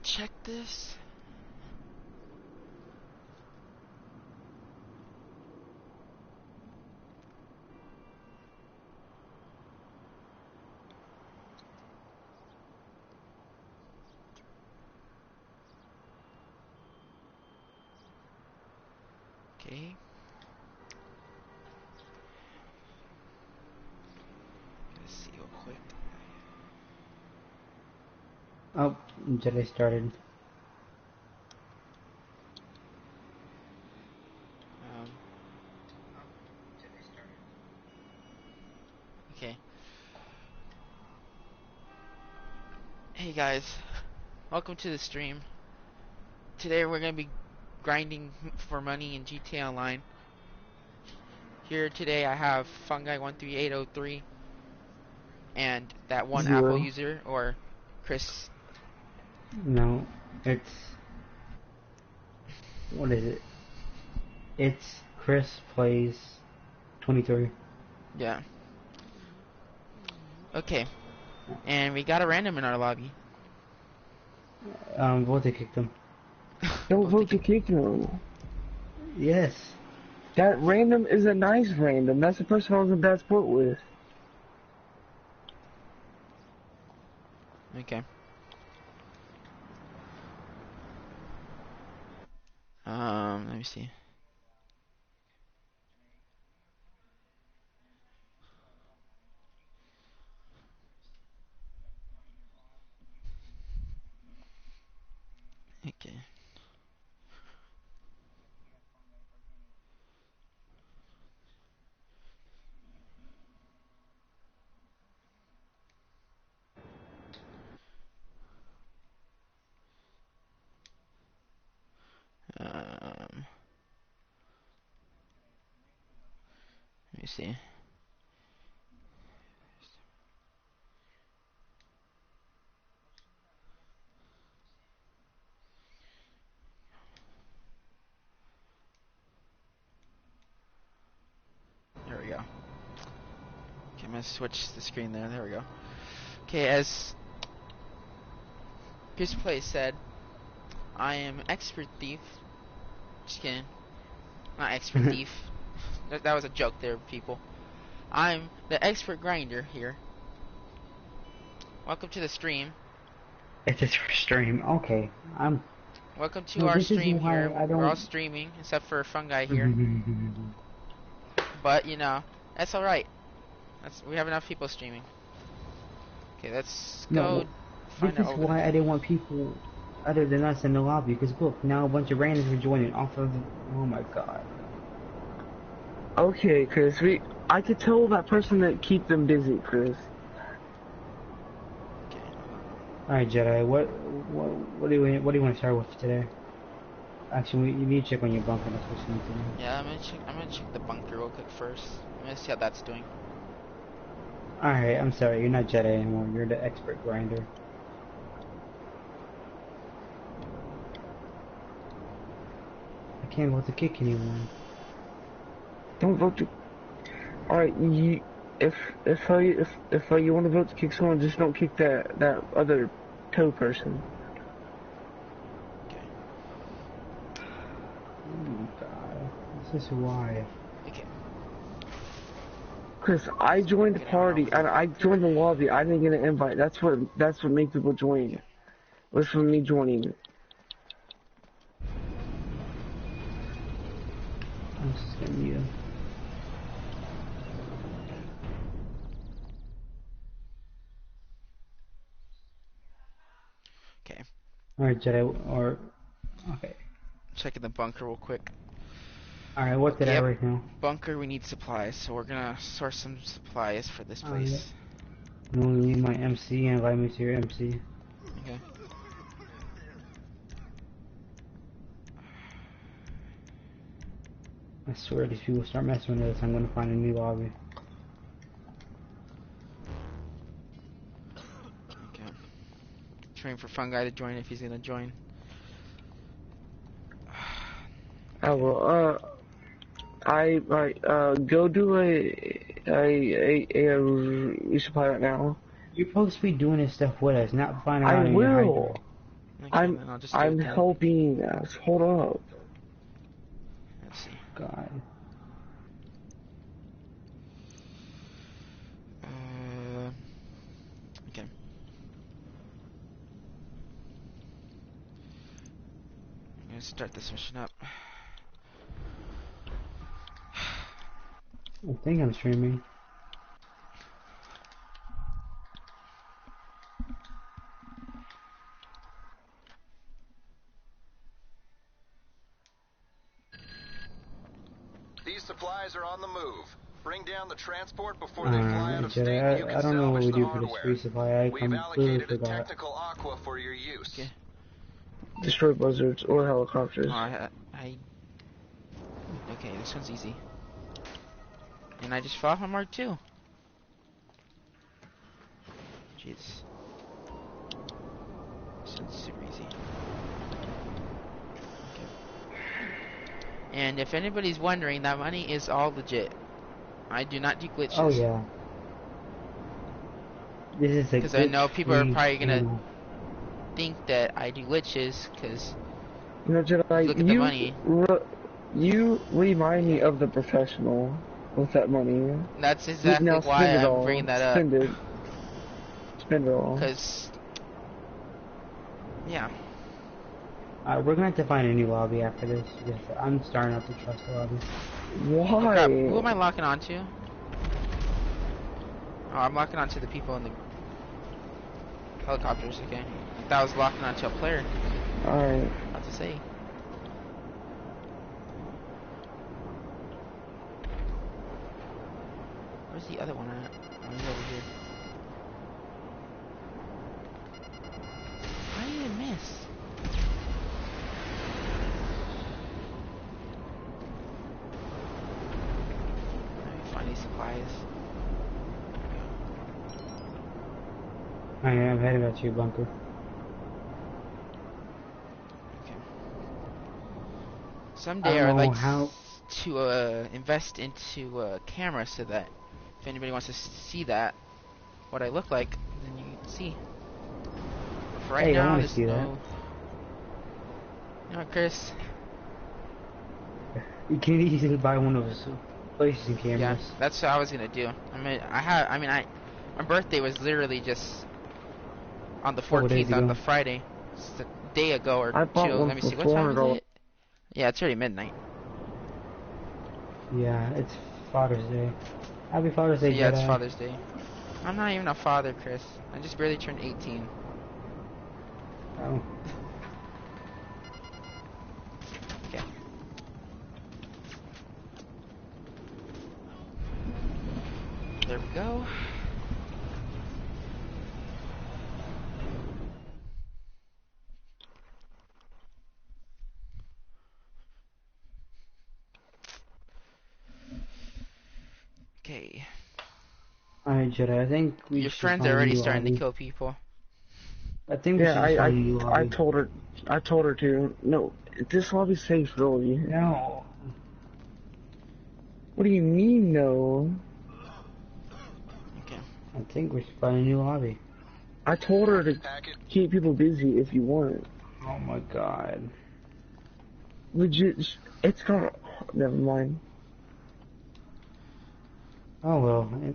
check this. Okay. Let's see real quick. Oh, Jedi started. Okay. Hey guys, welcome to the stream. Today we're gonna be grinding for money in GTA Online. Here today I have Funguy13803 and that one Apple user, or Chris. No, it's... What is it? It's Chris plays 23. Yeah. Okay. And we got a random in our lobby. Vote to kick them. Don't vote to kick them. Yes. That random is a nice random. That's the person I was in bad sport with. Okay. Let me see. Okay. Let me see. There we go. Okay, I'm gonna switch the screen there. There we go. Okay, as Chris Play said, I am expert thief. Just kidding. Not expert thief. That was a joke there, people. I'm the expert grinder here. Welcome to the stream. It's a stream. Okay, Welcome to our stream here. We're all streaming, except for Fungi here. But, you know, that's alright. We have enough people streaming. Okay, let's go find This is why I didn't want people other than us in the lobby, because look, now a bunch of randoms are joining off of... Oh my god. Okay, Chris, I could tell that person that keep them busy, Chris. Okay. Alright, Jedi, what do you want to start with today? Actually, you need to check on your bunker. That's what you need to do. Yeah, I'm gonna check the bunker real quick first. I'm gonna see how that's doing. Alright, I'm sorry, you're not Jedi anymore. You're the expert grinder. I can't vote to kick anyone. Don't vote to... Alright, if you want to vote to kick someone, just don't kick that other toe person. Okay. Oh my god. This is why. Okay. Chris, I joined the party and I joined the lobby. I didn't get an invite. That's what made people join. It was from me joining it. I'm just gonna mute him. Okay. Alright, Jedi, or... Okay. Checking the bunker real quick. Alright, what did I right now? Bunker, we need supplies, so we're gonna source some supplies for this place. You want to leave my MC and invite me to your MC? Okay. I swear these people start messing with us, I'm gonna find a new lobby. Okay. Trying for Fungi to join if he's gonna join. Oh well, go do a resupply right now. You're supposed to be doing this stuff with us, not finding out I in will. your hydrant. Okay, then I'll just do I'm it then. helping us. Hold up. Let's see. God. Okay. I'm gonna start this mission up. I think I'm streaming. These supplies are on the move. Bring down the transport before they fly out of Jedi, state and you I can don't know what salvage we the do for this hardware. resupply. I We've completely allocated a forgot. technical aqua for your use. Okay. Destroy buzzards or helicopters. Oh, okay, this one's easy. And I just fought my Mark II. Jeez. This one's super easy. Okay. And if anybody's wondering, that money is all legit. I do not do glitches. Oh yeah. This is a Because I know people are glitch-free probably gonna channel. think that I do glitches, because You know, Jedi, look at the money. You remind me of the professional with that money. That's exactly Now why spend it I'm all. bringing that up. Spend it. Spend it all. Because, yeah. We're gonna have to find a new lobby after this. Because I'm starting not to trust the lobby. Oh, Why? crap. Who am I locking onto? Oh, I'm locking onto the people in the helicopters, okay. I thought I was locking onto a player. Alright. About to say. Where's the other one at? Oh, he's over here. How did I miss? Let me find these supplies. Alright, I'm heading back to your bunker. Okay. I Someday don't I'd know like how. to invest into a camera so that if anybody wants to see that, what I look like, then you can see. But for right Hey, I now, wanna there's see that. no. You know what, Chris? You can easily buy one of those PlayStation cameras. Yeah, that's what I was gonna do. My birthday was literally just on the 4 days 14th, on ago. the Friday. It's a day ago or I bought two. one Let me for see, what time is $400. it? Yeah, it's already midnight. Yeah, it's Father's Day. Happy Father's Day, Yeah, Jedi. it's Father's Day. I'm not even a father, Chris. I just barely turned 18. Oh. Okay. There we go. Okay. Alright, Jedi, I think we Your should friends find are a already new starting to lobby. kill people. I think we Yeah, should just find a new I lobby. told her to. No, this lobby's safe, really. No. What do you mean, no? Okay. I think we should find a new lobby. I told her to Packet. keep people busy if you want. Oh my god. Legit, it's not. Never mind. Oh well.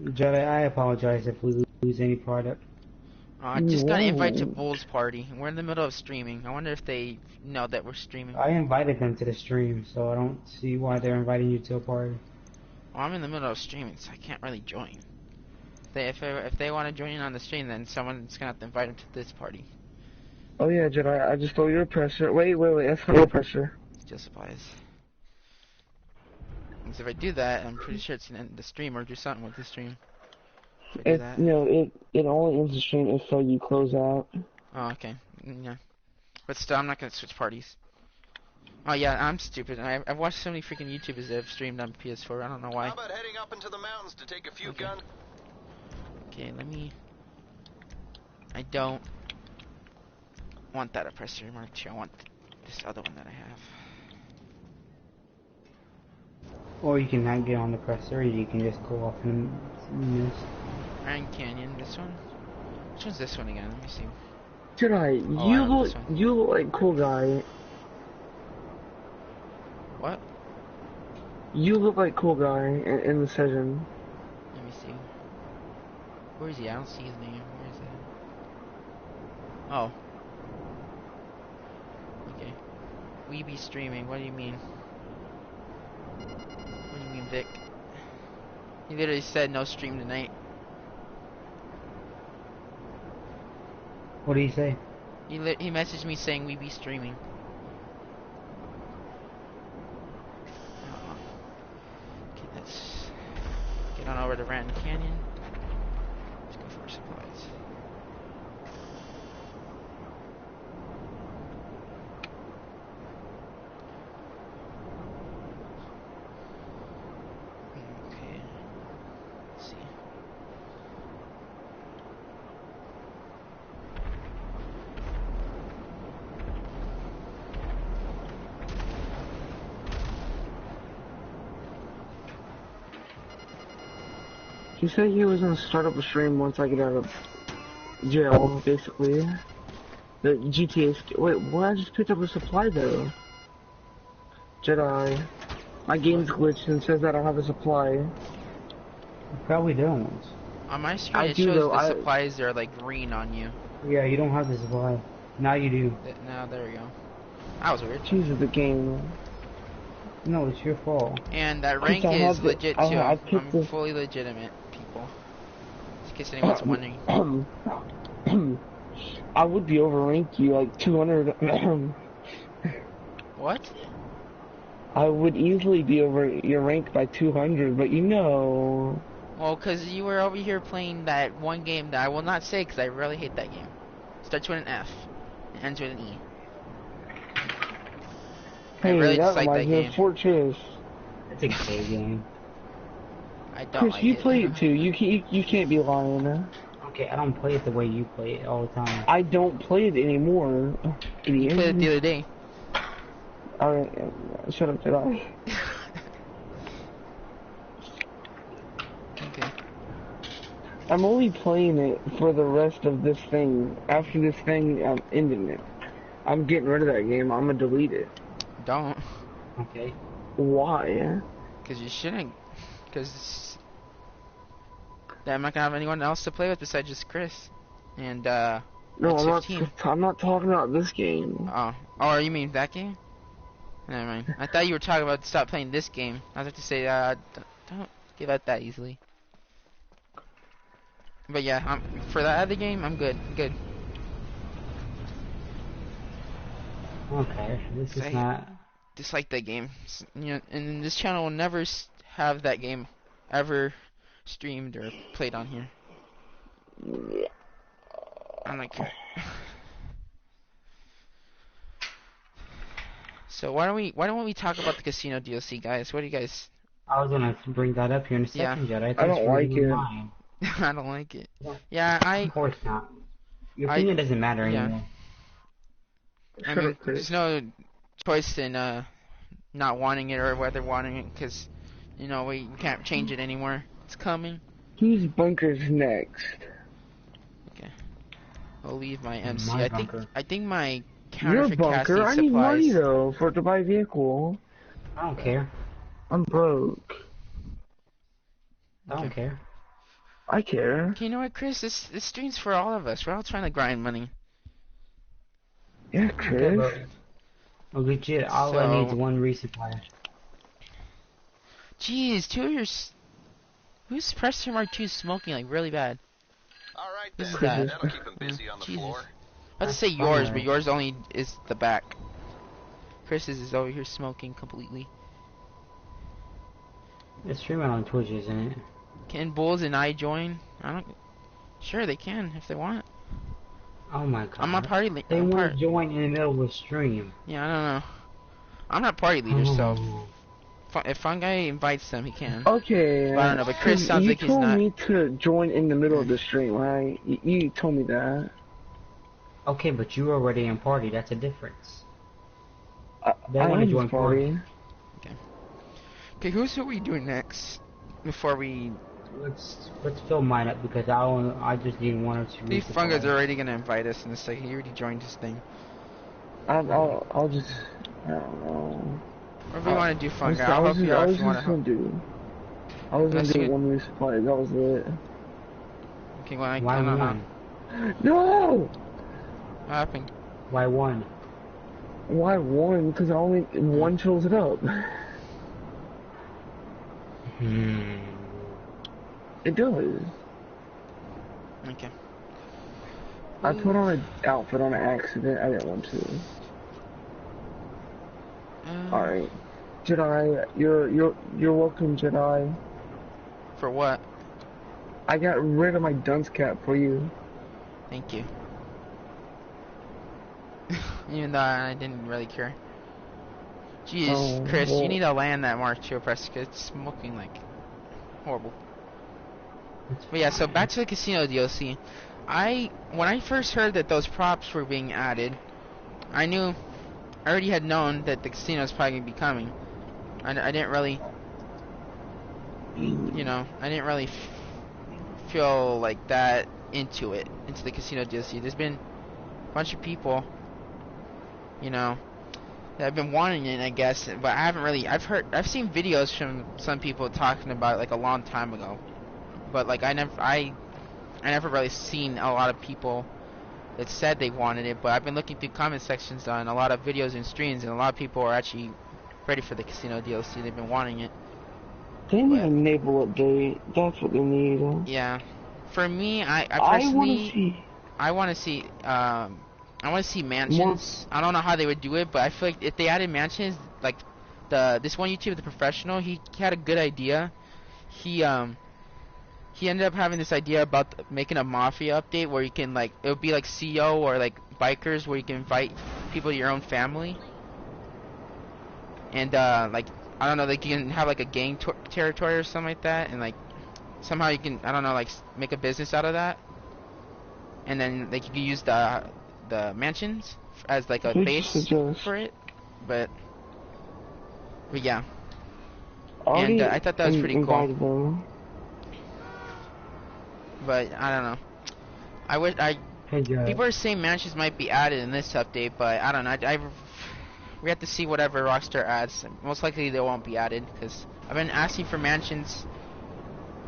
Jedi, I apologize if we lose any product. I just got an invite to Whoa. Bull's party. We're in the middle of streaming. I wonder if they know that we're streaming. I invited them to the stream, so I don't see why they're inviting you to a party. Well, I'm in the middle of streaming, so I can't really join. If they want to join in on the stream, then someone's gonna have to invite them to this party. Oh yeah, Jedi, I just felt your pressure. Wait, that's not your pressure. Still supplies. Because if I do that, I'm pretty sure it's gonna end the stream or do something with the stream. If I do that. It only ends the stream if you close out. Oh, okay. Yeah. But still, I'm not gonna switch parties. Oh yeah, I'm stupid. I've watched so many freaking YouTubers that have streamed on PS4. I don't know why. How about heading up into the mountains to take a few Okay. guns? Okay, let me. I don't want that oppressor Mark II. I want this other one that I have. Or you can not get on the presser, or you can just go off and miss. Iron Canyon. This one. Which one's this one again? Let me see. Jedi, Oh, I know this one. you look like cool guy. What? You look like cool guy in the session. Let me see. Where is he? I don't see his name. Where is it? Oh. Okay. We be streaming. What do you mean? What do you mean, Vic? He literally said no stream tonight. What do you say? He messaged me saying we be streaming. Okay, let's get on over to Rand Canyon. Let's go for supplies. Okay. Let's see. He said he was gonna start up a stream once I get out of jail, basically. The GTA. Wait, what? I just picked up a supply though. Jedi. My game's glitched and says that I don't have a supply. You probably don't. On my screen, I it do, shows though. the supplies are like green on you. Yeah, you don't have the supply. Now you do. Now, there we go. That was weird. Jesus, the game. No, it's your fault. And that rank I is have the- legit too. I I'm picked the- fully legitimate, people. In case anyone's wondering. I would be overranked you like 200. What? I would easily be over your rank by 200, but you know. Well, because you were over here playing that one game that I will not say because I really hate that game. Starts with an F and ends with an E. Hey, I really that dislike that reminds me game. of Fortress. It's a gay game. I don't Chris, like you it. play it too. You can't be lying. Okay, I don't play it the way you play it all the time. I don't play it anymore. You Idiot. played it the other day. Alright, shut up, Jedi. Okay. I'm only playing it for the rest of this thing. After this thing, I'm ending it. I'm getting rid of that game. I'm gonna delete it. Don't. Okay. Why? Because you shouldn't. Because I'm not gonna have anyone else to play with besides just Chris. And No, it's I'm 15. I'm not talking about this game. Oh, you mean that game? Never mind. I thought you were talking about stop playing this game. I was about to say, don't give up that easily. But yeah, for that other game, I'm good. Good. Okay, this is Say- not... Dislike that game. You know, and this channel will never have that game ever streamed or played on here. I'm like. So why don't we talk about the casino DLC, guys? What do you guys? I was gonna bring that up here in a Yeah. second, Jedi. I don't like it. I don't like it. Yeah. Yeah, Of course not. Your I- opinion doesn't matter yeah. anymore. I Shut mean, up, Chris. there's no choice in not wanting it or whether wanting it, because you know we can't change it anymore. It's coming. Whose bunker's next? I'll leave my MC. My I bunker. think my Your counterfeit casting bunker? I need supplies. money though to buy a vehicle. I don't care. I'm broke. I don't Okay. care. I care. Okay, you know what, Chris? This stream's for all of us. We're all trying to grind money. Yeah, Chris. Okay, but legit, all I need is one resupply. Jeez, two of your. Who's Preston Mark 2 smoking like really bad? All right, This then. is bad. That'll keep him busy on the Jesus. floor. I was to say That's yours, fine. but yours only is the back. Chris's is over here smoking completely. It's streaming on Twitch, isn't it? Can Bulls and I join? I don't. Sure, they can if they want. Oh my god. I'm not party leader. They want to join in the middle of a stream. Yeah, I don't know. I'm not party leader, so Oh. if Funguy invites them, he can. Okay. But I don't know, but Chris sounds like he's You told not. me to join in the middle of the stream, right? You told me that. Okay, but you already in party. That's a difference. They I wanna am join party. Okay, who are we doing next? Before we let's fill mine up because I just need 1 or 2 The Fungus resupplies. already gonna invite us in a second. He already joined this thing. I'll just, I don't know. Whatever you want to do, Fungus. I I'll was help you just, I out if was you want to just help. gonna do. I was gonna Unless do you- 1 resupply. That was it. Okay, well, I Why don't know. one? No. What happened? Why one? Why 1? Because only 1 fills it up. It does. Okay. I put on an outfit on accident. I didn't want to. Alright. Jedi, you're welcome, Jedi. For what? I got rid of my dunce cap for you. Thank you. Even though I didn't really care. Jeez, Oh, Chris, well. you need to land that Mark II press. It's smoking like horrible. But yeah, so back to the casino DLC. When I first heard that those props were being added, I already had known that the casino was probably gonna be coming. I didn't really, I didn't really feel like that into the casino DLC. There's been a bunch of people, that have been wanting it, I guess, but I haven't really. I've seen videos from some people talking about it like a long time ago, but like I never really seen a lot of people that said they wanted it. But I've been looking through comment sections on a lot of videos and streams, and a lot of people are actually ready for the casino DLC. They've been wanting it. They need a naval update. That's what they need. Yeah, for me, I personally, I want to see mansions. I don't know how they would do it, but I feel like if they added mansions, like this one YouTuber, the professional, he had a good idea. He ended up having this idea about making a mafia update where you can it would be like CO or like bikers where you can invite people to your own family, and I don't know, like you can have like a gang territory or something like that, and like somehow you can, I don't know, like make a business out of that, and then like you can use the mansions as like a base for it, but yeah, and I thought that was pretty cool. But I don't know. People are saying mansions might be added in this update, but I don't know. We have to see whatever Rockstar adds. Most likely they won't be added because I've been asking for mansions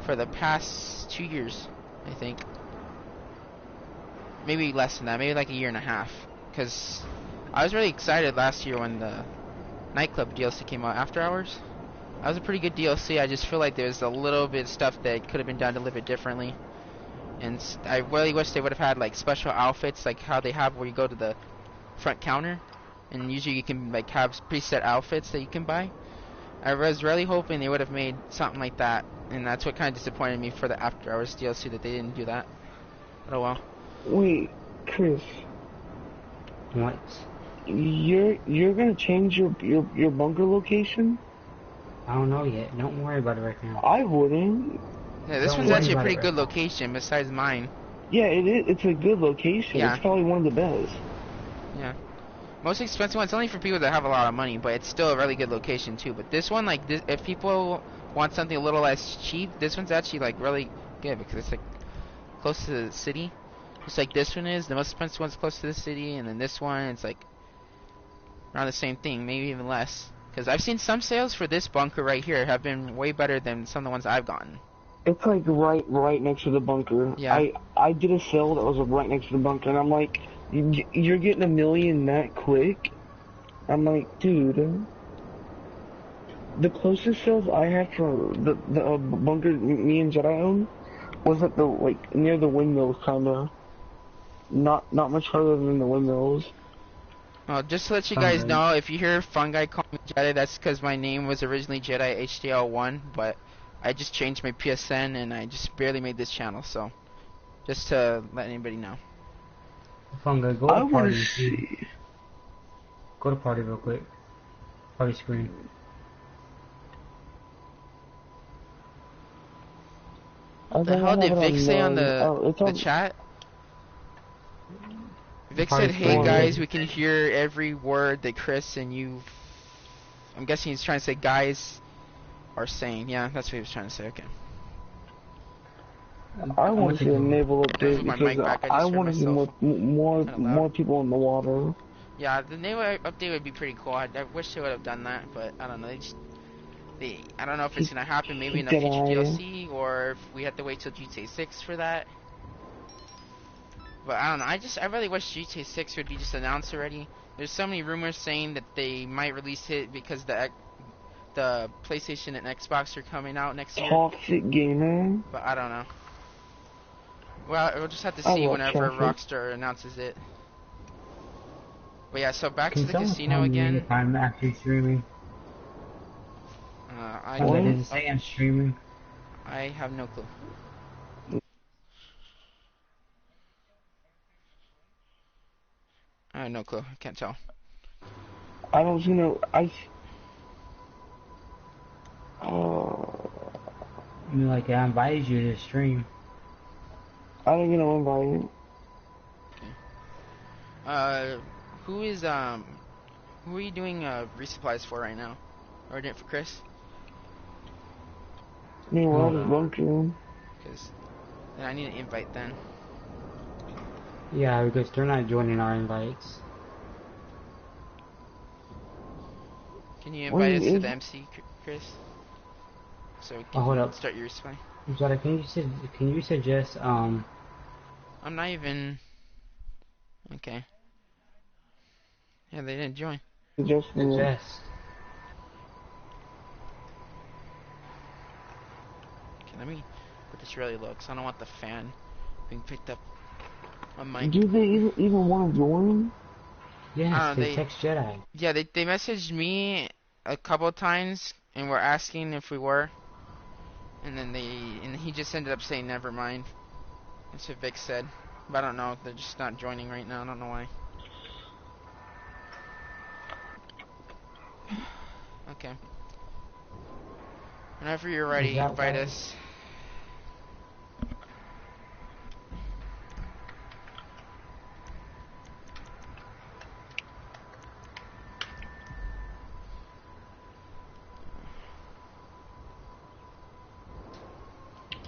for the past 2 years, I think. Maybe less than that. Maybe like a year and a half. Because I was really excited last year when the nightclub DLC came out, After Hours. That was a pretty good DLC. I just feel like there's a little bit of stuff that could have been done a little bit differently. And I really wish they would have had like special outfits, like how they have where you go to the front counter, and usually you can like have preset outfits that you can buy. I was really hoping they would have made something like that, and that's what kind of disappointed me for the After Hours DLC, that they didn't do that. But oh well. Wait, Chris. What? You're gonna change your bunker location? I don't know yet. Don't worry about it right now. I wouldn't. Yeah, this one's actually a pretty good location besides mine. Yeah, it is. It's a good location. Yeah. It's probably one of the best. Yeah. Most expensive one, it's only for people that have a lot of money, but it's still a really good location too. But this one, like, if people want something a little less cheap, this one's actually like really good because it's like close to the city. Just like this one is. The most expensive one's close to the city, and then this one, it's like around the same thing, maybe even less. Because I've seen some sales for this bunker right here have been way better than some of the ones I've gotten. It's like right next to the bunker. Yeah. I did a sale that was right next to the bunker, and I'm like, you're getting $1 million that quick? I'm like, dude. The closest sales I had for the bunker me and Jedi own was at the near the windmills, kinda. Not much farther than the windmills. Just to let you guys know, if you hear Fungi call me Jedi, that's because my name was originally Jedi HDL1, but I just changed my PSN and I just barely made this channel, so just to let anybody know. Fungi, go to party. Go to party real quick. Party screen. What the hell did Vic say on the chat? Vic said, "Hey guys, we can hear every word that Chris and you." I'm guessing he's trying to say guys are saying. Yeah, that's what he was trying to say. Okay. I I'm gonna want to take see a over. naval I just update put my because mic back. I I just heard want to see myself kind of loud. more people in the water. Yeah, the naval update would be pretty cool. I wish they would have done that, but I don't know. I don't know if it's gonna happen. Maybe in a Did future I? DLC, or if we have to wait till GTA 6 for that. But I don't know. I really wish GTA 6 would be just announced already. There's so many rumors saying that they might release it because the PlayStation and Xbox are coming out next year. Toxic gamer. But I don't know. Well, we'll just have to I see love whenever traffic. Rockstar announces it. But yeah, so back to Can the someone tell casino me again. if I'm actually streaming? I Sounds like, What? does it say I'm streaming? I have no clue. I have no clue. I can't tell. I don't see no. I mean, like, I invited you to stream. I don't get no invite. Okay. Who is who are you doing resupplies for right now? Or did it for Chris? Me, we're all Hold just on. bunkering. Because then I need an invite then. Yeah, because they're not joining our invites. Can you What invite us to is? the MC, Chris? So we Oh, hold can up. start your resupply. Jada, can you suggest I'm not even... Okay. Yeah, they didn't join. Just me. suggest? Okay, let me put this really low because I don't want the fan being picked up on mic. Do they even want to join? Yes, I don't know, they text Jedi. yeah, they messaged me a couple of times and were asking if we were. And then he just ended up saying never mind. That's what Vic said. But I don't know, they're just not joining right now, I don't know why. Okay. Whenever you're Is ready, that invite why? us.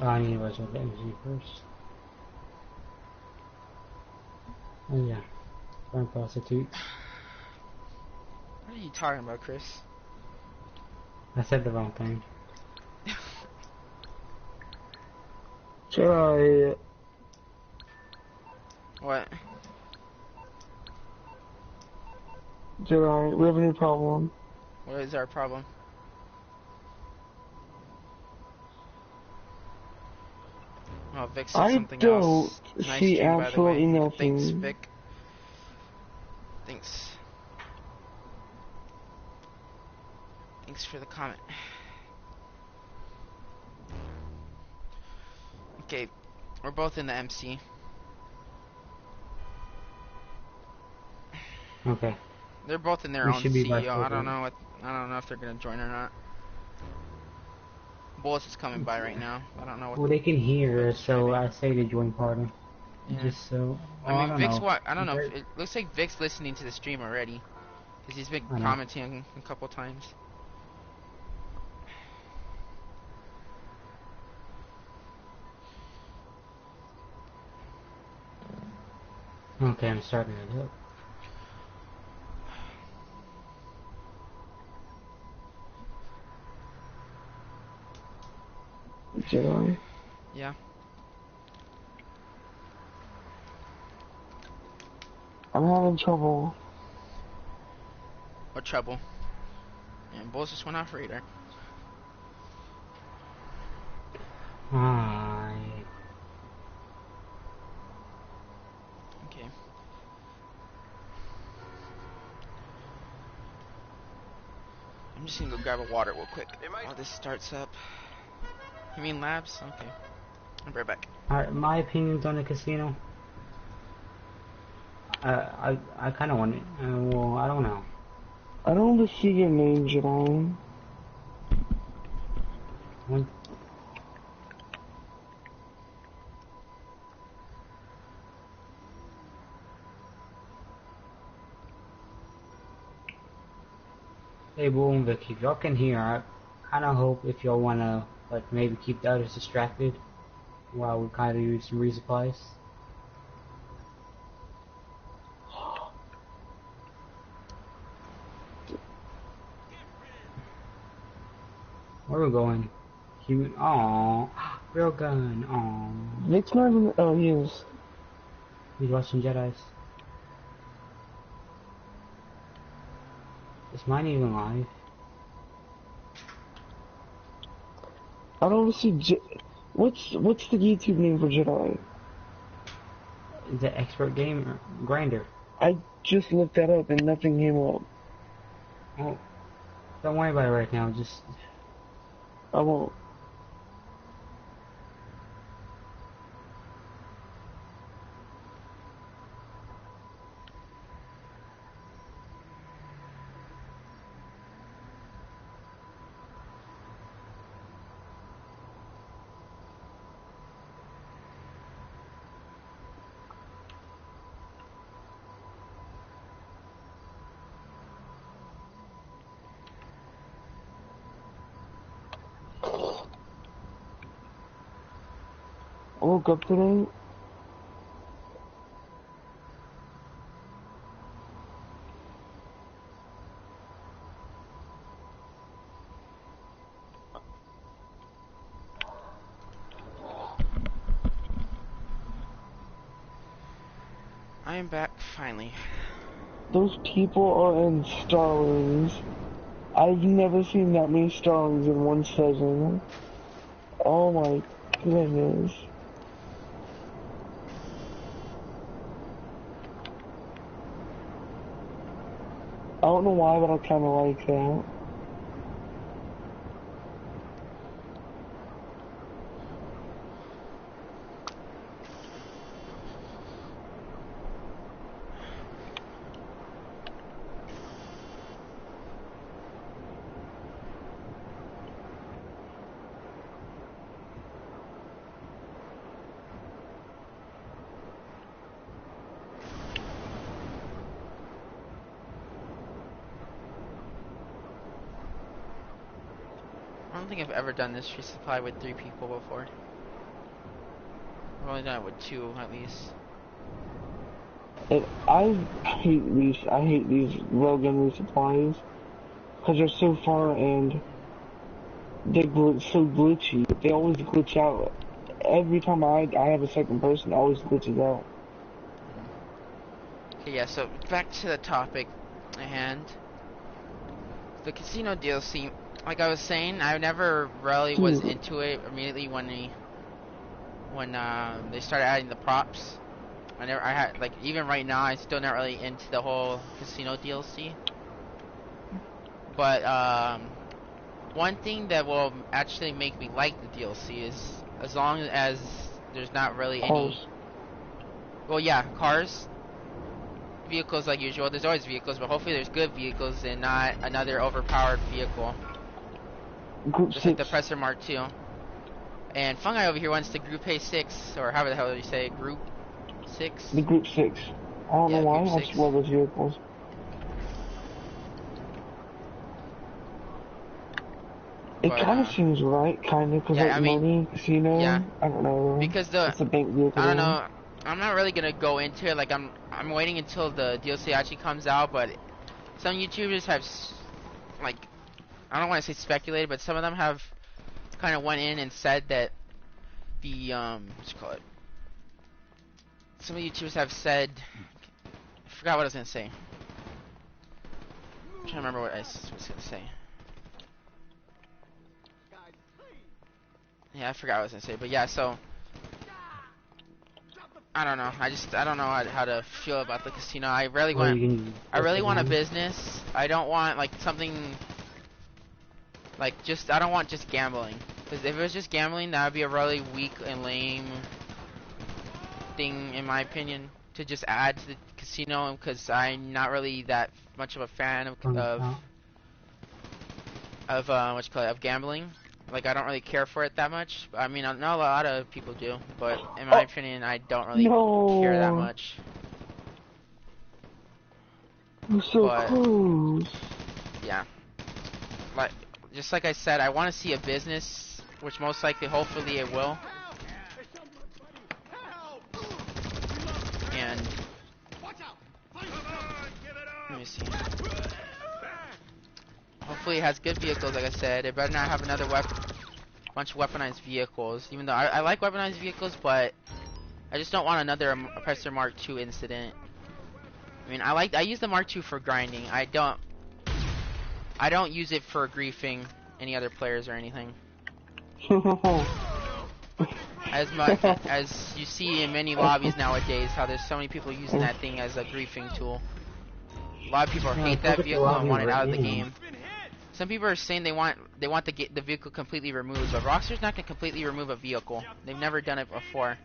Oh, I need to watch out the MG first. Oh yeah, foreign prostitutes. What are you talking about, Chris? I said the wrong thing. Jedi, What? Jedi, we have a new problem. What is our problem? Oh, Vic said I something don't else. Nice see stream, by the way. absolutely Yeah, thanks, nothing. Vic. Thanks. Thanks for the comment. Okay, we're both in the MC. Okay, They're both in their we own should be by CEO. I don't 4:30. know what. I don't know if they're gonna join or not. Bullets is coming by right now. I don't know what Well, they can they're hear, so describing. I say to join party. Yeah. Just so. I Oh, I mean, don't Vic's know. what? I don't know. They're, It looks like Vic's listening to the stream already, because he's been I know. commenting a couple times. Okay, I'm starting it up. Jedi, Yeah. I'm having trouble. What trouble? And Bulls just went off radar. Hi. Okay. I'm just gonna go grab a water real quick Hey, Mike. while this starts up. You mean labs? Okay. I'll be right back. Alright, my opinions on the casino. I kind of want it. Well, I don't know. I don't want to see your name, Jedi. One, hey, Boom, Vic, if y'all can hear, I kind of hope if y'all want to, like, maybe keep the others distracted. while we kind of use some resupplies. Where are we going? Human. Aww. Real gun. Aww. Nick's not even. Oh, he is. He's watching Jedi's. Is mine even live? I don't see. What's the YouTube name for Jedi? Is it expert game grinder? I just looked that up and nothing came up. Oh, don't worry about it right now. Just I won't. I woke up today. I am back finally. Those people are in Starlings. I've never seen that many Starlings in one session. Oh my goodness. I don't know why, but I kinda like that. I don't think I've ever done this resupply with 3 people before. I've only done it with 2 at least. And I hate these railgun resupplies. Cause they're so far and they're so glitchy. They always glitch out. Every time I have a second person, it always glitches out. Okay, yeah, so back to the topic at hand. The casino DLC, like I was saying, I never really was Dude. into it immediately when they started adding the props. I had, like, even right now, I'm still not really into the whole casino DLC. But, one thing that will actually make me like the DLC is as long as there's not really Cars. any... Well, yeah, cars. Vehicles like usual. There's always vehicles, but hopefully there's good vehicles and not another overpowered vehicle. Group Just 6. like the Presser Mark II. And Fungi over here wants the Group A6, or however the hell do you say it, Group 6? The Group 6. I don't Yeah, know why, Group I 6. just love those vehicles. It But, kind of seems right, kind of, because yeah, like I mean, money, casino, yeah. I don't know. Because It's a bank vehicle. I don't know, I'm not really gonna go into it, like, I'm waiting until the DLC actually comes out, but some YouTubers have, like, I don't want to say speculated, but some of them have kind of went in and said that the, what's it called? Some of the YouTubers have said, I forgot what I was gonna say. I'm trying to remember what I was gonna say. Yeah, I forgot what I was gonna say, but yeah, so I don't know. I don't know how to feel about the casino. I really want a business. I don't want like something like I don't want just gambling. Because if it was just gambling, that would be a really weak and lame thing, in my opinion, to just add to the casino. Because I'm not really that much of a fan of what you call it, of gambling. Like, I don't really care for it that much. I mean, I know a lot of people do, but in my opinion, I don't really care that much. You're so close. Yeah. Just like I said, I want to see a business, which most likely, hopefully it will. Let me see. Hopefully it has good vehicles, like I said. It better not have another bunch of weaponized vehicles. Even though I like weaponized vehicles, but I just don't want another Oppressor Mark II incident. I mean, I use the Mark II for grinding. I don't use it for griefing any other players or anything. As much as you see in many lobbies nowadays, how there's so many people using that thing as a griefing tool. A lot of people hate that vehicle and want it out of the game. Some people are saying they want the vehicle completely removed, but Rockstar's not gonna completely remove a vehicle. They've never done it before.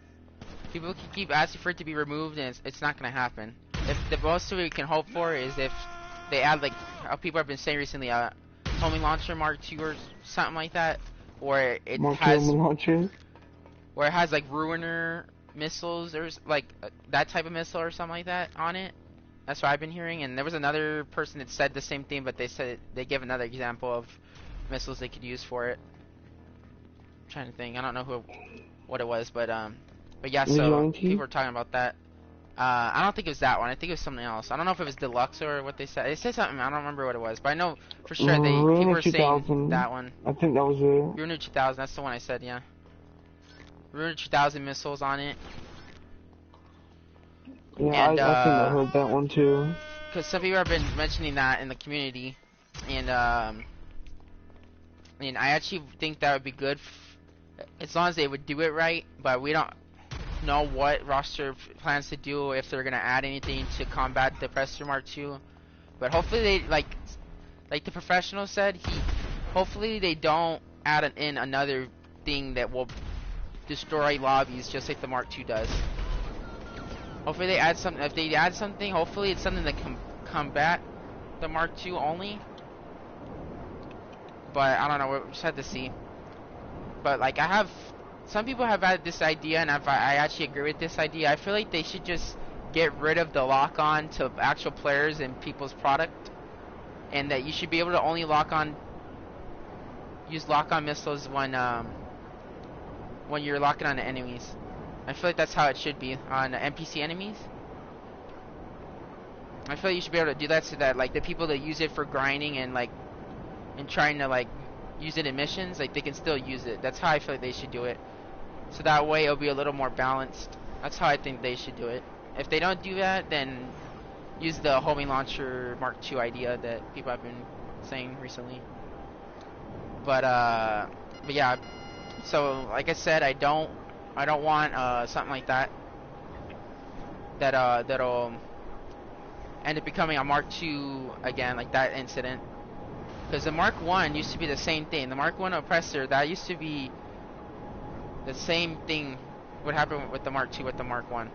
People can keep asking for it to be removed, and it's not gonna happen. If the most we can hope for is if they add, like how people have been saying recently, homing launcher Mark II or something like that, or it has like ruiner missiles or like that type of missile or something like that on it. That's what I've been hearing, and there was another person that said the same thing, but they said they gave another example of missiles they could use for it. I'm trying to think, I don't know what it was, but yeah, so people were talking about that. I don't think it was that one. I think it was something else. I don't know if it was deluxe or what they said. They said something. I don't remember what it was, but I know for sure people were saying that one. I think that was it. Ruiner 2000. That's the one I said. Yeah. Ruiner 2000 missiles on it. Yeah, and, I think I heard that one too. Because some people have been mentioning that in the community, and I actually think that would be good, as long as they would do it right. But we don't know what roster plans to do, if they're gonna add anything to combat the Oppressor Mark II. But hopefully they like the professional said, hopefully they don't add in another thing that will destroy lobbies just like the Mark II does. Hopefully they add something. If they add something, hopefully it's something that can combat the Mark II only. But I don't know. We just have to see. But like some people have had this idea, and I actually agree with this idea. I feel like they should just get rid of the lock-on to actual players and people's product, and that you should be able to only use lock-on missiles when you're locking on the enemies. I feel like that's how it should be on NPC enemies. I feel like you should be able to do that so that like the people that use it for grinding and trying to like use it in missions, like they can still use it. That's how I feel like they should do it. So that way it'll be a little more balanced. That's how I think they should do it. If they don't do that, then use the homing launcher Mark II idea that people have been saying recently. But yeah. So like I said, I don't want something like that that'll end up becoming a Mark II again, like that incident. Because the Mark I used to be the same thing. The Mark I Oppressor, that used to be the same thing would happen with the Mark II with the Mark I.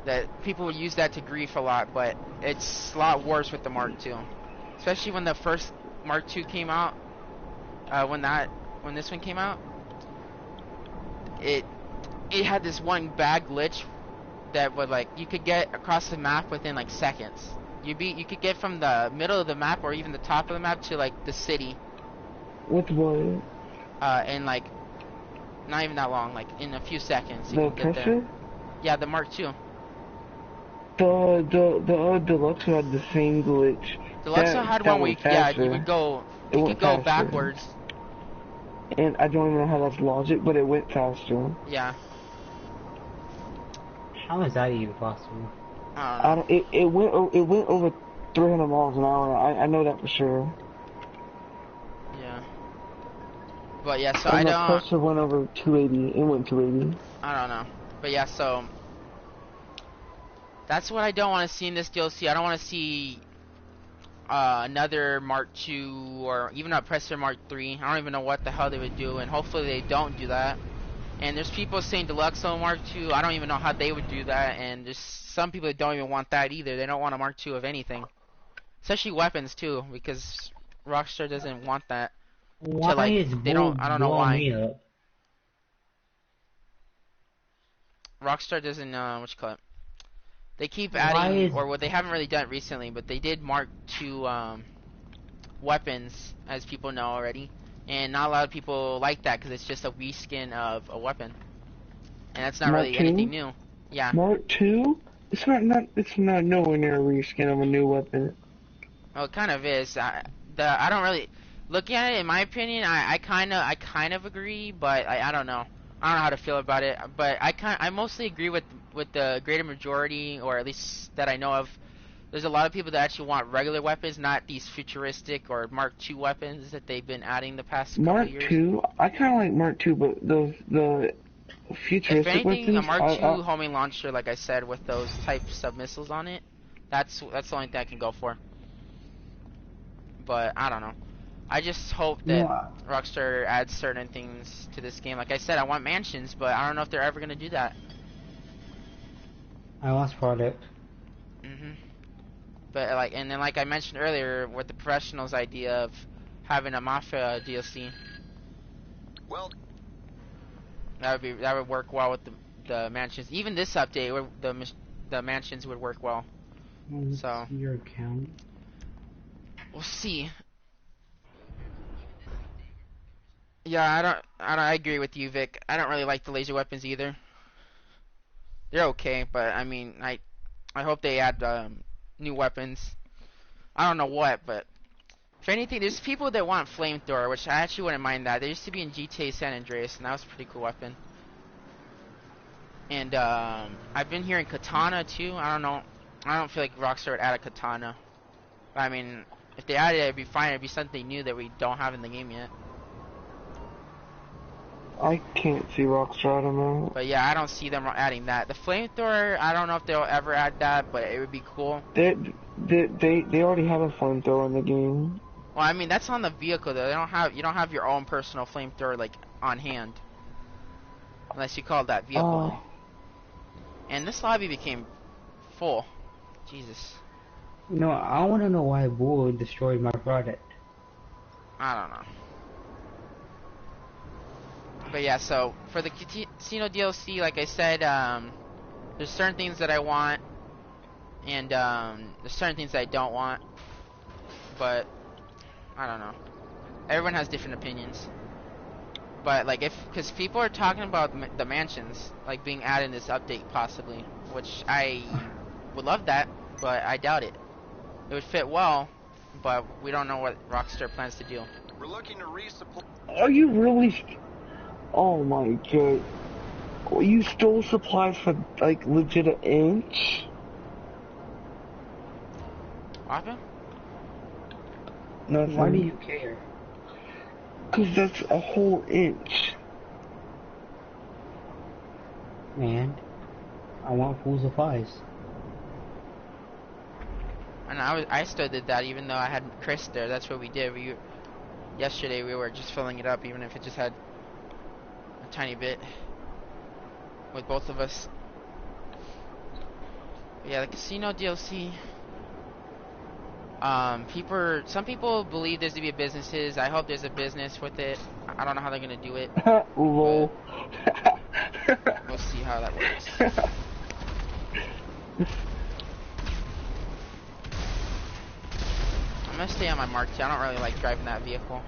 That people would use that to grief a lot, but it's a lot worse with the Mark II. Especially when the first Mark II came out, when this one came out, it had this one bad glitch that would like you could get across the map within like seconds. You could get from the middle of the map or even the top of the map to like the city. Which one? In like not even that long, like in a few seconds you the can get there. Yeah, the Mark II. The Deluxe had the same glitch. Deluxe had one where you could go backwards. And I don't even know how that's logic, but it went faster. Yeah. How is that even possible? I don't know. It went over 300 miles an hour. I know that for sure. Yeah. But yeah, so and the Oppressor went over 280. It went 280. I don't know. But yeah, so that's what I don't want to see in this DLC. I don't want to see another Mark II or even a Oppressor Mark III. I don't even know what the hell they would do, and hopefully they don't do that. And there's people saying Deluxe Mark II. I don't even know how they would do that, and there's some people that don't even want that either. They don't want a Mark II of anything, especially weapons too, because Rockstar doesn't want that. Why is they don't? I don't know why. Rockstar doesn't. What you call it? They keep adding, or what they haven't really done recently, but they did Mark II weapons, as people know already. And not a lot of people like that because it's just a reskin of a weapon. And that's not really anything new. Yeah. Mark II It's not nowhere near a reskin of a new weapon. Well, it kind of is. I don't really looking at it. In my opinion, I kind of agree, but I don't know. I don't know how to feel about it. But I mostly agree with the greater majority, or at least that I know of. There's a lot of people that actually want regular weapons, not these futuristic or Mark II weapons that they've been adding the past couple of Mark years. II, I kind of like Mark II, but the If futuristic anything, a weapons, Mark II homing launcher, like I said, with those types of missiles on it, that's the only thing I can go for. But I don't know. I just hope that No, Rockstar adds certain things to this game. Like I said, I want mansions, but I don't know if they're ever gonna do that. I lost product. But and then like I mentioned earlier, with the professionals' idea of having a Mafia DLC, Well, that would work well with the mansions. Even this update, the mansions would work well. Let's So see your account. we'll see. Yeah, I agree with you, Vic. I don't really like the laser weapons either. They're okay, but I mean, I hope they add new weapons. I don't know what, but if anything, there's people that want flamethrower, which I actually wouldn't mind that. They used to be in GTA San Andreas, and that was a pretty cool weapon. And I've been hearing katana too. I don't know. I don't feel like Rockstar would add a katana. But I mean, if they added it, it'd be fine. It'd be something new that we don't have in the game yet. I can't see Rockstar. I don't know. But yeah, I don't see them adding that. The flamethrower, I don't know if they'll ever add that, but it would be cool. They already have a flamethrower in the game. Well, I mean that's on the vehicle though. You don't have your own personal flamethrower like on hand, unless you call that vehicle. Oh. And this lobby became full. Jesus. No, I want to know why Bull destroyed my product. I don't know. But yeah, so for the casino DLC, like I said, there's certain things that I want, and there's certain things that I don't want. But I don't know. Everyone has different opinions. But like, because people are talking about the mansions like being added in this update possibly, which I would love that, but I doubt it. It would fit well, but we don't know what Rockstar plans to do. we're looking to resupply. Are you really? Oh my god. You stole supplies for like legit an inch? What happened? Nothing. Why do you care? Cause that's a whole inch. Man, I want full supplies. And I still did that even though I had Chris there. That's what we did. Yesterday we were just filling it up even if it just had a tiny bit with both of us. But yeah, the casino DLC. Some people believe there's to be businesses. I hope there's a business with it. I don't know how they're gonna do it. Lol. We'll see how that works. I'm gonna stay on my Mark II. I don't really like driving that vehicle.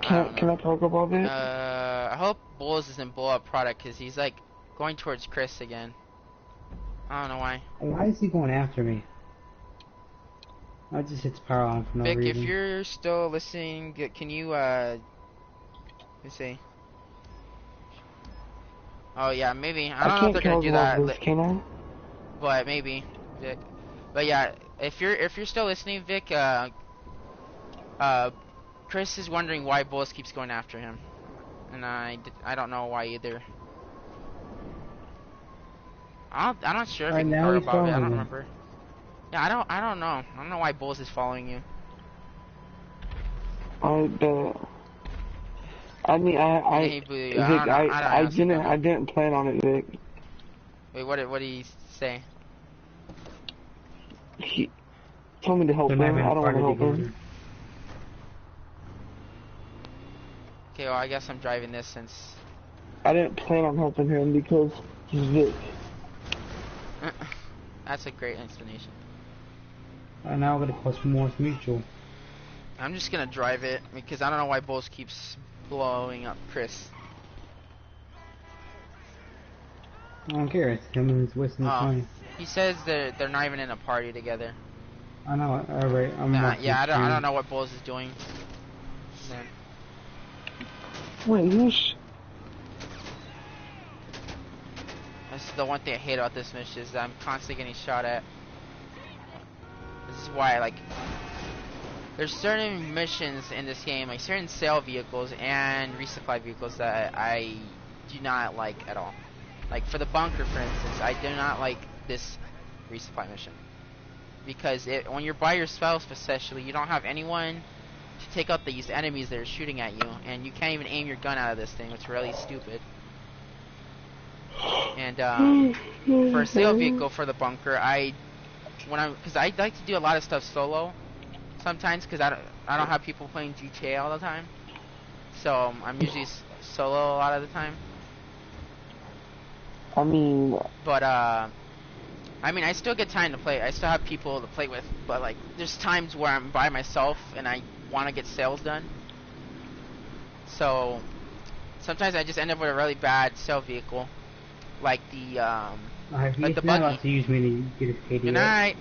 Can I talk about it? I hope Bulls isn't blow up product because he's like going towards Chris again. I don't know why. Why is he going after me? I just hits power on for no Vic, reason. if you're still listening, can you let's see. Oh yeah, maybe. I don't know if they're gonna do that. This, can I? But maybe, Vic. But yeah, if you're still listening, Vic, Chris is wondering why Bulls keeps going after him, and I don't know why either. I'm not sure if Right he can now talk he's about it. I following don't me. remember. Yeah, I don't know. I don't know why Bulls is following you. I mean, Vic, Vic, I didn't plan on it, Vic. Wait, what did he say? He told me to help him. I don't want to help him. Okay, well I guess I'm driving this since. I didn't plan on helping him because he's Vic. That's a great explanation. And now I'm gonna cost more mutual. I'm just gonna drive it because I don't know why Bulls keeps blowing up Chris. I don't care. It's him who's wasting his Oh, money. he says they're not even in a party together. I know. Alright, I'm watching Yeah, the I stream. don't know what Bulls is doing. There. Wait, who's... This is the one thing I hate about this mission is that I'm constantly getting shot at. This is why, like, there's certain missions in this game, like certain sale vehicles and resupply vehicles that I do not like at all. Like for the bunker, for instance, I do not like this resupply mission. Because when you're by yourself, especially, you don't have anyone to take out these enemies that are shooting at you, and you can't even aim your gun out of this thing, which is really stupid. And for a sale vehicle for the bunker, because I like to do a lot of stuff solo sometimes, because I don't have people playing GTA all the time, so I'm usually solo a lot of the time. I mean... But I mean, I still get time to play. I still have people to play with, but like, there's times where I'm by myself and I want to get sales done. So sometimes I just end up with a really bad sale vehicle, like the like the He's not buggy. about to use me to get his KD. Good night.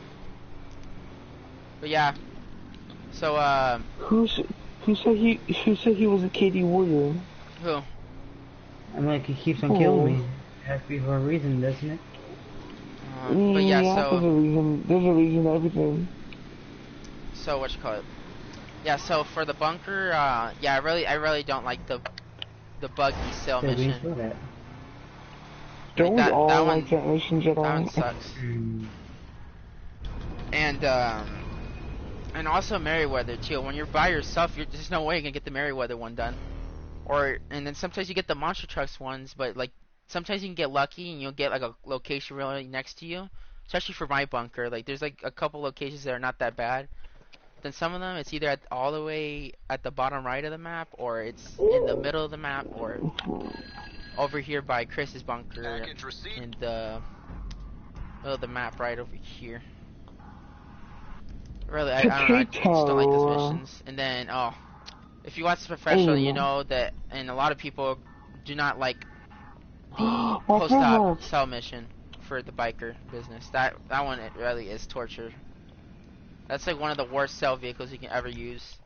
But yeah, so Who said he was a KD warrior? who? I'm like, he keeps on killing me. It has to be for a reason, doesn't it? But yeah, there's a reason. There's a reason to everything. So what you call it? Yeah, so for the bunker, yeah, I really don't like the buggy sale Yeah, we mission. saw that. Don't Like we all that like that mission, Jedi? That one sucks. And also Merryweather too. When you're by yourself, there's no way you're gonna get the Merryweather one done. And then sometimes you get the monster trucks ones, but like sometimes you can get lucky and you'll get like a location really next to you. Especially for my bunker, like there's like a couple locations that are not that bad. Then some of them it's either all the way at the bottom right of the map, or it's in the middle of the map, or over here by Chris's bunker in the middle of the map right over here. Really, I don't know, I just don't like those missions. And then, if you watch the professional, you know that, and a lot of people do not like the post-op sell mission for the biker business. That one, it really is torture. That's like one of the worst sell vehicles you can ever use.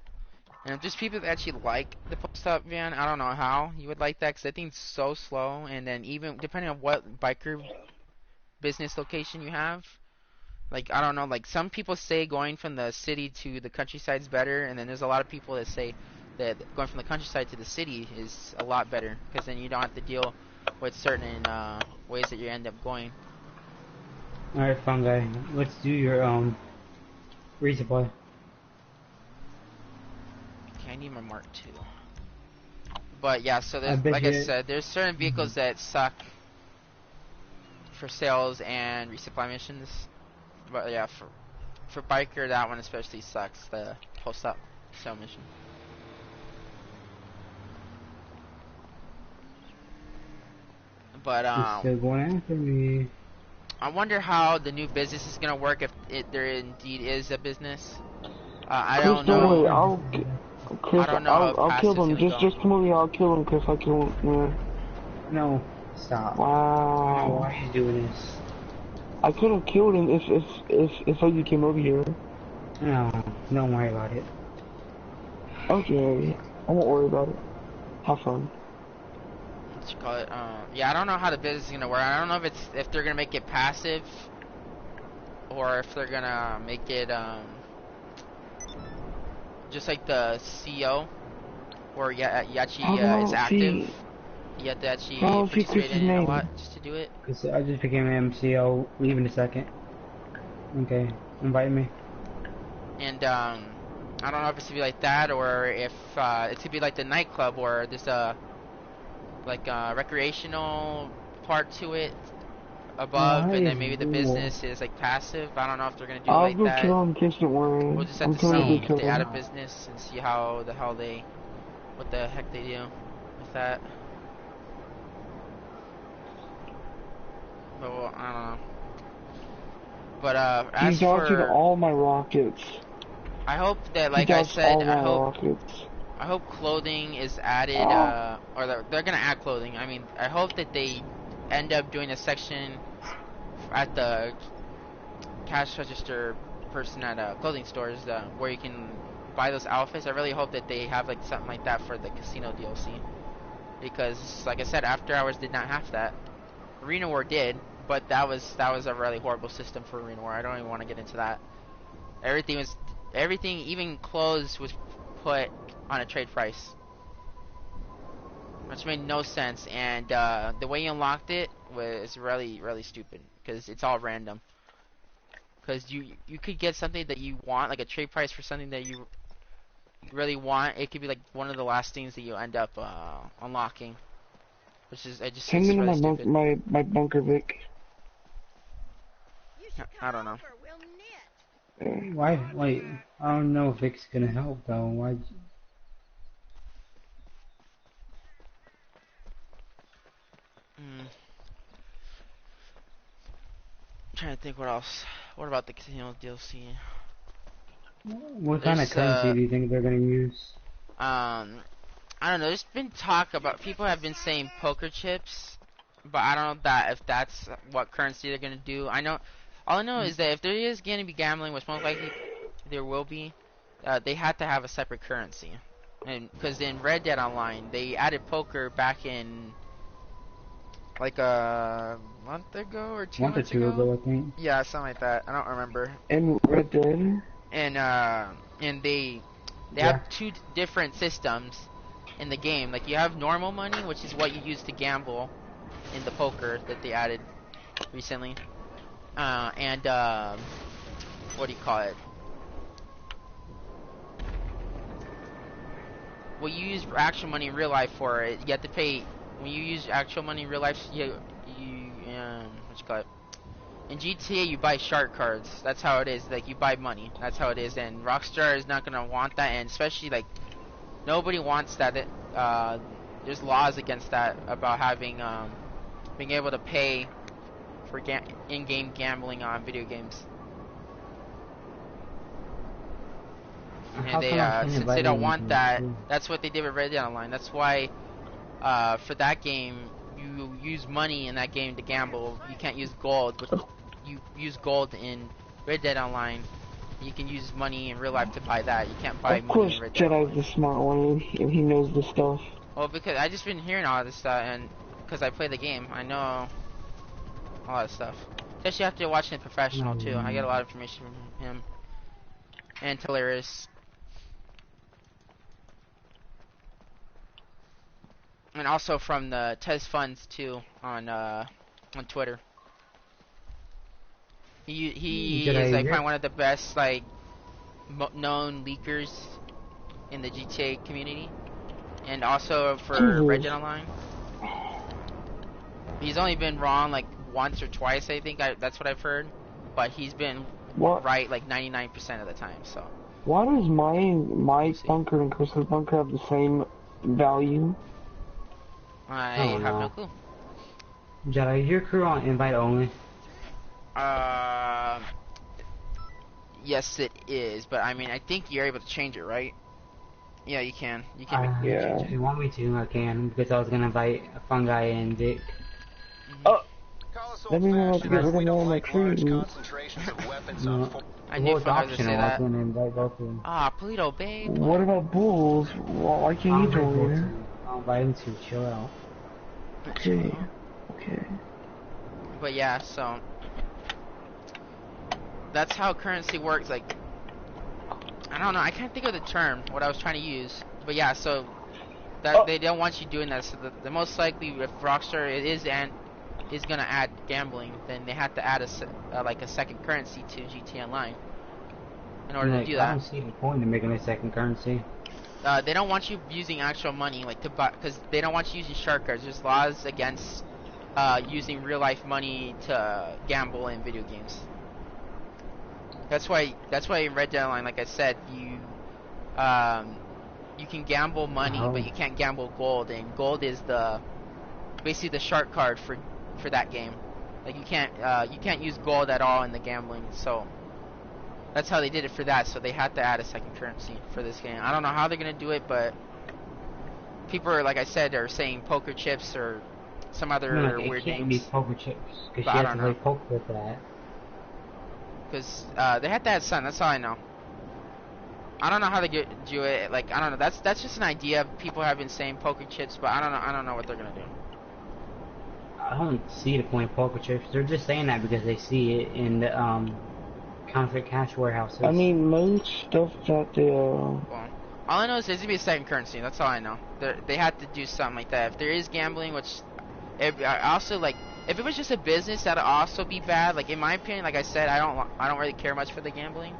And if there's people that actually like the post-op van, I don't know how you would like that, because I think it's so slow, and then even depending on what biker business location you have, like, I don't know, like, some people say going from the city to the countryside is better, and then there's a lot of people that say that going from the countryside to the city is a lot better, because then you don't have to deal with certain ways that you end up going. Alright, Fungi, let's do your resupply. Okay, I need my Mark II. But yeah, so there's, like I said, there's certain vehicles that suck for sales and resupply missions. But yeah, for biker, that one especially sucks, the post-up sale mission. But He's still going after me. I wonder how the new business is gonna work, if there indeed is a business. I don't know. Chris, I'll kill them. Just come over here. I'll kill them, Chris. I'll kill them. Yeah. No, stop. Wow. No, why are you doing this? I could have killed him if you came over here. No, don't worry about it. Okay, I won't worry about it. Have fun. What you call it? Yeah, I don't know how the business is gonna work. I don't know if they're gonna make it passive, or if they're gonna make it just like the CEO, where you actually it's active. You have to actually participate in it a lot just to do it. Cause I just became an MC. I'll leave in a second. Okay, invite me. And I don't know if it's to be like that, or if it's to be like the nightclub, or there's a like a recreational part to it above, and then maybe the business is like passive. I don't know if they're gonna do it like that. I'll go kill him, Chris, don't worry. We'll just have to see if they add a business and see what the heck they do with that. But well, I don't know. But as for all my rockets. I hope that, like I said, I hope clothing is added, or they're gonna add clothing. I mean, I hope that they end up doing a section at the cash register person at clothing stores where you can buy those outfits. I really hope that they have like something like that for the casino DLC, because like I said, After Hours did not have that. Arena War did, but that was a really horrible system for Arena War. I don't even want to get into that. Everything, even clothes, was put on a trade price, which made no sense. And the way you unlocked it was really stupid, because it's all random. Because you could get something that you want, like a trade price for something that you really want. It could be like one of the last things that you end up unlocking, which is it's Send me to really my stupid. my bunker, Vic. I don't know. Why? Wait, I don't know if Vic's gonna help though. Why? Trying to think what else. What about the casino DLC? What kind of currency do you think they're gonna use? I don't know. There's been talk about, people have been saying poker chips, but I don't know if that's what currency they're gonna do. All I know is that if there is gonna be gambling, which most likely there will be, they had to have a separate currency, and because in Red Dead Online they added poker back in like a month ago or 2 Month or months two ago. ago, I think. Yeah, something like that. I don't remember. And Red Dead. And they have two different systems in the game. Like, you have normal money, which is what you use to gamble in the poker that they added recently. And what do you call it? Well, you use actual money in real life for it. You have to pay when you use actual money in real life. What you call it? In GTA, you buy shark cards. That's how it is. Like, you buy money. That's how it is. And Rockstar is not gonna want that, and especially like nobody wants that. There's laws against that about having being able to pay for in-game gambling on video games. And since they don't want that, that's what they did with Red Dead Online. That's why for that game, you use money in that game to gamble. You can't use gold, but you use gold in Red Dead Online. You can use money in real life to buy that. You can't buy money in Red Dead Online. Jedi's the smart one, and he knows the stuff. Well, because I just been hearing all this stuff, and because I play the game, I know a lot of stuff. Especially after watching the professional too. I get a lot of information from him and Teleris. And also from the Tez Funds too on Twitter. He is like probably one of the best like known leakers in the GTA community, and also for Red Dead Online. He's only been wrong like once or twice, I think. That's what I've heard, but he's been right like 99% of the time. So. Why does my bunker and Chris's bunker have the same value? I have no clue. Jedi, is your crew on invite only? Yes, it is, but I mean, I think you're able to change it, right? Yeah, you can. You can. Yeah. If you want me to, I can, because I was gonna invite Fungi and Dick. Let me know how to get rid of all my crew. I knew Fungi was gonna say that. Polito, babe. What about Bulls? Why can't he join here? I'll invite him to chill out. Okay. But yeah, so that's how currency works. Like, I don't know, I can't think of the term what I was trying to use, but yeah, so that they don't want you doing that. So the most likely, if Rockstar is gonna add gambling, then they have to add a second currency to GTA Online in order to do that. I don't see the point in making a second currency. They don't want you using actual money, like to buy, because they don't want you using shark cards. There's laws against using real life money to gamble in video games. That's why in Red Dead Online, like I said, you can gamble money, but you can't gamble gold, and gold is basically the shark card for that game. Like, you can't use gold at all in the gambling. So that's how they did it for that. So they had to add a second currency for this game. I don't know how they're gonna do it, but people are, like I said, are saying poker chips or some I mean, other like, it weird can't be names. poker chips, because But she I has don't to play know. poker with that. Because they had to have sun. That's all I know. I don't know how they do it. Like, I don't know. That's just an idea. People have been saying poker chips, but I don't know. I don't know what they're gonna do. I don't see the point of poker chips. They're just saying that because they see it in the counterfeit cash warehouses. I mean, most stuff that they Well, all I know is there's gonna be a second currency. That's all I know. They had to do something like that. If there is gambling, which I also like, if it was just a business, that'd also be bad. Like in my opinion, like I said, I don't really care much for the gambling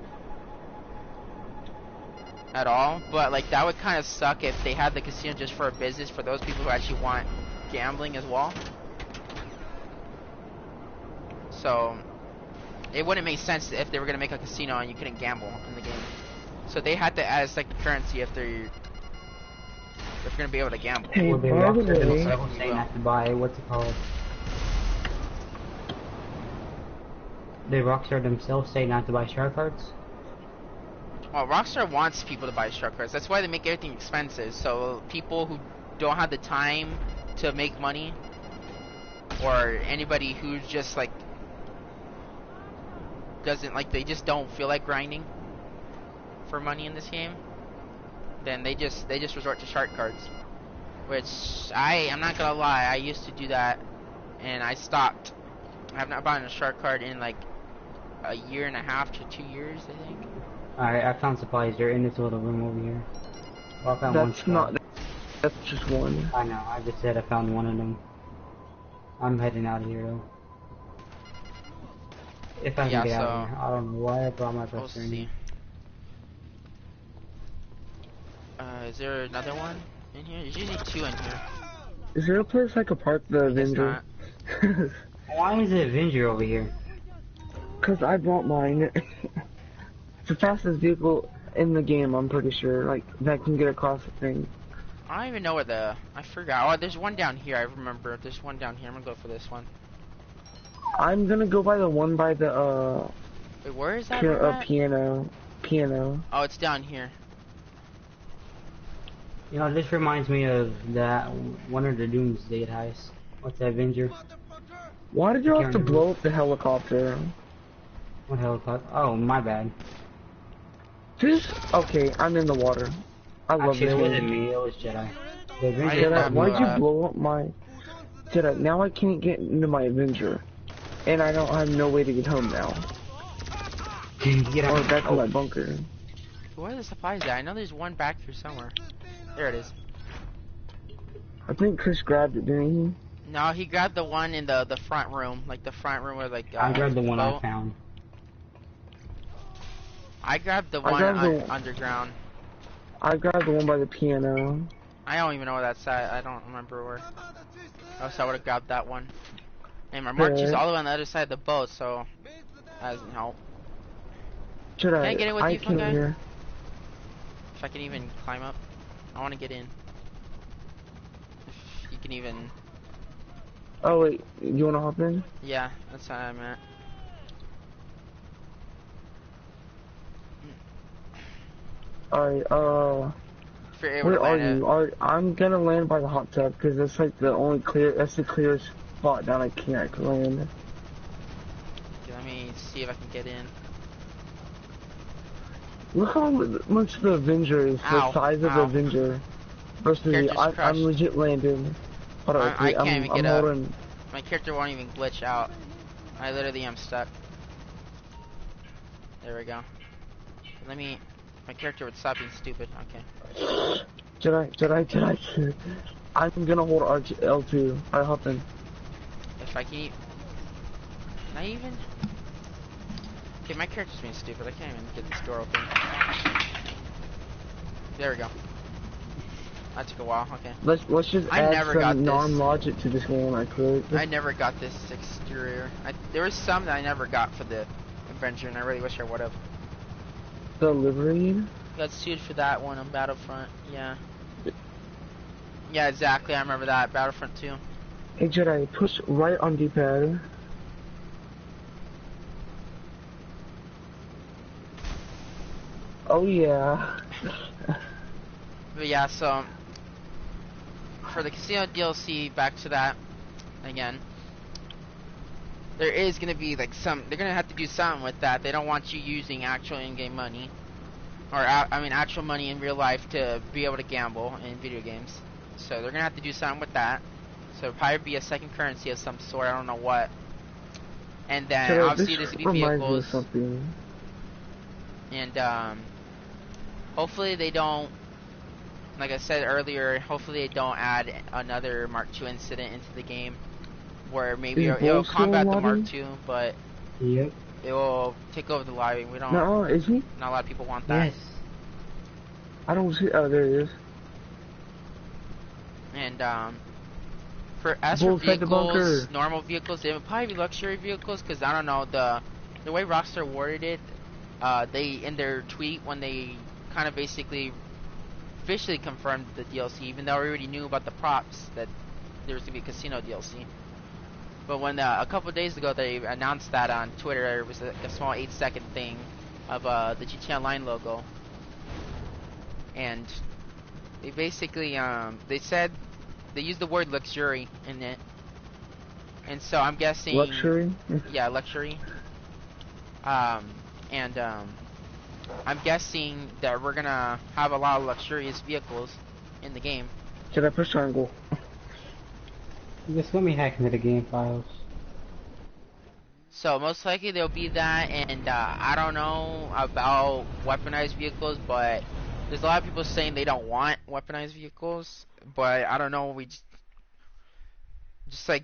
at all. But like that would kind of suck if they had the casino just for a business for those people who actually want gambling as well. So it wouldn't make sense if they were gonna make a casino and you couldn't gamble in the game. So they had to add a second currency if they're gonna be able to gamble. Hey, Well, they by the Rockstar way, themselves say not to buy, what's it called? They Rockstar themselves say not to buy shark cards? Well, Rockstar wants people to buy shark cards. That's why they make everything expensive. So people who don't have the time to make money, or anybody who's just like doesn't like, they just don't feel like grinding for money in this game, then they just resort to shark cards. Which I'm not gonna lie, I used to do that, and I stopped. I have not bought a shark card in like a year and a half to 2 years, I think. Alright, I found supplies. They're in this little room over here. Well, I found one that's supply. not. That's just one. I know, I just said I found one of them. I'm heading out of here though. If I can Yeah, get out so of here. I don't know why I brought my we'll best friend see. here. Is there another one in here? There's usually 2 in here. Is there a place I could park the I guess Avenger? not. Why is it Avenger over here? Cause I bought mine. It's the fastest vehicle in the game, I'm pretty sure. Like, that can get across the thing. I don't even know where I forgot. Oh, there's one down here. I remember. There's one down here. I'm gonna go for this one. I'm gonna go by the one by the, Wait, where is that one at? piano. Oh, it's down here. You know, this reminds me of that one of the Doomsday heists. What's that, Avenger? Why did you have to blow up the helicopter? What helicopter? Oh, my bad. Okay, I'm in the water. I love Actually, this it wasn't game. me, it was Jedi. The I Avenger did Jedi, not why'd you blow up. blow up my... Jedi, now I can't get into my Avenger. And I have no way to get home now. Get out. Or back to my bunker. Where are the supplies at? I know there's one back here somewhere. There it is. I think Chris grabbed it, didn't No, he grabbed the one in the front room. Like the front room where like... I grabbed the one I boat. found. I grabbed the I one grabbed the- underground. he? I grabbed the one by the piano. I don't even know where that's at. I don't remember where. Else I would have grabbed that one. And my march is Yeah. all the way on the other side of the boat, so that doesn't help. Jedi, Can I get in with you, can't Funguy? hear. If I can even climb up. I want to get in. If you can even... Oh wait, you wanna hop in? Yeah, that's how I'm at. Alright, If you're able where to are land you? I'm gonna land by the hot tub, because that's like that's the clearest spot that I can't land. Okay, let me see if I can get in. Look how much the Avenger is, Ow, the size of ow. the Avenger. Versus Character's crushed. I'm legit landing. Hold on, I can't even get up. holding. My character won't even glitch out. I literally am stuck. There we go. Let me... My character would stop being stupid. Okay. Jedi. I'm gonna hold L2. Alright, hop in. If I can... Can I even... Okay, my character's being stupid. I can't even get this door open. There we go. That took a while. Okay. Let's just I add never got some this. non-logic to this game. I could. I never got this exterior. There was some that I never got for the adventure, and I really wish I would have. The livery. Got sued for that one on Battlefront. Yeah. Yeah, exactly. I remember that. Battlefront 2. Hey Jedi, push right on D-pad. Oh yeah. But yeah, so for the casino DLC, back to that. again. There is gonna be like they're gonna have to do something with that. They don't want you using actual in-game money, or I mean actual money in real life to be able to gamble in video games. So they're gonna have to do something with that. So it'll probably be a second currency of some sort. I don't know what. And then obviously there's gonna be reminds me of vehicles. something. And hopefully they don't. Like I said earlier, hopefully they don't add another Mark II incident into the game, where maybe it'll combat the Mark II, but Yep. it will take over the lobby. We don't. No, is he? Not a lot of people want that. Yes. I don't see. Oh, there he is. And for vehicles, normal vehicles, they would probably be luxury vehicles, because I don't know the way Rockstar worded it. They in their tweet when they kind of basically officially confirmed the DLC, even though we already knew about the props that there was gonna be a casino DLC. But when a couple of days ago they announced that on Twitter, it was a small 8-second thing of the GTA Online logo, and they basically they said they used the word luxury in it, and so I'm guessing Luxury. Yeah, luxury. And I'm guessing that we're gonna have a lot of luxurious vehicles in the game. Should I push triangle? Just let me hack into the game files. So most likely there'll be that, and I don't know about weaponized vehicles, but there's a lot of people saying they don't want weaponized vehicles, but I don't know, we just like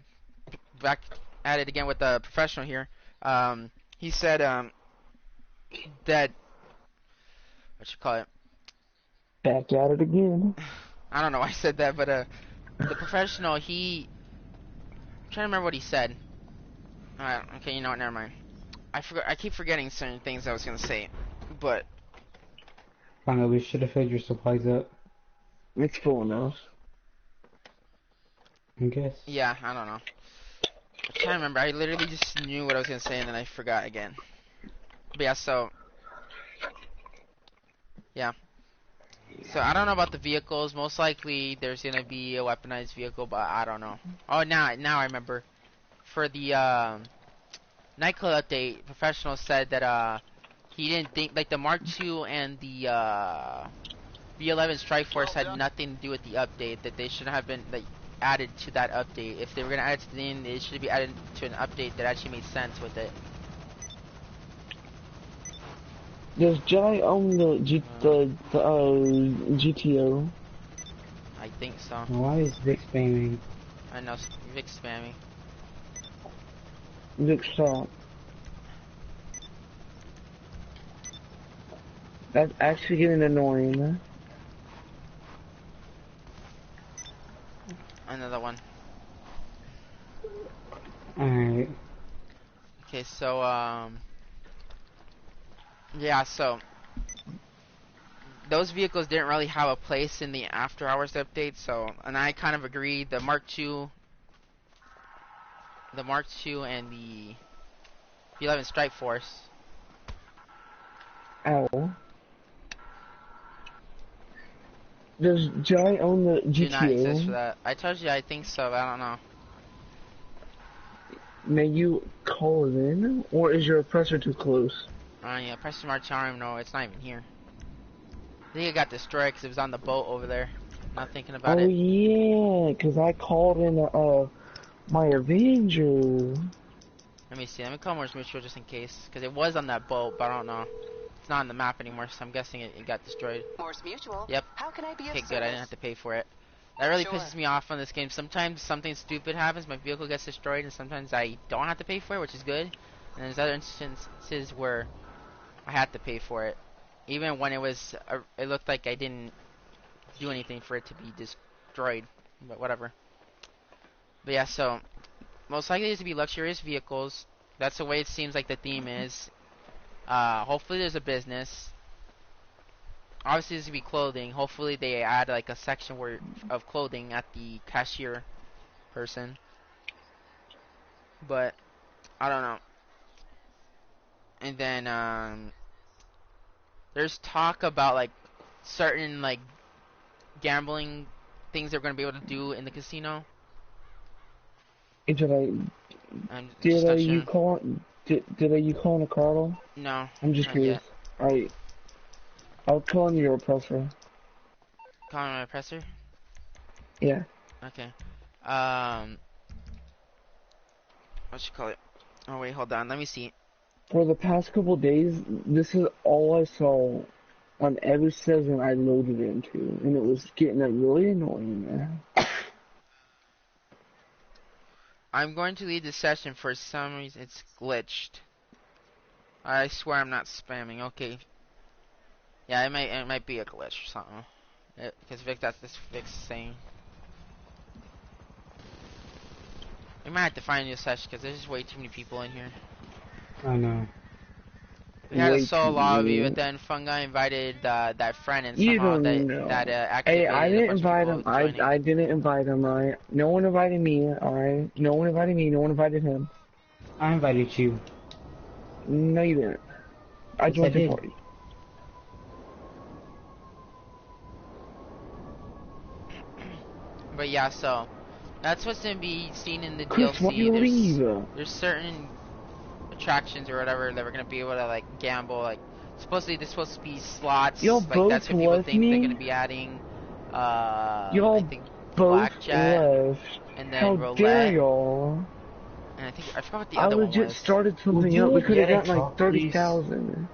back at it again with the professional here. He said that what you call it? Back at it again. I don't know why I said that, but the professional, I'm trying to remember what he said. Okay, you know what? Never mind. I keep forgetting certain things I was gonna say, but Finally, we should have filled your supplies up. It's full enough. I guess. yeah, I don't know. I'm trying to remember. I literally just knew what I was gonna say and then I forgot again. But yeah, so yeah. So I don't know about the vehicles. Most likely there's gonna be a weaponized vehicle, but I don't know. Oh, now I remember. For the nightclub update, professional said that he didn't think like the Mark II and the V11 Strike Force had nothing to do with the update. That they shouldn't have been like added to that update. If they were gonna add it to the end, it should be added to an update that actually made sense with it. Does Jai own the GTO? I think so. Why is Vic spamming? I know Vic spamming. Vic, stop. That's actually getting annoying. Another one. Alright. Okay, so yeah, so those vehicles didn't really have a place in the after hours update, so and I kind of agree. The Mark II and the V11 Strike Force. Ow. Does Jai own the GTO? Do not exist for that. I told you I think so, but I don't know. May you call it in, or is your oppressor too close? Yeah, Preston March, I don't even know. It's not even here. I think it got destroyed because it was on the boat over there. Not thinking about it. Oh yeah, because I called in my Avenger. Let me see. Let me call Morse Mutual just in case, because it was on that boat, but I don't know. It's not on the map anymore, so I'm guessing it got destroyed. Morse Mutual. Yep. How can I be of Okay, good. service? I didn't have to pay for it. That really Sure. pisses me off on this game. Sometimes something stupid happens, my vehicle gets destroyed, and sometimes I don't have to pay for it, which is good. And there's other instances where I had to pay for it, even when it was it looked like I didn't do anything for it to be destroyed. But whatever. But yeah, so most likely to be luxurious vehicles. That's the way it seems like the theme is. Hopefully there's a business. Obviously there's gonna be clothing. Hopefully they add like a section of clothing at the cashier person. But I don't know. And then there's talk about like certain like gambling things they're gonna be able to do in the casino. Did I I'm just did not you sure. call you calling a Carl? No, I'm just not yet. curious. Alright, I'll call on your oppressor. Calling my oppressor? Yeah. Okay. What you call it? Oh wait, hold on. Let me see. For the past couple days, this is all I saw on every session I loaded into, and it was getting really annoying, man. I'm going to leave the session for some reason. It's glitched. I swear I'm not spamming. Okay. Yeah, it might be a glitch or something. Because that's this Vic's saying. We might have to find a new session because there's just way too many people in here. I know. We had a Way solo too lobby, but many. then Fungi invited that friend, and You somehow don't that know. Hey, I activated a didn't bunch of invite people him. I joining. I didn't invite him, alright? No one invited me, alright? No one invited me, no one invited him. I invited you. No, you didn't. I Yes, I joined your did. party. But yeah, so that's what's gonna be seen in the Chris, why DLC. you leave? There's certain attractions or whatever that we're gonna be able to like gamble. Like supposedly there's supposed to be slots. Y'all Like that's both what people left think they're gonna me? be adding. I Y'all think both blackjack left. and How then dare roulette. y'all? And I forgot what the I other one legit was. started Would something you up. We let could have Jedi gotten like talk, please? 30,000.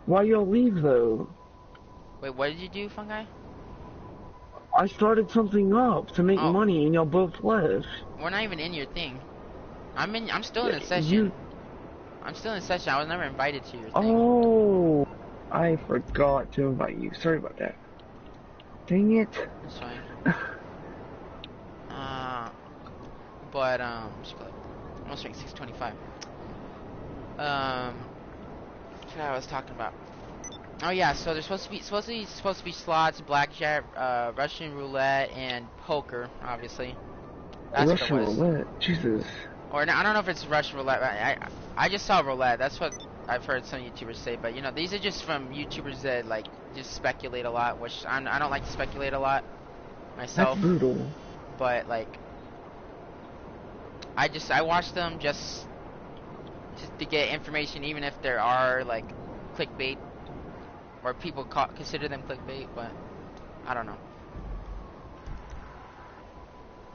Why y'all leave though? Wait, what did you do, Fungi? I started something up to make Oh, money and y'all both left. we're not even in your thing. I'm still in Yeah, the session. you. I'm still in the session. I was never invited to your thing. Oh, I forgot to invite you. Sorry about that. Dang it. That's fine. But just like almost like 625. That's what I was talking about. Oh yeah, so there's supposed to be slots, blackjack, Russian roulette, and poker. Obviously, that's what it Russian was. roulette. Jesus. Or no, I don't know if it's Russian roulette. But I just saw roulette. That's what I've heard some YouTubers say. But you know, these are just from YouTubers that like just speculate a lot, which I don't like to speculate a lot That's myself. brutal. But like, I watch them just to get information, even if there are like clickbait or people consider them clickbait. But I don't know.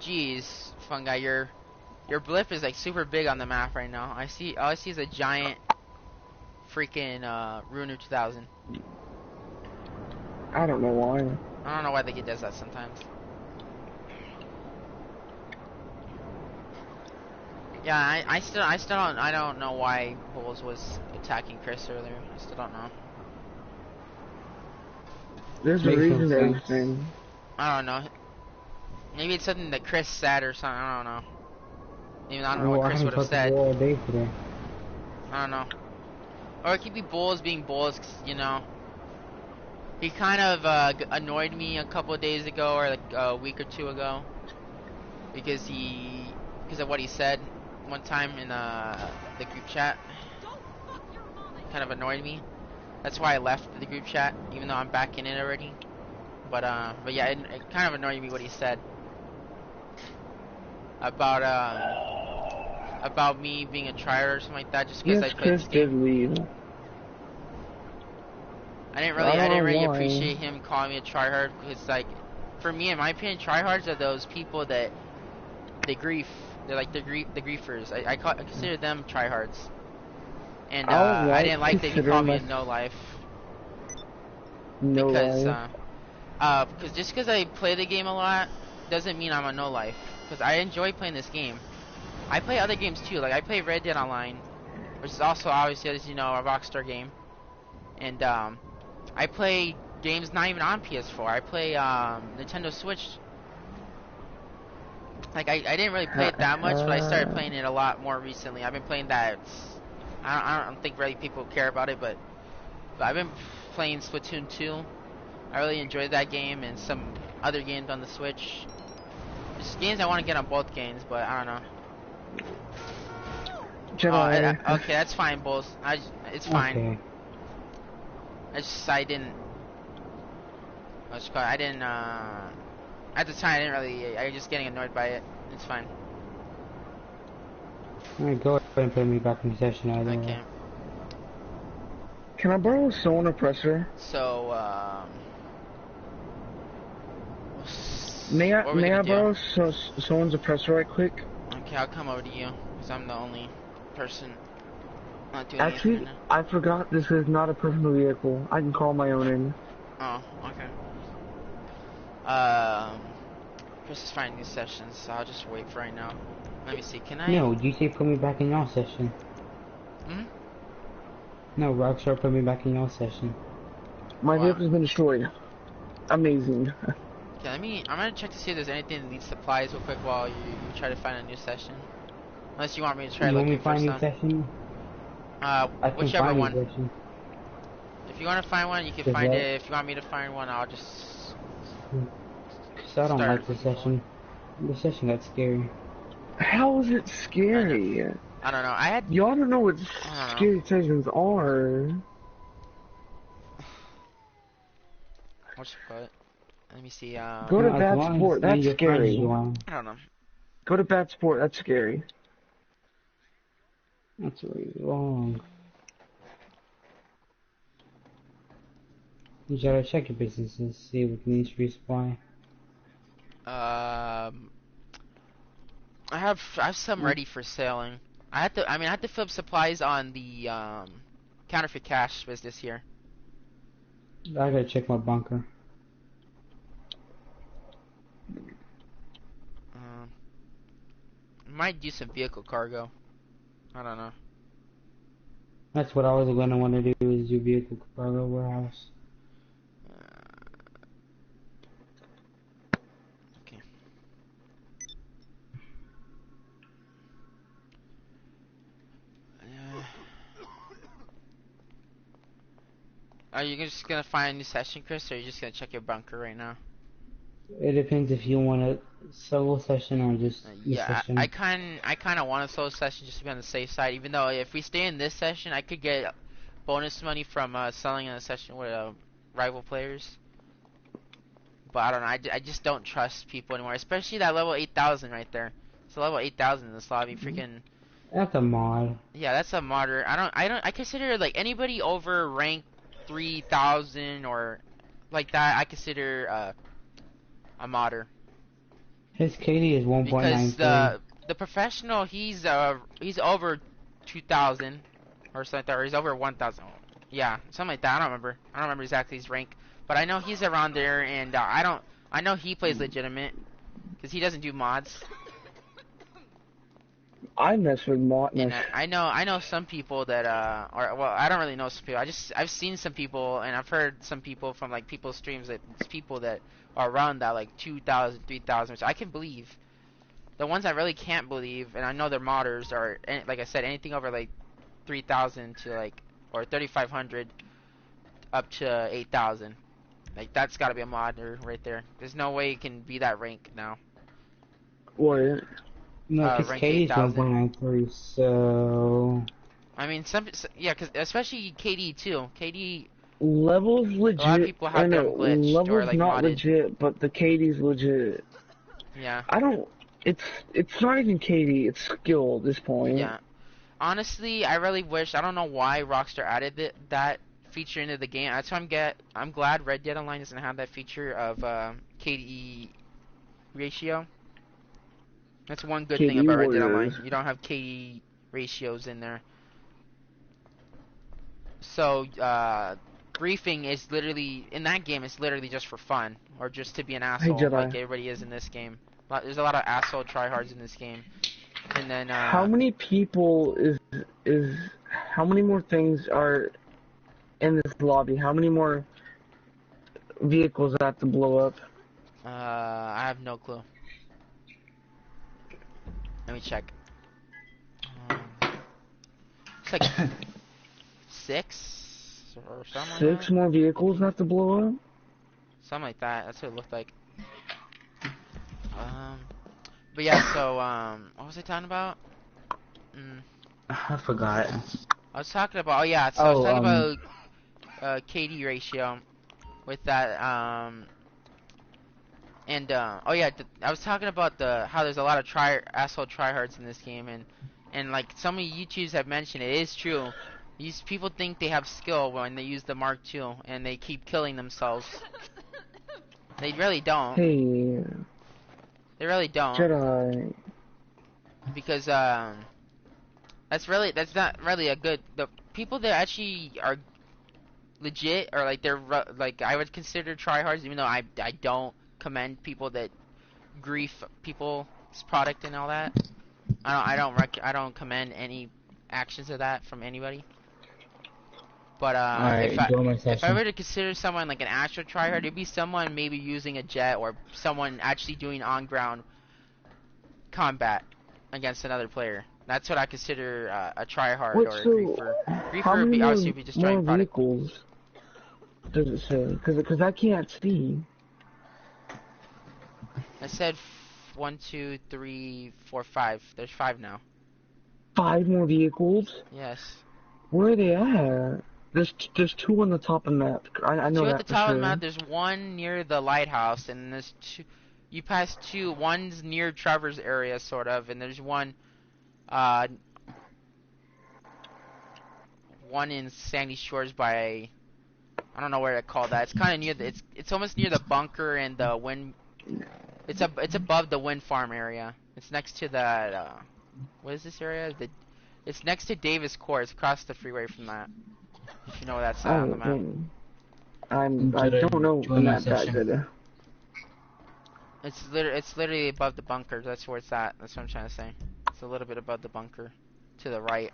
Jeez, Fungi, your blip is like super big on the map right now. All I see is a giant freaking Ruiner 2000. I don't know why. I don't know why the kid does that sometimes. Yeah, I still don't know why Bulls was attacking Chris earlier. I still don't know. There's a Makes no reason to sense. everything. I don't know. Maybe it's something that Chris said or something. I don't know. Even I don't know Well, what I Chris haven't would have talked to you said. all day today. I don't know. Or it could be Bulls being Bulls, 'cause, you know. He kind of annoyed me a couple of days ago, or like a week or two ago, because of what he said one time in the group chat. Kind of annoyed me. That's why I left the group chat, even though I'm back in it already. But yeah, it kind of annoyed me what he said about me being a tryhard or something like that, just because I Yes, played Chris this did game. leave. I didn't I don't know really why. appreciate him calling me a tryhard, because like, for me, in my opinion, tryhards are those people that they grief. They're like the griefers. I consider them tryhards. And I don't I didn't like that he consider called me a myself no life, no because life. just because I play the game a lot doesn't mean I'm a no life. Because I enjoy playing this game. I play other games too. Like I play Red Dead Online, which is also obviously, as you know, a Rockstar game. And I play games not even on PS4. I play Nintendo Switch. Like I didn't really play it that much, but I started playing it a lot more recently. I've been playing that. I don't think really people care about it, but I've been playing Splatoon 2. I really enjoyed that game and some other games on the Switch. Just games I want to get on both games, but I don't know. Jedi. Okay, that's fine, Bulls. It's fine. Okay. I didn't. What's it called? I didn't. At the time, I didn't really. I was just getting annoyed by it. It's fine. Alright, go ahead and put me back in the session either way. Okay. Can I borrow a sonar oppressor? So, May I what are we gonna do? borrow someone's oppressor right quick? Okay, I'll come over to you because I'm the only person not doing anything right Actually, now. I forgot this is not a personal vehicle. I can call my own in. Oh, okay. Chris is finding these sessions, so I'll just wait for right now. Let me see. Can I? No, you say put me back in your session. Hmm. No, Rockstar put me back in your session. My Wow. vehicle's been destroyed. Amazing. Okay, I'm gonna check to see if there's anything that needs supplies real quick while you try to find a new session. Unless you want me to try You want me looking to for find a new some. session? I can Whichever find a one. new session. If you want to find one, you can Does find that? it. If you want me to find one, I'll just Cause I don't start like the looking for one. session. The session got scary. How is it I know. scary? I don't know. I had. Y'all don't know what I don't know. scary sessions are. What's it called? Let me see. Go to No, as bad long as sport, me and that's your friends scary. join. I don't know. Go to bad sport, that's scary. That's really wrong. You gotta check your businesses, see if we can each resupply. I have some ready for selling. I had to fill up supplies on the counterfeit cash business here. I gotta check my bunker. Um, might do some vehicle cargo. I don't know. That's what I was gonna want to do is do vehicle cargo warehouse. Okay. Are you just gonna find a new session, Chris, or are you just gonna check your bunker right now? It depends if you want a solo session or just the Yeah, I session. kind of want a solo session just to be on the safe side. Even though if we stay in this session, I could get bonus money from selling in a session with rival players. But I don't know. I just don't trust people anymore, especially that level 8,000 right there. It's a level 8,000 in this lobby. Freaking That's a mod. yeah, that's a modder. I consider like anybody over rank 3,000 or like that. I consider a modder. His KD is Because 1.93. the professional he's over 2,000 or something like that, or he's over 1,000. Yeah, something like that. I don't remember exactly his rank, but I know he's around there, and I know he plays legitimate because he doesn't do mods. I mess with And Montness. I know some people that or well, I don't really know some people. I've seen some people, and I've heard some people from like people's streams that it's people that are around that like 2,000, 3,000. So I can believe. The ones I really can't believe, and I know they're modders, are like I said, anything over like 3,000 to like or 3,500 up to 8,000. Like that's got to be a modder right there. There's no way it can be that rank now. What? No, because Rank KD is 8,000. 1.93, so... I mean, yeah, cause especially KD too. KD, Level's a lot of legit. people I have them know, glitched or level's like not modded. legit, but the KD's legit. Yeah, I don't. It's not even KD. It's skill at this point. yeah. Honestly, I really wish. I don't know why Rockstar added that feature into the game. That's why I'm glad Red Dead Online doesn't have that feature of KDE ratio. That's one good thing KD about Red Dead Warriors. Online. You don't have KDE ratios in there. So griefing is literally in that game. It's literally just for fun or just to be an Hey asshole, like Jedi. everybody is in this game. There's a lot of asshole tryhards in this game, and then How many people is how many more things are in this lobby? How many more vehicles have to blow up? I have no clue. Let me check. It's like 6 or something like Six that. more vehicles have to blow up? Something like that. That's what it looked like. Um, but yeah. So what was I talking about? I forgot. I was talking about. Oh yeah. So I was Oh, talking about KD ratio with that. And oh yeah. I was talking about how there's a lot of asshole tryhards in this game, and And like some of you YouTubers have mentioned, it is true. These people think they have skill when they use the Mark II, and they keep killing themselves. They really don't. Hey, They really don't. Jedi. Because that's not really a good. The people that actually are legit, or like like I would consider tryhards, even though I don't commend people that grief people's product and all that. I don't commend any actions of that from anybody. But Alright, enjoy my if I session. were to consider someone like an actual tryhard, it'd be someone maybe using a jet, or someone actually doing on ground combat against another player. That's what I consider a tryhard What, or a so, griefer. how Griefer would many be obviously be more destroying product. vehicles does it say? Cause I can't see. I said 1, 2, 3, 4, 5. There's 5 now. 5 more vehicles? Yes. Where are they at? There's 2 on the top of the map. I know 2 at that the for top of sure. the map. There's 1 near the lighthouse, and there's 2. You pass 2. One's near Trevor's area, sort of, and there's 1. One in Sandy Shores by. I don't know where to call that. It's kind of near the. It's almost near the bunker and the wind. It's above the wind farm area. It's next to that. What is this area? It's next to Davis Court. It's across the freeway from that. If you know where that's at on the map. I Jedi, don't know enjoy the my map that session. good. It's literally above the bunker. That's where it's at. That's what I'm trying to say. It's a little bit above the bunker, to the right.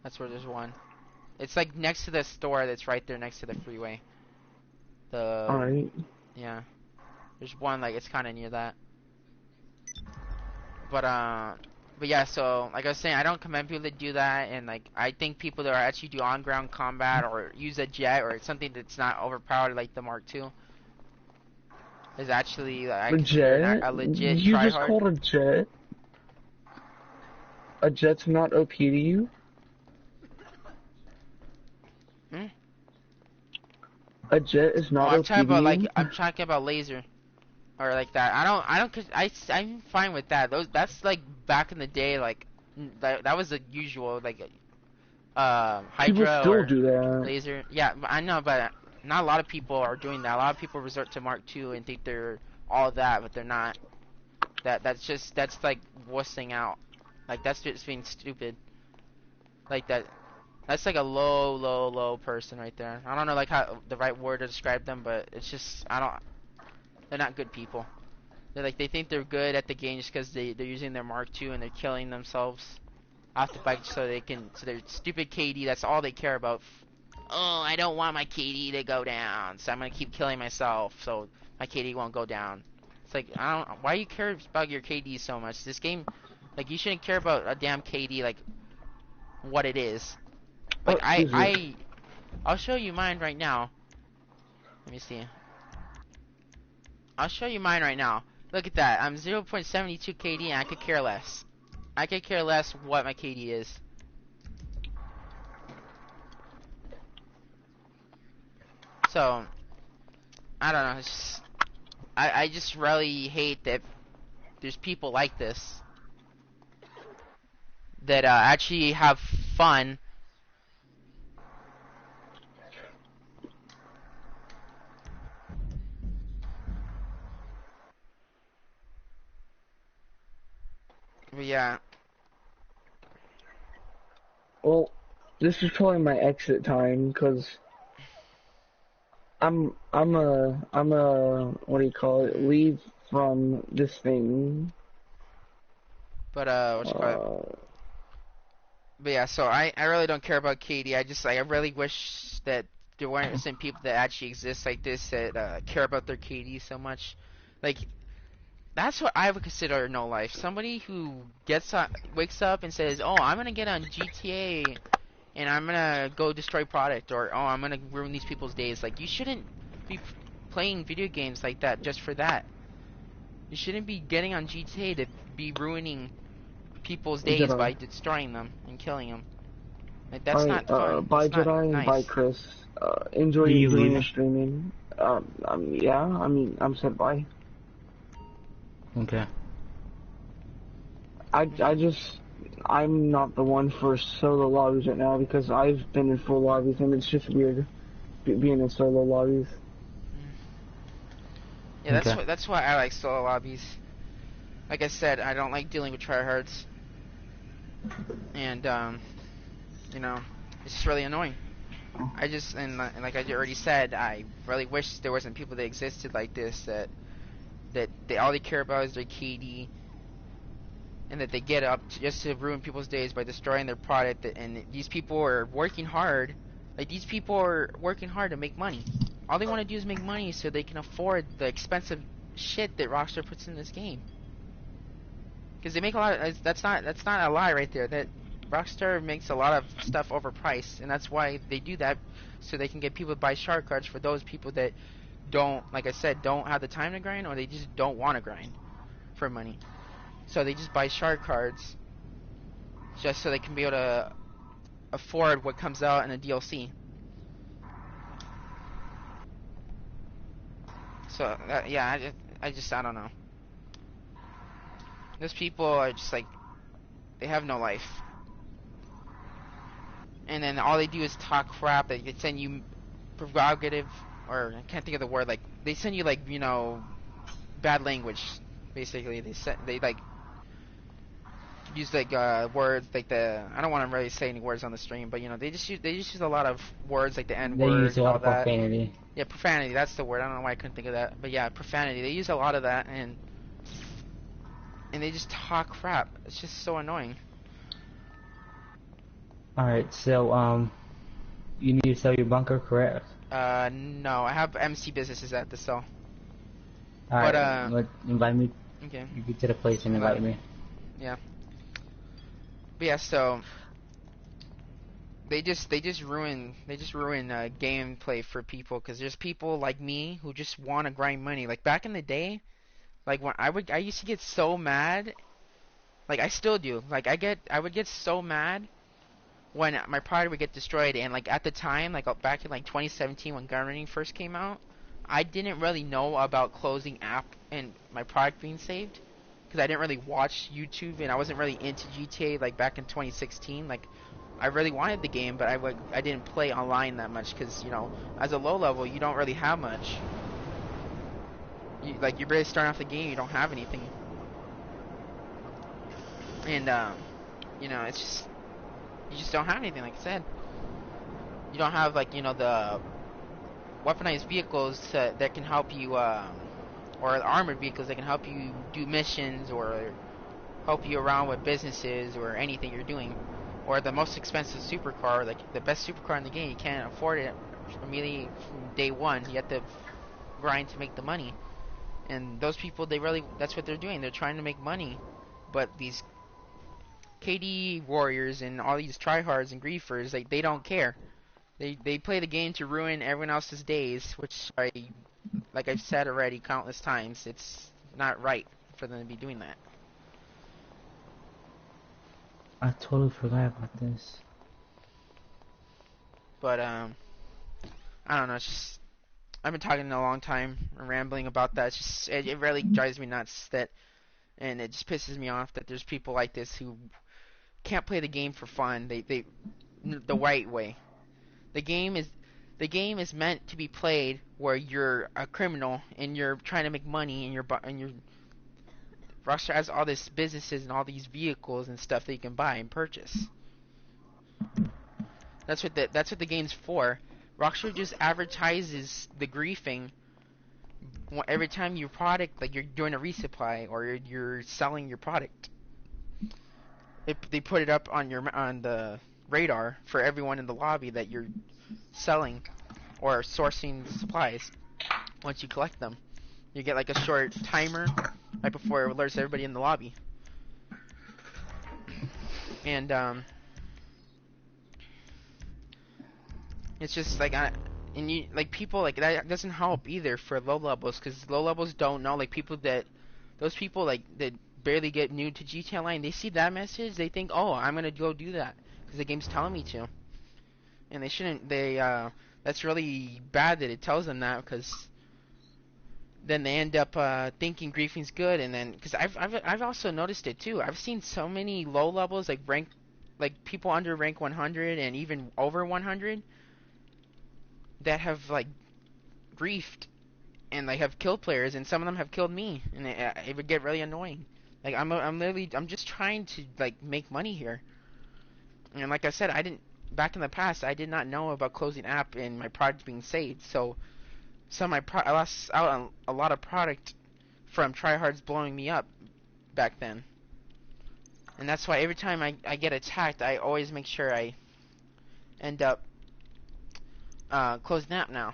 That's where there's 1. It's like next to the store that's right there next to the freeway. Alright. Yeah. There's 1 like it's kind of near that. But yeah. So like I was saying, I don't commend people that do that, and like I think people that are actually do on ground combat or use a jet or something that's not overpowered like the Mark II is actually I A consider jet? a legit You just tryhard. called a jet? A jet's not OP to you? Hmm? A jet is Oh, not I'm OP talking to about you? I'm talking about laser. Or like that. I'm fine with that. That's like back in the day, like that was the usual, like People Hydra still or do that. laser. Yeah, I know, but not a lot of people are doing that. A lot of people resort to Mark II and think they're all that, but they're not. That's like wussing out. Like that's just being stupid. Like that. That's like a low person right there. I don't know like how the right word to describe them, but it's just they're not good people. They think they're good at the game just because they're using their Mark II and they're killing themselves off the bike so their stupid KD, that's all they care about. Oh, I don't want my KD to go down, so I'm gonna keep killing myself so my KD won't go down. It's like why you care about your KD so much? This game, like you shouldn't care about a damn KD like what it is. Like Oh, excuse me. I'll show you mine right now. Let me see. I'll show you mine right now. Look at that. I'm 0.72 KD and I could care less. I could care less what my KD is. So, I don't know. I just really hate that there's people like this that actually have fun. But yeah. Well, this is probably my exit time, cause I'm a what do you call it? Leave from this thing. But what you call it? But yeah, so I really don't care about KD. I really wish that there weren't some people that actually exist like this that care about their KD so much. Like that's what I would consider no life. Somebody who wakes up and says, "Oh, I'm gonna get on GTA and I'm gonna go destroy product," or "Oh, I'm gonna ruin these people's days." Like you shouldn't be playing video games like that just for that. You shouldn't be getting on GTA to be ruining people's days by Jedi. destroying them and killing them. Like that's Alright, not fun. bye That's not Jedi and bye nice. Chris. Enjoy Are you doing your leaving? streaming. Yeah, I mean, I'm said bye. Okay. I just, I'm not the one for solo lobbies right now because I've been in full lobbies and it's just weird being in solo lobbies. Yeah, Okay. that's why I like solo lobbies. Like I said, I don't like dealing with tryhards, and you know, it's just really annoying. And like I already said, I really wish there wasn't people that existed like this that they all they care about is their KD, and that they get up just to ruin people's days by destroying their product. And these people are working hard. Like, these people are working hard to make money. All they want to do is make money so they can afford the expensive shit that Rockstar puts in this game. Because they make a lot of, that's not a lie right there. That Rockstar makes a lot of stuff overpriced, and that's why they do that, so they can get people to buy shark cards for those people that don't, like I said, don't have the time to grind, or they just don't want to grind for money. So they just buy shark cards just so they can be able to afford what comes out in a DLC. So yeah, I don't know. Those people are just like, they have no life, and then all they do is talk crap. They send you prerogative, or I can't think of the word. Like, they send you, like, you know, bad language. Basically, they like use like words like I don't want to really say any words on the stream, but you know, they just use a lot of words like the N They word use a and lot all of that. profanity. Yeah, profanity. That's the word. I don't know why I couldn't think of that, but yeah, profanity. They use a lot of that, and they just talk crap. It's just so annoying. Alright, so, you need to sell your bunker, correct? No, I have MC businesses at the sell. Alright, But invite me. okay, You get to the place and invite invite me. yeah. But yeah, so they just ruin gameplay for people, because there's people like me who just want to grind money. Like, back in the day, like when I used to get so mad. Like, I still do. Like, I would get so mad when my product would get destroyed, and like at the time, like back in like 2017 when gun first came out, I didn't really know about closing app and my product being saved, because I didn't really watch YouTube, and I wasn't really into GTA like back in 2016. Like, I really wanted the game, but I didn't play online that much, because, you know, as a low level, you don't really have much. You're barely starting off the game, you don't have anything, and you know, it's just, you just don't have anything. Like I said, you don't have, like, you know, the weaponized vehicles that can help you, or armored vehicles that can help you do missions, or help you around with businesses, or anything you're doing. Or the most expensive supercar, like the best supercar in the game, you can't afford it immediately from day one. You have to grind to make the money. And those people, that's what they're doing. They're trying to make money. But these KD warriors and all these tryhards and griefers, they don't care. They play the game to ruin everyone else's days, which, like I've said already countless times, it's not right for them to be doing that. I totally forgot about this. But I don't know. It's just, I've been talking a long time, rambling about that. It's just, it really drives me nuts that, and it just pisses me off that there's people like this who can't play the game for fun. The right way. The game is meant to be played where you're a criminal and you're trying to make money, and you're Rockstar has all these businesses and all these vehicles and stuff that you can buy and purchase. That's what the game's for. Rockstar just advertises the griefing every time your product, like, you're doing a resupply or you're selling your product. They put it up on the radar for everyone in the lobby that you're selling or sourcing supplies. Once you collect them, you get like a short timer right before it alerts everybody in the lobby. And it's just like, and you, like, people like that doesn't help either for low levels, because low levels don't know, like, those people like that barely get new to GTA Online, they see that message, they think, oh, I'm gonna go do that because the game's telling me to, and they shouldn't. That's really bad that it tells them that, because then they end up thinking griefing's good, and then because I've also noticed it too. I've seen so many low levels like people under rank 100 and even over 100 that have like griefed and like have killed players, and some of them have killed me, and it would get really annoying. Like I'm just trying to like make money here, and like I said, I didn't back in the past I did not know about closing app and my product being saved, so some of my I lost out on a lot of product from tryhards blowing me up back then, and that's why every time I get attacked, I always make sure I end up closing app now.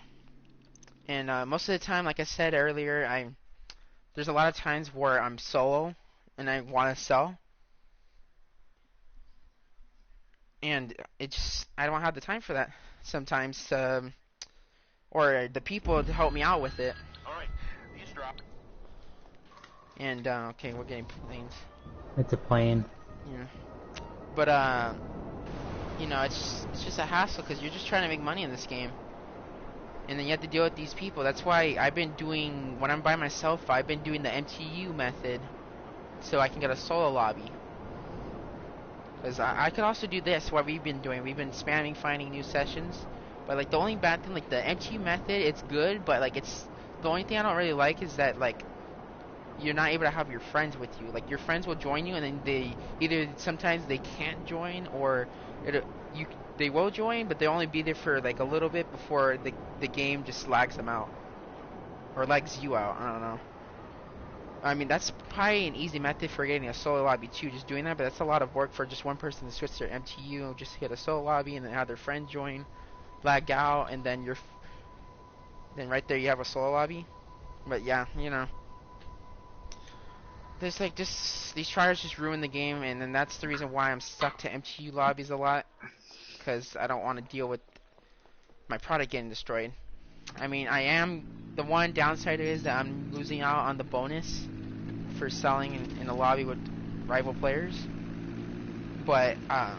And most of the time, like I said earlier, there's a lot of times where I'm solo and I want to sell, and I don't have the time for that sometimes, or the people to help me out with it. All right, he's dropped. And okay, we're getting planes. It's a plane. Yeah, but you know, it's just a hassle because you're just trying to make money in this game, and then you have to deal with these people. That's why I've been doing when I'm by myself. I've been doing the MTU method, so I can get a solo lobby. Because I could also do this, what we've been doing. We've been spamming finding new sessions. But, like, the only bad thing, like, the MTU method, it's good, but, like, it's... The only thing I don't really like is that, like, you're not able to have your friends with you. Like, your friends will join you, and then they... Either sometimes they can't join, or... They will join, but they'll only be there for, like, a little bit before the game just lags them out. Or lags you out, I don't know. I mean, that's probably an easy method for getting a solo lobby too, just doing that, but that's a lot of work for just one person to switch their MTU, just hit a solo lobby, and then have their friend join, lag out, and then then right there you have a solo lobby. But yeah, you know, there's like these tryhards just ruin the game, and then that's the reason why I'm stuck to MTU lobbies a lot, because I don't want to deal with my product getting destroyed. I mean, the one downside is that I'm losing out on the bonus for selling in a lobby with rival players, but I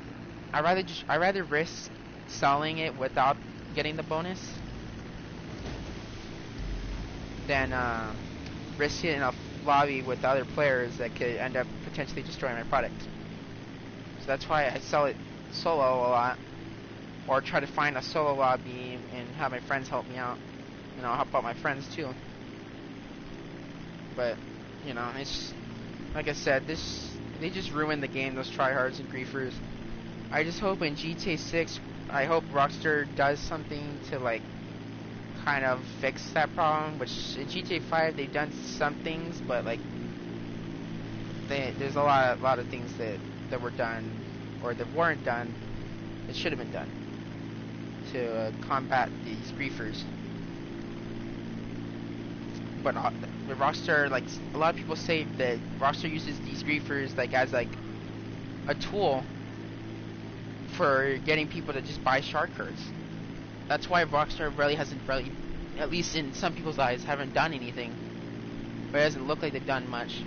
rather risk selling it without getting the bonus than risk it in a lobby with other players that could end up potentially destroying my product. So that's why I sell it solo a lot, or try to find a solo lobby and have my friends help me out. You know, I'll help out my friends too. But you know, it's like I said, they just ruined the game, those tryhards and griefers. I just hope in GTA 6, I hope Rockstar does something to like kind of fix that problem. Which in GTA 5 they've done some things, but like there's a lot of things that were done or that weren't done that should have been done to combat these griefers. But the Rockstar, like a lot of people say that Rockstar uses these griefers like as like a tool for getting people to just buy shark cards. That's why Rockstar really hasn't at least in some people's eyes, haven't done anything. But it doesn't look like they've done much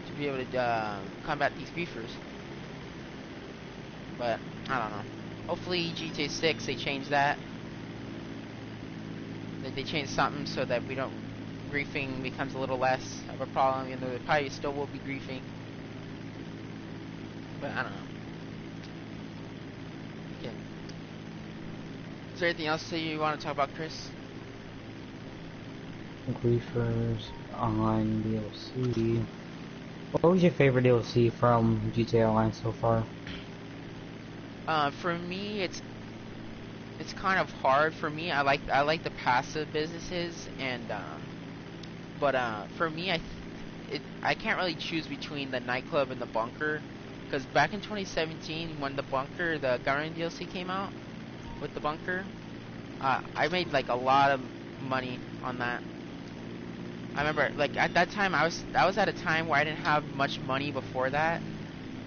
to be able to combat these griefers. But I don't know. Hopefully GTA 6 they change that. They change something so that griefing becomes a little less of a problem, even though they probably still will be griefing. But I don't know. Okay. Is there anything else that you want to talk about, Chris? Griefers, online DLC. What was your favorite DLC from GTA Online so far? For me, it's kind of hard for me. I like the passive businesses, and but for me, I can't really choose between the nightclub and the bunker, because back in 2017 when the government DLC came out with the bunker, I made like a lot of money on that. I remember like at that time I was at a time where I didn't have much money before that.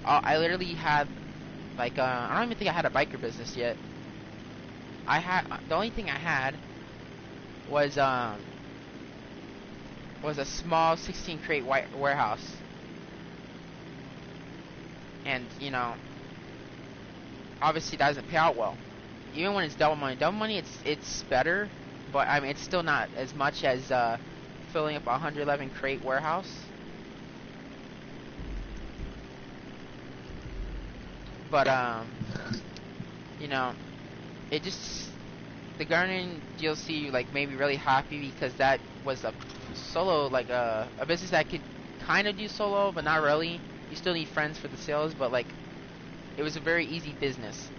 I literally had like I don't even think I had a biker business yet. The only thing I had was a small 16 crate warehouse, and you know, obviously that doesn't pay out well. Even when it's double money, it's better, but I mean it's still not as much as filling up a 111 crate warehouse. But you know, it just the gardening DLC like made me really happy because that was a solo like a business that could kind of do solo, but not really. You still need friends for the sales, but like it was a very easy business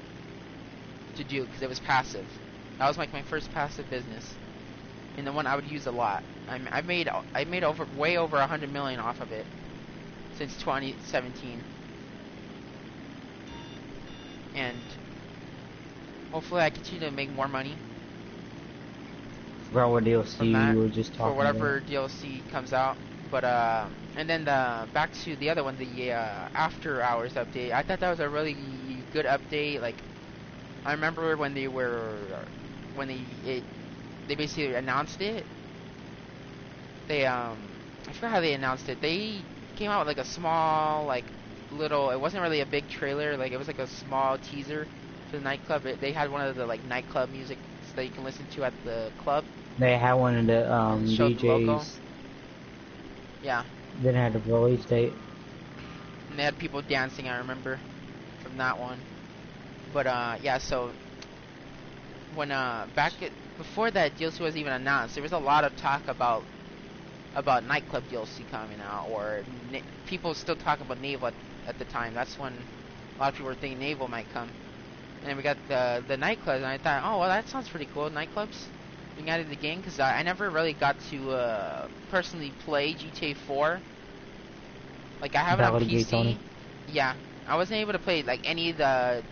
to do because it was passive. That was like my first passive business, and the one I would use a lot. I made over way over 100 million off of it since 2017, and hopefully I continue to make more money Forgot what from DLC that you were just for talking whatever about. DLC comes out. But and then back to the other one, the After Hours update. I thought that was a really good update. Like I remember when they basically announced it. I forgot how they announced it. They came out with like a small like little. It wasn't really a big trailer. Like it was like a small teaser for the nightclub. They had one of the like nightclub music that you can listen to at the club, They had one of the and it showed the logo. DJs. Yeah, Then had the release date. and they had people dancing. I remember from that one. But yeah. So when before that DLC was even announced, there was a lot of talk about nightclub DLC coming out, or people still talk about Naval at the time. That's when a lot of people were thinking Naval might come. And then we got the nightclubs, and I thought, oh well, that sounds pretty cool. Nightclubs being added to the game, because I never really got to personally play GTA 4. Like I have it on Battle Gate PC. Tony. Yeah, I wasn't able to play like any of the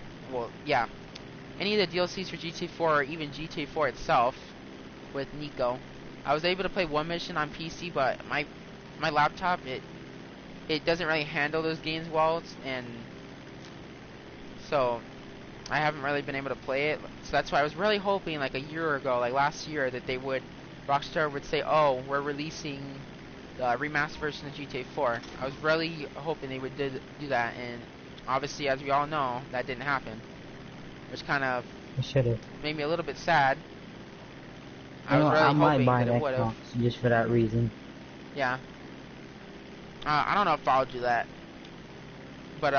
any of the DLCs for GTA 4 or even GTA 4 itself with Nico. I was able to play one mission on PC, but my laptop it doesn't really handle those games well, and so I haven't really been able to play it. So that's why I was really hoping like a year ago, like last year, that Rockstar would say, "Oh, we're releasing the remastered version of GTA 4." I was really hoping they would do that, and obviously, as we all know, that didn't happen, which kind of I should have. made me a little bit sad. You I know, was I really might hoping buy that an it would have. Xbox just for that reason. Yeah. I don't know if I'll do that, but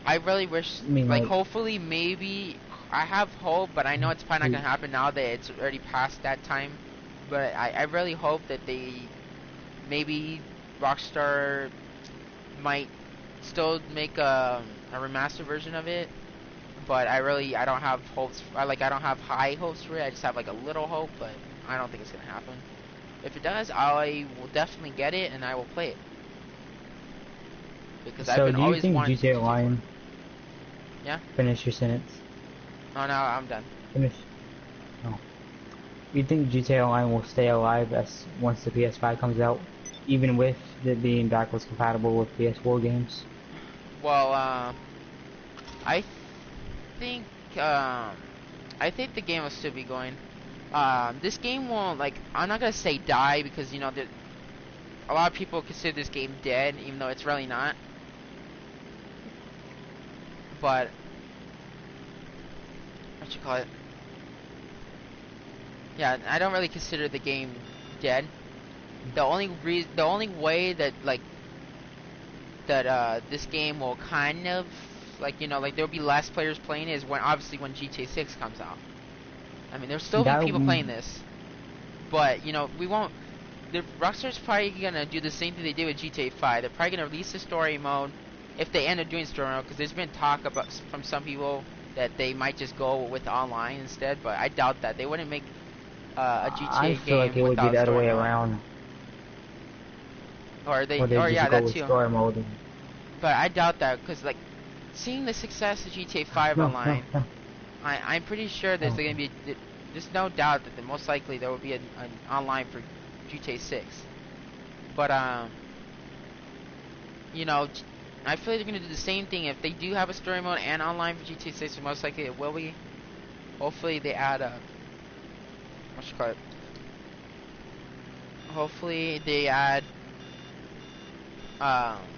I really wish, I mean, like, like, hopefully, maybe I have hope, but I know it's probably not gonna happen now that it's already past that time. But I really hope that maybe Rockstar might still make a remastered version of it. But I don't have hopes. I don't have high hopes for it. I just have like a little hope, but I don't think it's gonna happen. If it does, I will definitely get it and I will play it because I've so been do you always think wanting to GTA GTA 4. Online, Yeah? finish your sentence, Oh no, I'm done. finish, oh. You think GTA Online will stay alive as once the PS5 comes out, even with it being backwards compatible with PS4 games? Well, I think um, I think the game will still be going. This game won't like. I'm not gonna say die because a lot of people consider this game dead, even though it's really not. But what you call it? Yeah, I don't really consider the game dead. The only way that this game will kind of like there'll be less players playing it is when obviously when GTA 6 comes out. I mean, there'll still be That people playing this, but we won't. The Rockstar's probably gonna do the same thing they did with GTA 5. They're probably gonna release the story mode if they end up doing story mode, because there's been talk about from some people that they might just go with online instead. But I doubt that they wouldn't make a I GTA feel like game it would be without the other story way mode, around, or where they yeah, just go that with too. story mode. But I doubt that because like seeing the success of GTA 5 No, no, online, no. I'm pretty sure there's Okay. gonna be there's no doubt that most likely there will be an online for GTA 6. But you know, I feel like they're gonna do the same thing if they do have a story mode and online for GTA 6. Most likely it will be. Hopefully they add a what you call it. Hopefully they add um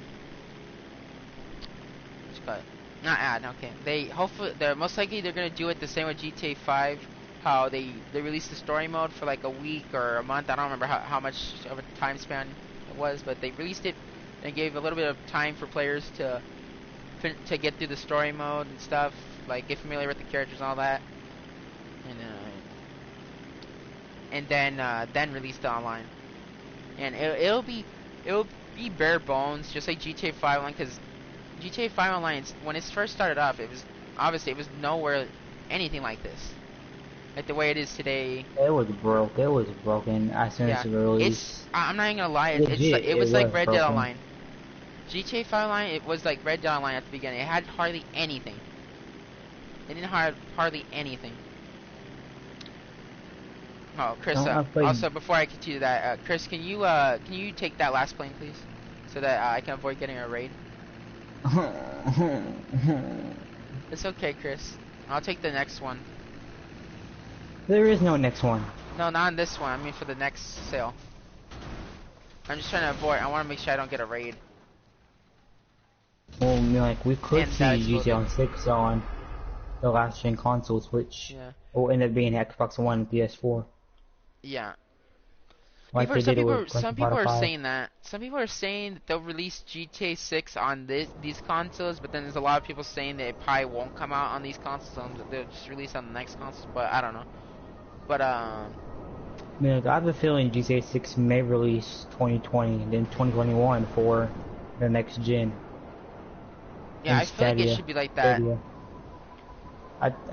what you call it. Not add. Okay. They're most likely they're gonna do it the same with GTA 5 how they released the story mode for like a week or a month. I don't remember how much of a time span it was, but they released it and gave a little bit of time for players to get through the story mode and stuff, like get familiar with the characters and all that, and then release the online. And it'll be bare bones, just like GTA 5 Online, because GTA 5 Online, when it first started off, it was nowhere anything like this, like the way it is today. It was broke. It was broken as soon as Yeah, it released. I'm not even gonna lie, Legit, it was like Red Dead broken. Online. GTA 5 Online, it was like Red Dead Online at the beginning. It had hardly anything. It didn't have hardly anything. Oh, Chris. Also, before I continue that, Chris, can you take that last plane, please, so that I can avoid getting a raid? It's okay, Chris. I'll take the next one. There is no next one. No, not on this one. I mean for the next sale. I'm just trying to avoid. I want to make sure I don't get a raid. Well, I mean, like we could And see GTA 6 on the last gen consoles, which will end up being Xbox One and PS4. Yeah. Like Some people are saying that. Some people are saying that they'll release GTA 6 on these consoles, but then there's a lot of people saying that it probably won't come out on these consoles. They'll just release on the next console, but I don't know. But I mean, like, I have a feeling GTA 6 may release 2020 and then 2021 for the next gen. Yeah, I feel like it should be like that.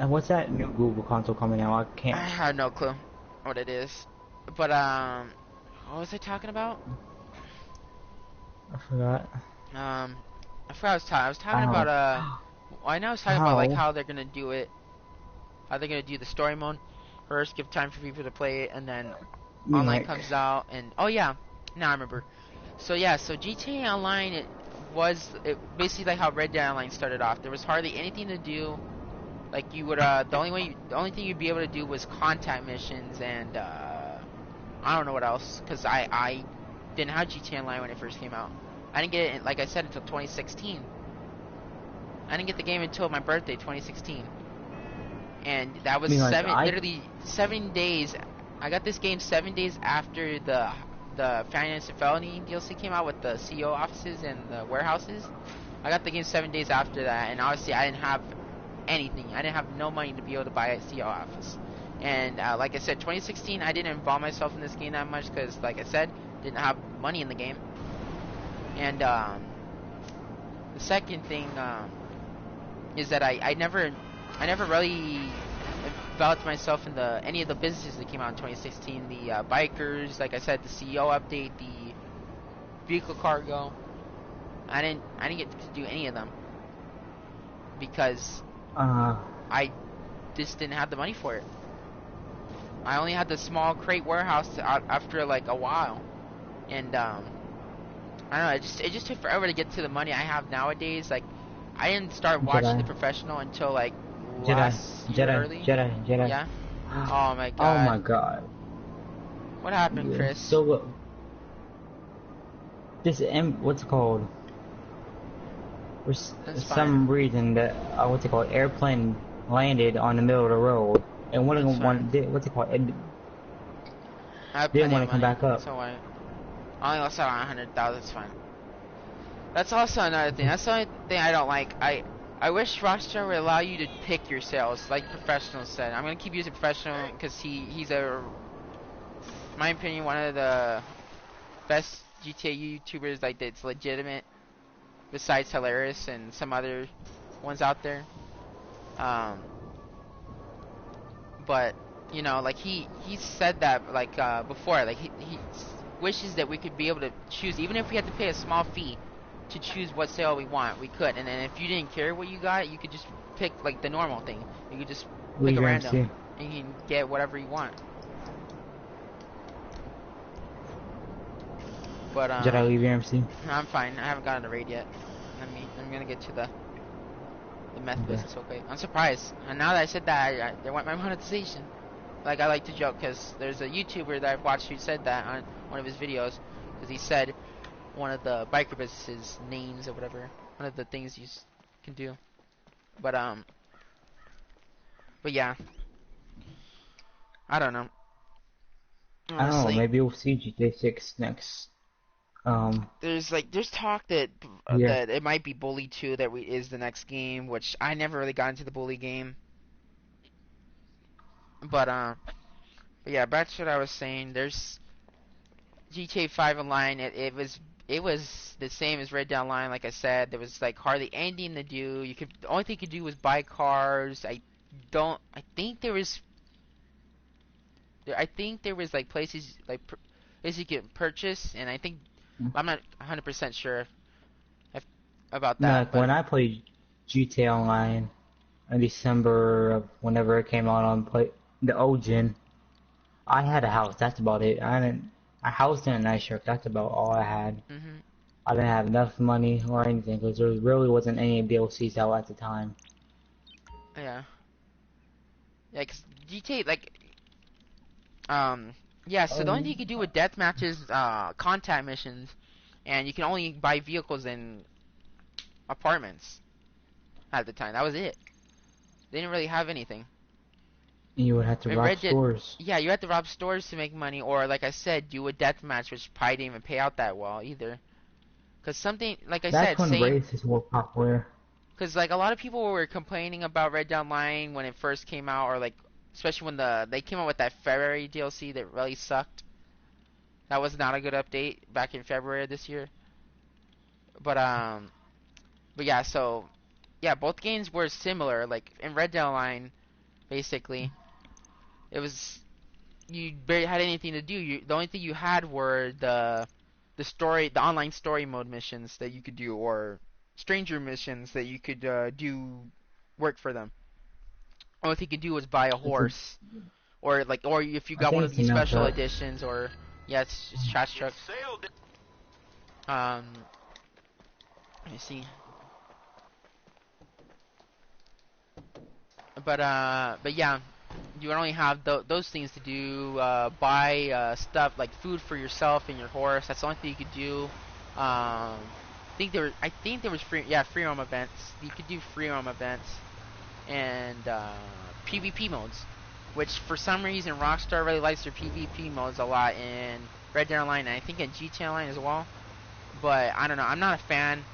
What's that new Google console coming out? I have no clue what it is. But what was I talking about? I forgot. I forgot I was talking about I know I was talking about like how they're gonna do it. How they're gonna do the story mode first, give time for people to play it, and then online comes out. And oh yeah, now I remember. So yeah, so GTA Online, it basically like how Red Dead Online started off. There was hardly anything to do. Like you would the only thing you'd be able to do was contact missions, and I don't know what else, because I didn't have GTA Online when it first came out. I didn't get it, like I said, until 2016. I didn't get the game until my birthday, 2016. And that was literally 7 days. I got this game 7 days after the Finance and Felony DLC came out with the CEO offices and the warehouses. I got the game 7 days after that, and obviously I didn't have anything. I didn't have no money to be able to buy a CEO office. And like I said, 2016, I didn't involve myself in this game that much because, like I said, didn't have money in the game. And the second thing is that I never really involved myself in any of the businesses that came out in 2016. The bikers, like I said, the CEO update, the vehicle cargo. I didn't get to do any of them because I just didn't have the money for it. I only had the small crate warehouse after like a while, and I don't know. It just took forever to get to the money I have nowadays. Like I didn't start watching The Professional until like last year early. Jedi. Yeah. Oh my god. Oh my god. What happened, Chris? So what's it called? For some reason that what's it called? Airplane landed on the middle of the road, and one of them what's it called? Didn't want to come back up. So I only lost out on 100,000. It's fine. That's also another thing. That's the only thing I don't like. I wish Rockstar would allow you to pick your sales, like Professional said. I'm gonna keep using Professional because he's in my opinion, one of the best GTA YouTubers like that's legitimate, besides Hilarious and some other ones out there. But you know, like he said that like before, like he wishes that we could be able to choose, even if we had to pay a small fee to choose what sale we want, we could. And then if you didn't care what you got, you could just pick like the normal thing. You could just pick a random and you can get whatever you want. But did I leave your MC? No, I'm fine. I haven't gotten a raid yet. I'm gonna get to the meth business. Okay. I'm surprised. And now that I said that, they want my monetization. Like I like to joke because there's a YouTuber that I've watched who said that on one of his videos, because he said one of the biker businesses names or whatever, one of the things you can do. But yeah. I don't know. I don't know. Honestly, Maybe we'll see GTA 6 next. there's talk that Yeah. it might be Bully 2 that is the next game, which I never really got into the Bully game. But yeah, back to what I was saying. There's GTA 5 Online. It was the same as Red Dead Online. Like I said, there was like hardly anything to do. The only thing you could do was buy cars. I think there was like places like places you could purchase, and I think I'm not 100% sure if, about No, that, like but when I played GTA Online in December of whenever it came out on the old gen, I had a house. That's about it. I didn't a house and a nice truck. That's about all I had. mhm, I didn't have enough money or anything because there really wasn't any DLCs out at the time. yeah, yeah, 'cause GTA like yeah. So the only thing you could do with death matches, contact missions, and you can only buy vehicles in apartments at the time. That was it. They didn't really have anything. You would have to In rob Red Dead, stores. yeah, you had to rob stores to make money, or like I said, do a death match, which probably didn't even pay out that well either. Cause something, like I That's said, when same. races were popular. Cause like a lot of people were complaining about Red Dead Online when it first came out, or like especially when they came out with that Ferrari DLC that really sucked. That was not a good update back in February of this year. But but yeah, so yeah, both games were similar. Like in Red Dead Online, basically, it was you barely had anything to do. The only thing you had were the online story mode missions that you could do, or stranger missions that you could do work for them. Only thing you could do was buy a It's a, horse, or if you I got one think of it's these enough special to. editions, or yeah, it's trash truck. Um, let me see. But yeah, you would only have those things to do. Buy stuff like food for yourself and your horse. That's the only thing you could do. I think there was free roam events. You could do free roam events and PvP modes, which for some reason Rockstar really likes their PvP modes a lot in Red Dead Online, and I think in GTA Online as well. But I don't know. I'm not a fan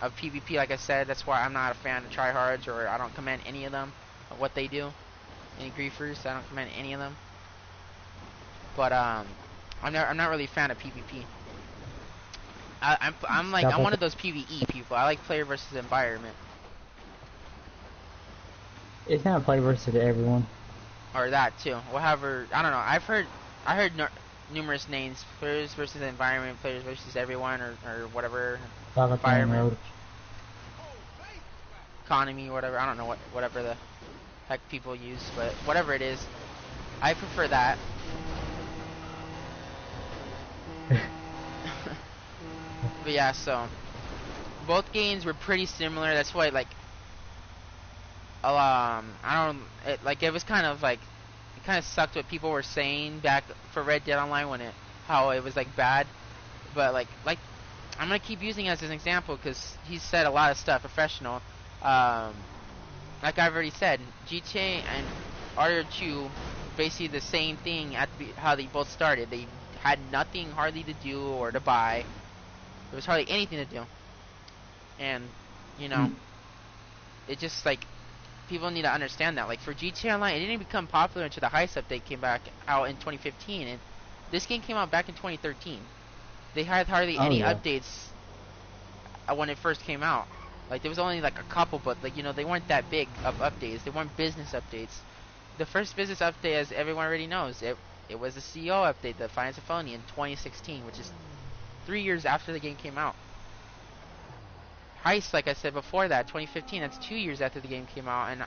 of PvP. Like I said, that's why I'm not a fan of tryhards, or I don't commend any of them of what they do. Any griefers, I don't commend any of them. But I'm not really a fan of PvP. I'm Double. one of those PvE people. I like player versus environment, It's not a play versus everyone. or that too. Whatever. I don't know. I heard numerous names: players versus environment, players versus everyone, or whatever. Dogatown Environment, Road. economy, whatever. I don't know whatever the heck people use, but whatever it is, I prefer that. But yeah, so both games were pretty similar. That's why I don't it was kind of like it kind of sucked what people were saying back for Red Dead Online when how it was like bad. But like I'm gonna keep using it as an example because he said a lot of stuff professional. Um, like I've already said, GTA and RDR2 basically the same thing how they both started. They had nothing hardly to do or to buy. There was hardly anything to do, and you know, Mm. it just like people need to understand that. Like for GTA Online, it didn't become popular until the Heist update came back out in 2015, and this game came out back in 2013. They had hardly Oh any yeah. updates when it first came out. Like there was only like a couple, but like they weren't that big of updates. They weren't business updates. The first business update, as everyone already knows, it was the CEO update, the Finance of Phony in 2016, which is 3 years after the game came out. Heist, like I said before that, 2015, that's 2 years after the game came out, and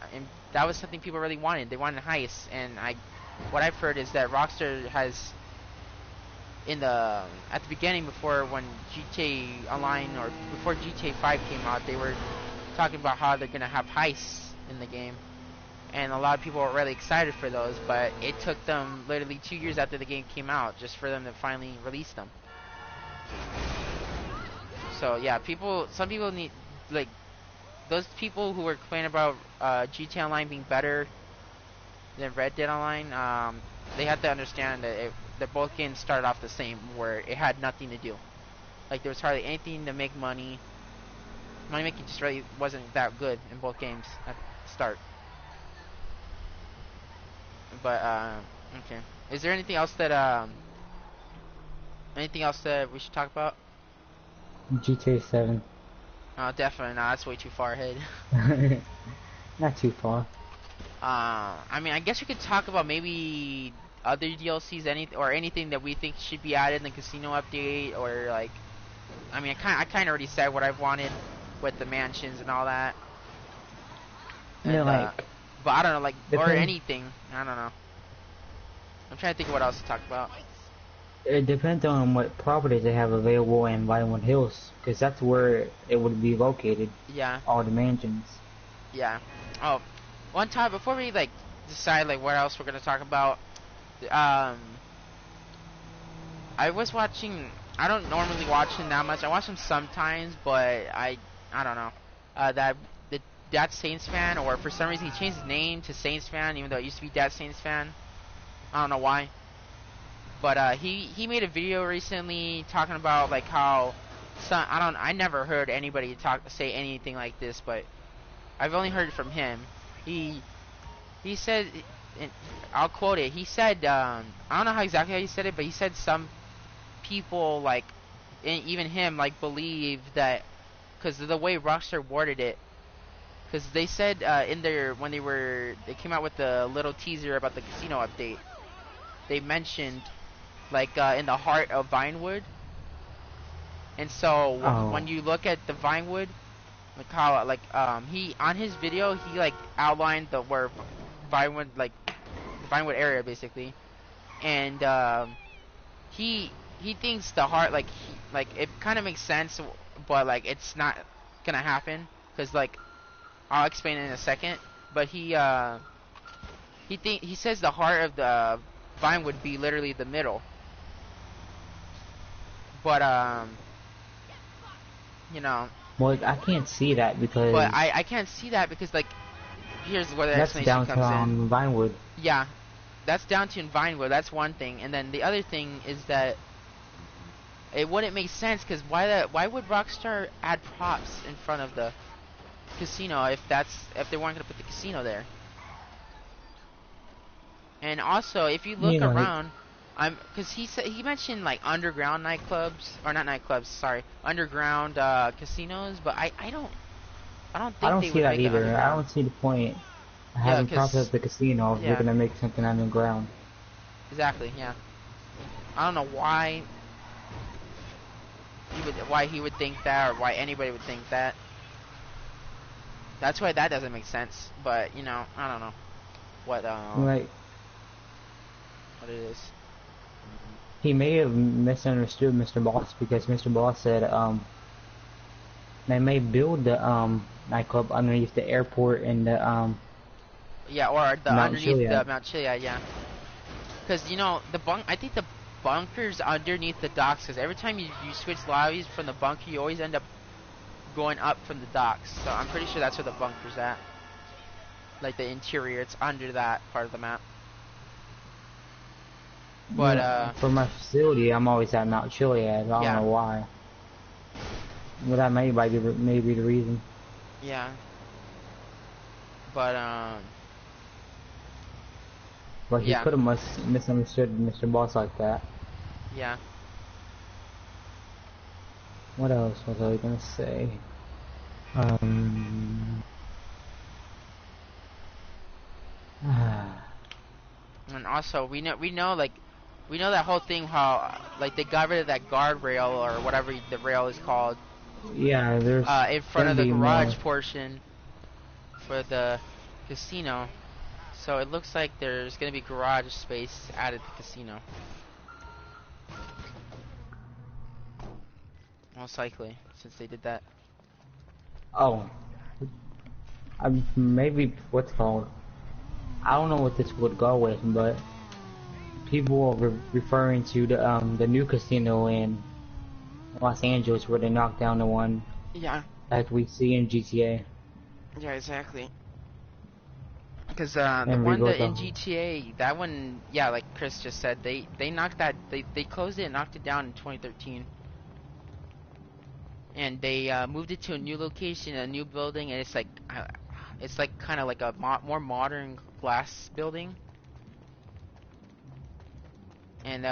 that was something people really wanted. They wanted Heist, and what I've heard is that Rockstar has at the beginning before when GTA Online or before GTA 5 came out, they were talking about how they're gonna have heists in the game, and a lot of people were really excited for those. But it took them literally 2 years after the game came out just for them to finally release them. So yeah, some people need those people who were complaining about GTA Online being better than Red Dead Online. They have to understand that both games started off the same, where it had nothing to do. Like there was hardly anything to make money. Money making just really wasn't that good in both games at the start. But okay. Is there anything else that we should talk about? GTA 7. Oh, definitely not. That's way too far ahead. Not too far. I mean, I guess we could talk about maybe other DLCs, anything that we think should be added in the casino update, or like, I mean, I kind of already said what I've wanted with the mansions and all that. And, Yeah, like, but I don't know, like, or depends. anything. I don't know. I'm trying to think of what else to talk about. It depends on what properties they have available in Vinewood Hills, because that's where it would be located. Yeah. All the mansions. Yeah. Oh, one time before we like decide like what else we're gonna talk about, I was watching. I don't normally watch him that much. I watch him sometimes, but I don't know. That Saints fan, or for some reason he changed his name to Saints fan, even though it used to be That Saints fan. I don't know why. But he made a video recently talking about like how I never heard anybody say anything like this, but I've only heard it from him. He said, and I'll quote it. He said, I don't know exactly how he said it, but he said some people like, and even him like believe that because of the way Rockstar worded it. Because they said in their when they came out with the little teaser about the casino update, they mentioned like in the heart of Vinewood. And so when you look at the Vinewood, like how he on his video he like outlined where Vinewood, like the Vinewood area basically, and he thinks the heart like it kind of makes sense, but like it's not gonna happen because like I'll explain it in a second. But he says the heart of the Vine would be literally the middle. But you know. Well, I can't see that because. But I can't see that because like here's where the that's explanation comes in. downtown Vinewood. Yeah, that's downtown Vinewood. That's one thing, and then the other thing is that it wouldn't make sense because why would Rockstar add props in front of the casino if they weren't gonna put the casino there? And also, if you look around, because he mentioned like underground nightclubs, or not nightclubs, sorry, underground casinos, but I don't think I don't they see would that make it either. I underground. don't see the point of having props at the casino if you're gonna make something underground. Exactly. Yeah. I don't know why he would think that, or why anybody would think that. That's why that doesn't make sense. But you know, I don't know what what it is. He may have misunderstood Mr. Boss because Mr. Boss said they may build the nightclub underneath the airport and the yeah, or the Mount underneath Chiliad. the Mount Chiliad, yeah. Because you know I think the bunkers underneath the docks. Because every time you switch lobbies from the bunker, you always end up going up from the docks. So I'm pretty sure that's where the bunker's at. Like the interior, it's under that part of the map. But for my facility, I'm always at Mount Chiliad. I don't know why. Well, that may be the reason. Yeah. But he could have misunderstood Mr. Boss like that. Yeah. What else was I gonna say? And also we know that whole thing how like they got rid of that guardrail or whatever the rail is called. Yeah, there's in front of the garage portion for the casino. So it looks like there's gonna be garage space added to the casino. Most likely, since they did that. Oh. Maybe what's called. I don't know what this would go with, but people are referring to the new casino in Los Angeles where they knocked down the one. Yeah. Like we see in GTA. Yeah, exactly. Cause the and one rebuilt that the in GTA, that one, yeah, like Chris just said, they knocked that, they closed it and knocked it down in 2013, and they moved it to a new location, a new building, and it's like kind of like a more modern glass building, and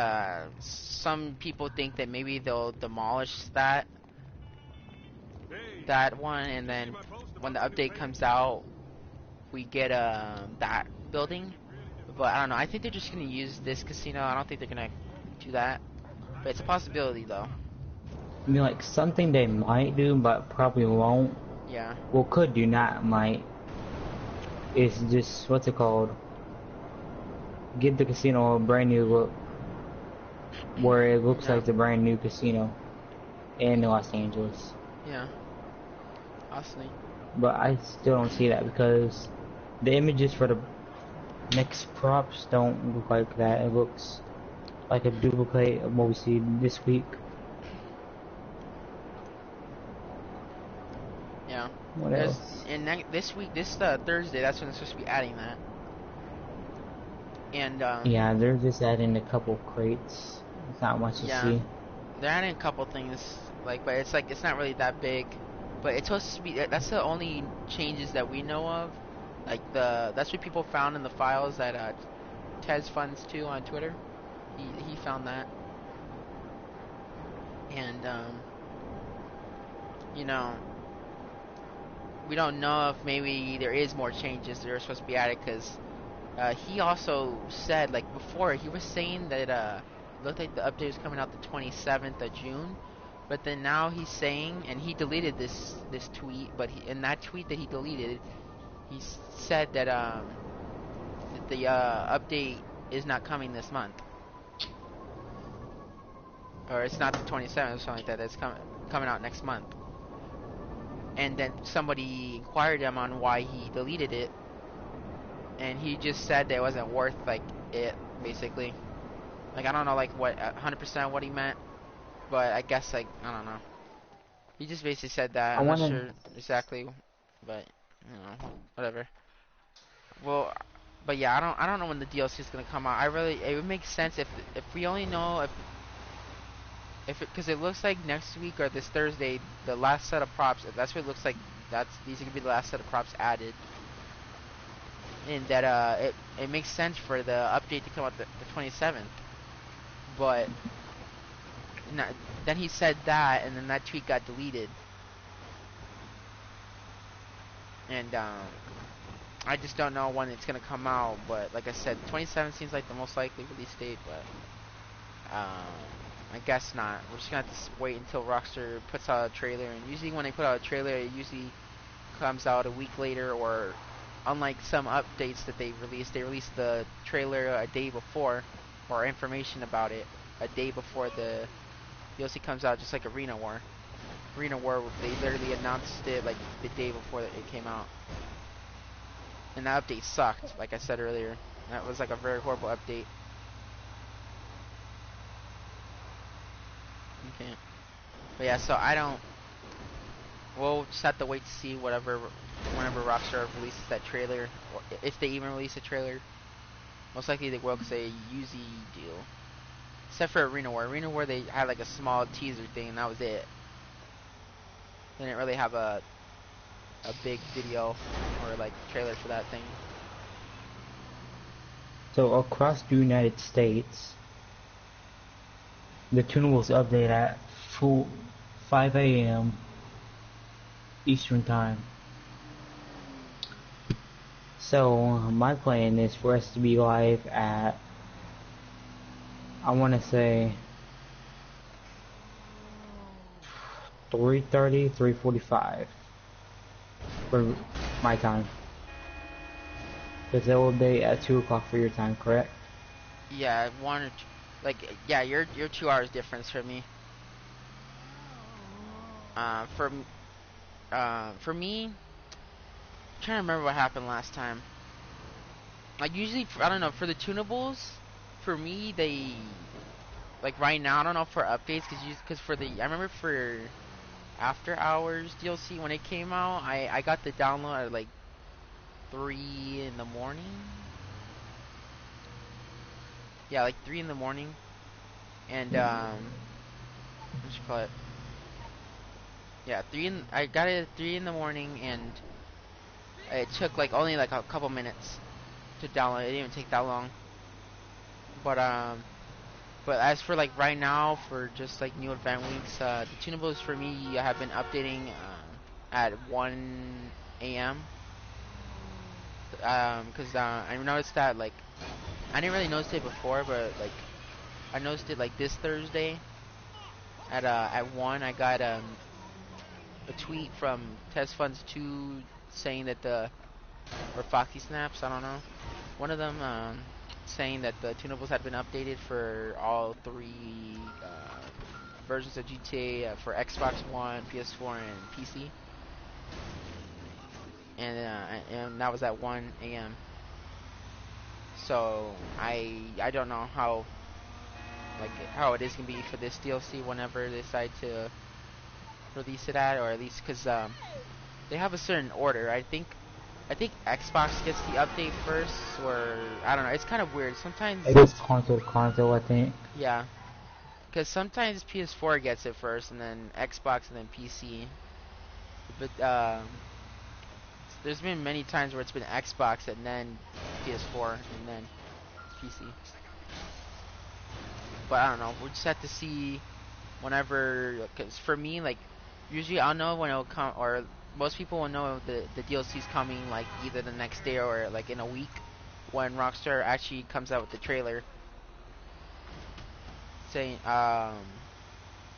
some people think that maybe they'll demolish that one, and then when the update comes out, we get that building. But I don't know. I think they're just gonna use this casino. I don't think they're gonna do that. But it's a possibility, though. I mean, like something they might do, but probably won't. Yeah. Well, could do, not might. Is just what's it called? Give the casino a brand new look, where it looks Yeah. like the brand new casino in Los Angeles. Yeah. Honestly. But I still don't see that because the images for the next props don't look like that. It looks like a duplicate of what we see this week. Yeah. What else? And this week, this Thursday, that's when it's supposed to be adding that. And Yeah, they're just adding a couple crates. It's not much to see. they're adding a couple things, but it's like it's not really that big. But it's supposed to be. That's the only changes that we know of. Like that's what people found in the files that Tez funds too on Twitter. He found that. And you know, we don't know if maybe there is more changes that are supposed to be added, because he also said, like before, he was saying that it looked like the update was coming out the 27th of June, but then now he's saying, and he deleted this tweet, but in that tweet that he deleted, he said that the update is not coming this month, or it's not the 27th or something like that. It's coming out next month. And then somebody inquired him on why he deleted it, and he just said that it wasn't worth it, basically. Like, I don't know what 100% what he meant, but I guess I don't know. He just basically said that. I'm not sure exactly, but whatever. Well, but yeah, I don't know when the DLC is gonna come out. It would make sense if we only know if because it looks like next week or this Thursday, the last set of props. If that's what it looks like, these are gonna be the last set of props added. And that it makes sense for the update to come out the 27th, but then he said that, and then that tweet got deleted, and I just don't know when it's gonna come out. But like I said, 27 seems like the most likely release date, but I guess not. We're just gonna have to wait until Rockstar puts out a trailer, and usually when they put out a trailer, it usually comes out a week later, or unlike some updates that they release the trailer a day before, or information about it a day before the DLC comes out, just like Arena War. Arena War, they literally announced it like the day before it came out. And that update sucked, like I said earlier. That was like a very horrible update. Okay. But yeah, so we'll just have to wait to see whenever Rockstar releases that trailer, or if they even release a trailer. Most likely they will, because they usually do. Except for Arena War. Arena War, they had like a small teaser thing, and that was it. They didn't really have a big video or trailer for that thing. So across the United States, the tunables update at 5 a.m. Eastern Time. So my plan is for us to be live at, I want to say 3:30, 3:45 for my time. Because it will be at 2 o'clock for your time, correct? Yeah, one or two, yeah, you're 2 hours difference from me. For me, I'm trying to remember what happened last time. Like usually, I don't know, for the tunables, for me right now, I don't know for updates, because I remember for After Hours DLC when it came out, I got the download at 3 in the morning. Yeah, like 3 in the morning. And what you call it? Yeah, I got it at 3 in the morning, and it took like only like a couple minutes to download. It didn't even take that long. But as for like right now, for just like new event weeks, the tunables for me have been updating at 1 a.m. Because I noticed that like I didn't really notice it before, but like I noticed it like this Thursday at 1. I got a tweet from TestFunds2 saying that or Foxy Snaps, I don't know. One of them saying that the tunables had been updated for all 3 versions of GTA for Xbox One, PS4, and PC. And that was at 1 a.m. So I don't know how it is gonna be for this DLC whenever they decide to release it at, or at least because they have a certain order. I think Xbox gets the update first, or I don't know. It's kind of weird. Sometimes it is console, I think. Yeah, because sometimes PS4 gets it first, and then Xbox, and then PC. But there's been many times where it's been Xbox and then PS4 and then PC. But I don't know. We'll just have to see whenever. Because for me, like usually I'll know when it'll come, or most people will know the DLC's coming like either the next day or like in a week when Rockstar actually comes out with the trailer saying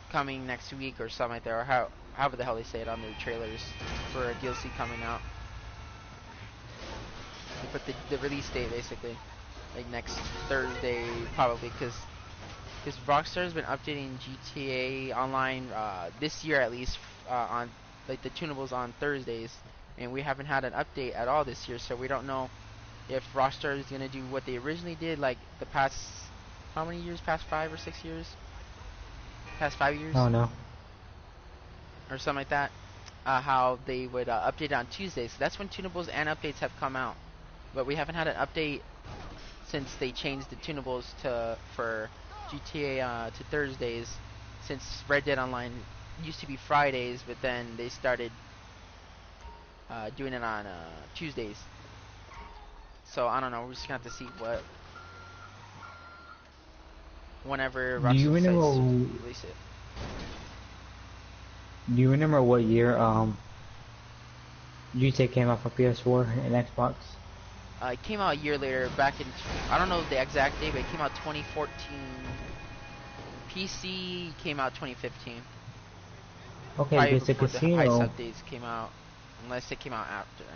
coming next week or something like that, or however the hell they say it on their trailers for a DLC coming out. They put the release date basically like next Thursday probably, because Rockstar's been updating GTA Online this year at least on like the tunables on Thursdays, and we haven't had an update at all this year, so we don't know if Rockstar is gonna do what they originally did like the past how many years? Past 5 or 6 years? Past 5 years? Oh no. Or something like that. How they would update it on Tuesdays. So that's when tunables and updates have come out. But we haven't had an update since they changed the tunables for GTA to Thursdays. Since Red Dead Online used to be Fridays, but then they started doing it on Tuesdays. So I don't know. We're just gonna have to see whenever Do you Rockstar decides to remember? release it. Do you remember what year GTA came out for PS4 and Xbox? It came out a year later, back in I don't know the exact date, but it came out 2014. PC came out 2015. Okay, Probably because the before the heist casino. updates came out, unless it came out after. I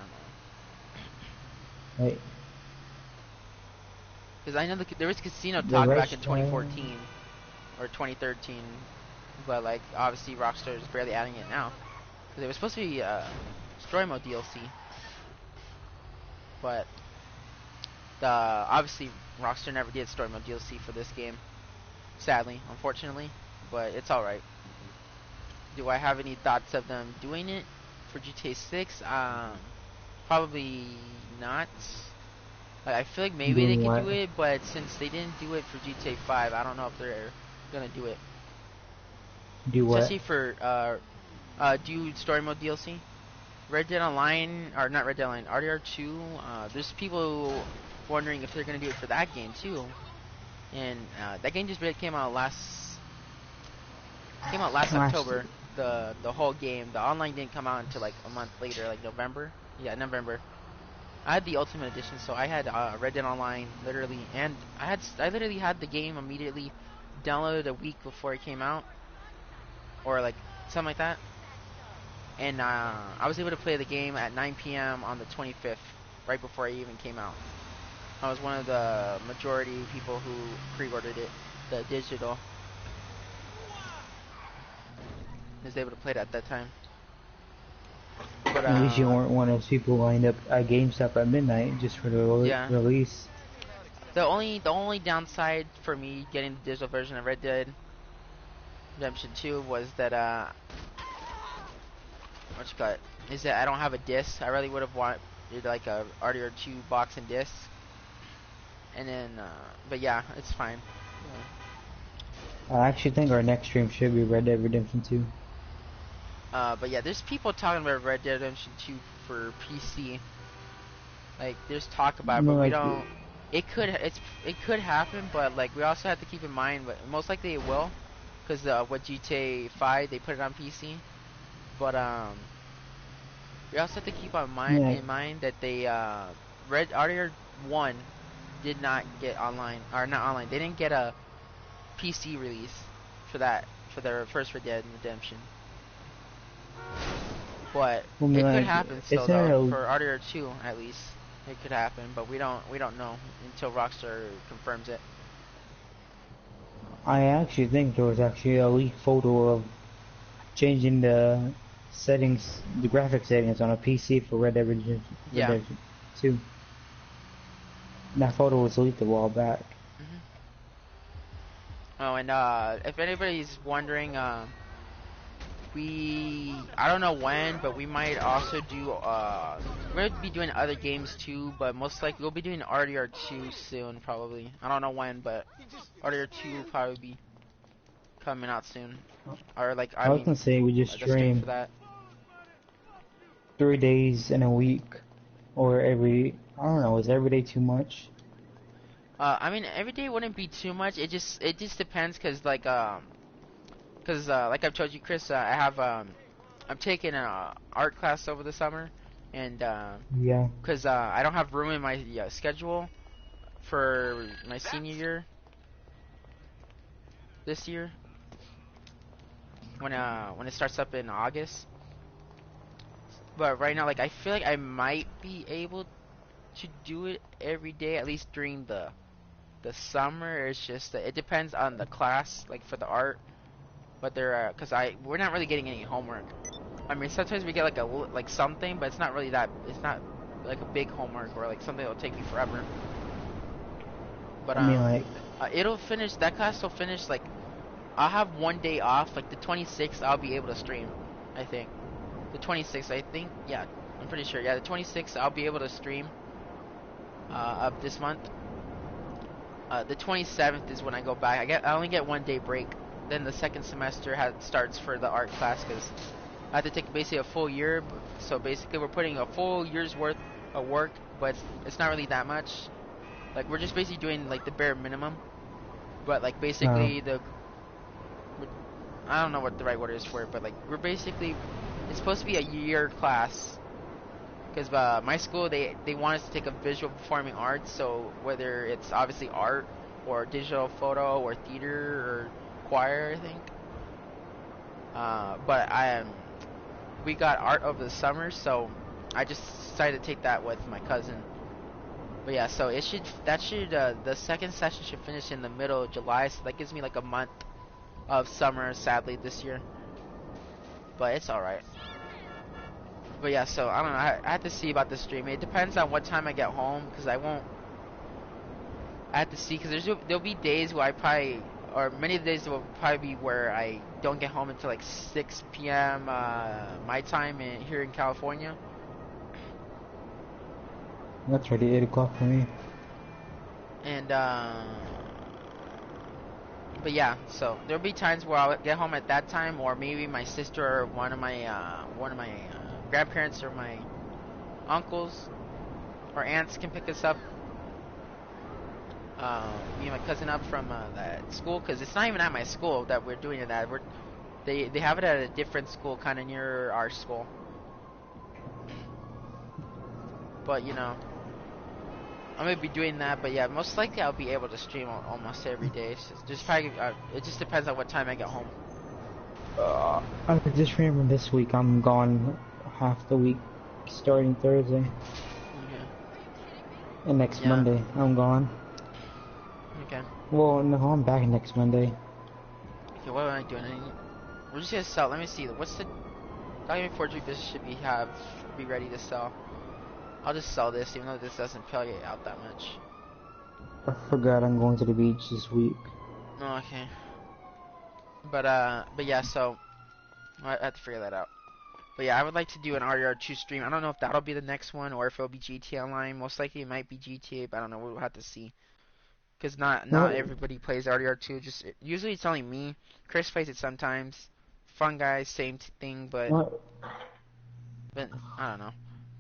don't know. Like, Because I know there was casino the talk back in race. 2014 or 2013, but like obviously Rockstar is barely adding it now. Because it was supposed to be story mode DLC, but obviously Rockstar never did story mode DLC for this game. Sadly, unfortunately, but it's alright. Do I have any thoughts of them doing it for GTA 6? Probably not. I feel like maybe they Doing could what? do it, but since they didn't do it for GTA 5, I don't know if they're gonna do it. Do what? Especially for do story mode DLC. Red Dead Online, or not Red Dead Online, RDR2. There's people wondering if they're gonna do it for that game too. And that game just really came out last Last. October. The whole game, the online didn't come out until like a month later, like November. Yeah, November. I had the Ultimate Edition, so I had Red Dead Online literally, and I literally had the game immediately downloaded a week before it came out, or like something like that. And I was able to play the game at 9 p.m. on the 25th, right before it even came out. I was one of the majority people who pre-ordered it, the digital. Was able to play it at that time. But At least you weren't one of those people lined up at GameStop at midnight just for the yeah. release. The only downside for me getting the digital version of Red Dead Redemption 2 was that what you call it, is that I don't have a disc. I really would have did like a RDR2 box and disc, and then but yeah, it's fine. I actually think our next stream should be Red Dead Redemption 2. But yeah, there's people talking about Red Dead Redemption 2 for PC. Like there's talk about it, but we don't. It could happen, but like we also have to keep in mind, but most likely it will, because with GTA 5 they put it on PC. But we also have to keep in mind that they Red RDR 1 did not get online, or not online. They didn't get a PC release for their first Red Dead Redemption. But it could happen still though, for RDR 2 at least. It could happen, but we don't know until Rockstar confirms it. I actually think there was actually a leaked photo of changing the settings, the graphic settings on a PC for Red Dead Redemption 2. That photo was leaked a while back. Oh, and if anybody's wondering, I don't know when, but we might also do, we're gonna be doing other games too, but most likely we'll be doing RDR 2 soon, probably. I don't know when, but RDR 2 will probably be coming out soon. Or like, I was gonna say we just stream for that. 3 days in a week, or I don't know, is every day too much? I mean, every day wouldn't be too much. It just depends, cause like like I've told you, Chris, I'm taking an art class over the summer, and yeah, cause I don't have room in my schedule for my senior year this year when it starts up in August. But right now, like I feel like I might be able to do it every day, at least during the summer. It's just that it depends on the class, like for the art. But cause we're not really getting any homework. I mean, sometimes we get like something, but it's not really that. It's not like a big homework or like something that'll take me forever. But I mean, like it'll finish. That class will finish like I'll have one day off. Like the 26th, I'll be able to stream. I think the 26th. I think yeah, I'm pretty sure. Yeah, the 26th, I'll be able to stream. Of this month. The 27th is when I go back. I only get 1 day break. Then the second semester starts for the art class, because I have to take basically a full year. So basically we're putting a full year's worth of work, but it's not really that much. Like we're just basically doing like the bare minimum. But like basically I don't know what the right word is for it, but like it's supposed to be a year class. Because my school, they want us to take a visual performing arts, so whether it's obviously art or digital photo or theater or choir, I think. But we got art over the summer, so I just decided to take that with my cousin. But yeah, so the second session should finish in the middle of July, so that gives me like a month of summer, sadly, this year. But it's alright. But yeah, so I don't know. I have to see about the stream. It depends on what time I get home, because I have to see, because there'll be days where many of the days will probably be where I don't get home until like 6 p.m. My time here in California. That's already 8 o'clock for me. And but yeah, so there'll be times where I'll get home at that time, or maybe my sister or one of my grandparents or my uncles or aunts can pick us up, me and my cousin up from that school, because it's not even at my school that we're doing it at. They have it at a different school, kind of near our school. But you know, I'm gonna be doing that. But yeah, most likely I'll be able to stream almost every day. So just probably, it just depends on what time I get home. I just remember this week I'm gone half the week, starting Thursday. Okay. And next Monday I'm gone. Okay. Well, no, I'm back next Monday. Okay, what am I doing? We're just gonna sell. Let me see. What's the document forgery business should be ready to sell? I'll just sell this, even though this doesn't pay out that much. I forgot I'm going to the beach this week. Oh, okay. But yeah, so I have to figure that out. But yeah, I would like to do an RDR2 stream. I don't know if that'll be the next one or if it'll be GTA Online. Most likely it might be GTA, but I don't know. We'll have to see. Because not What? everybody plays RDR2. Usually it's only me. Chris plays it sometimes. Fun guys, same thing, but What? I don't know.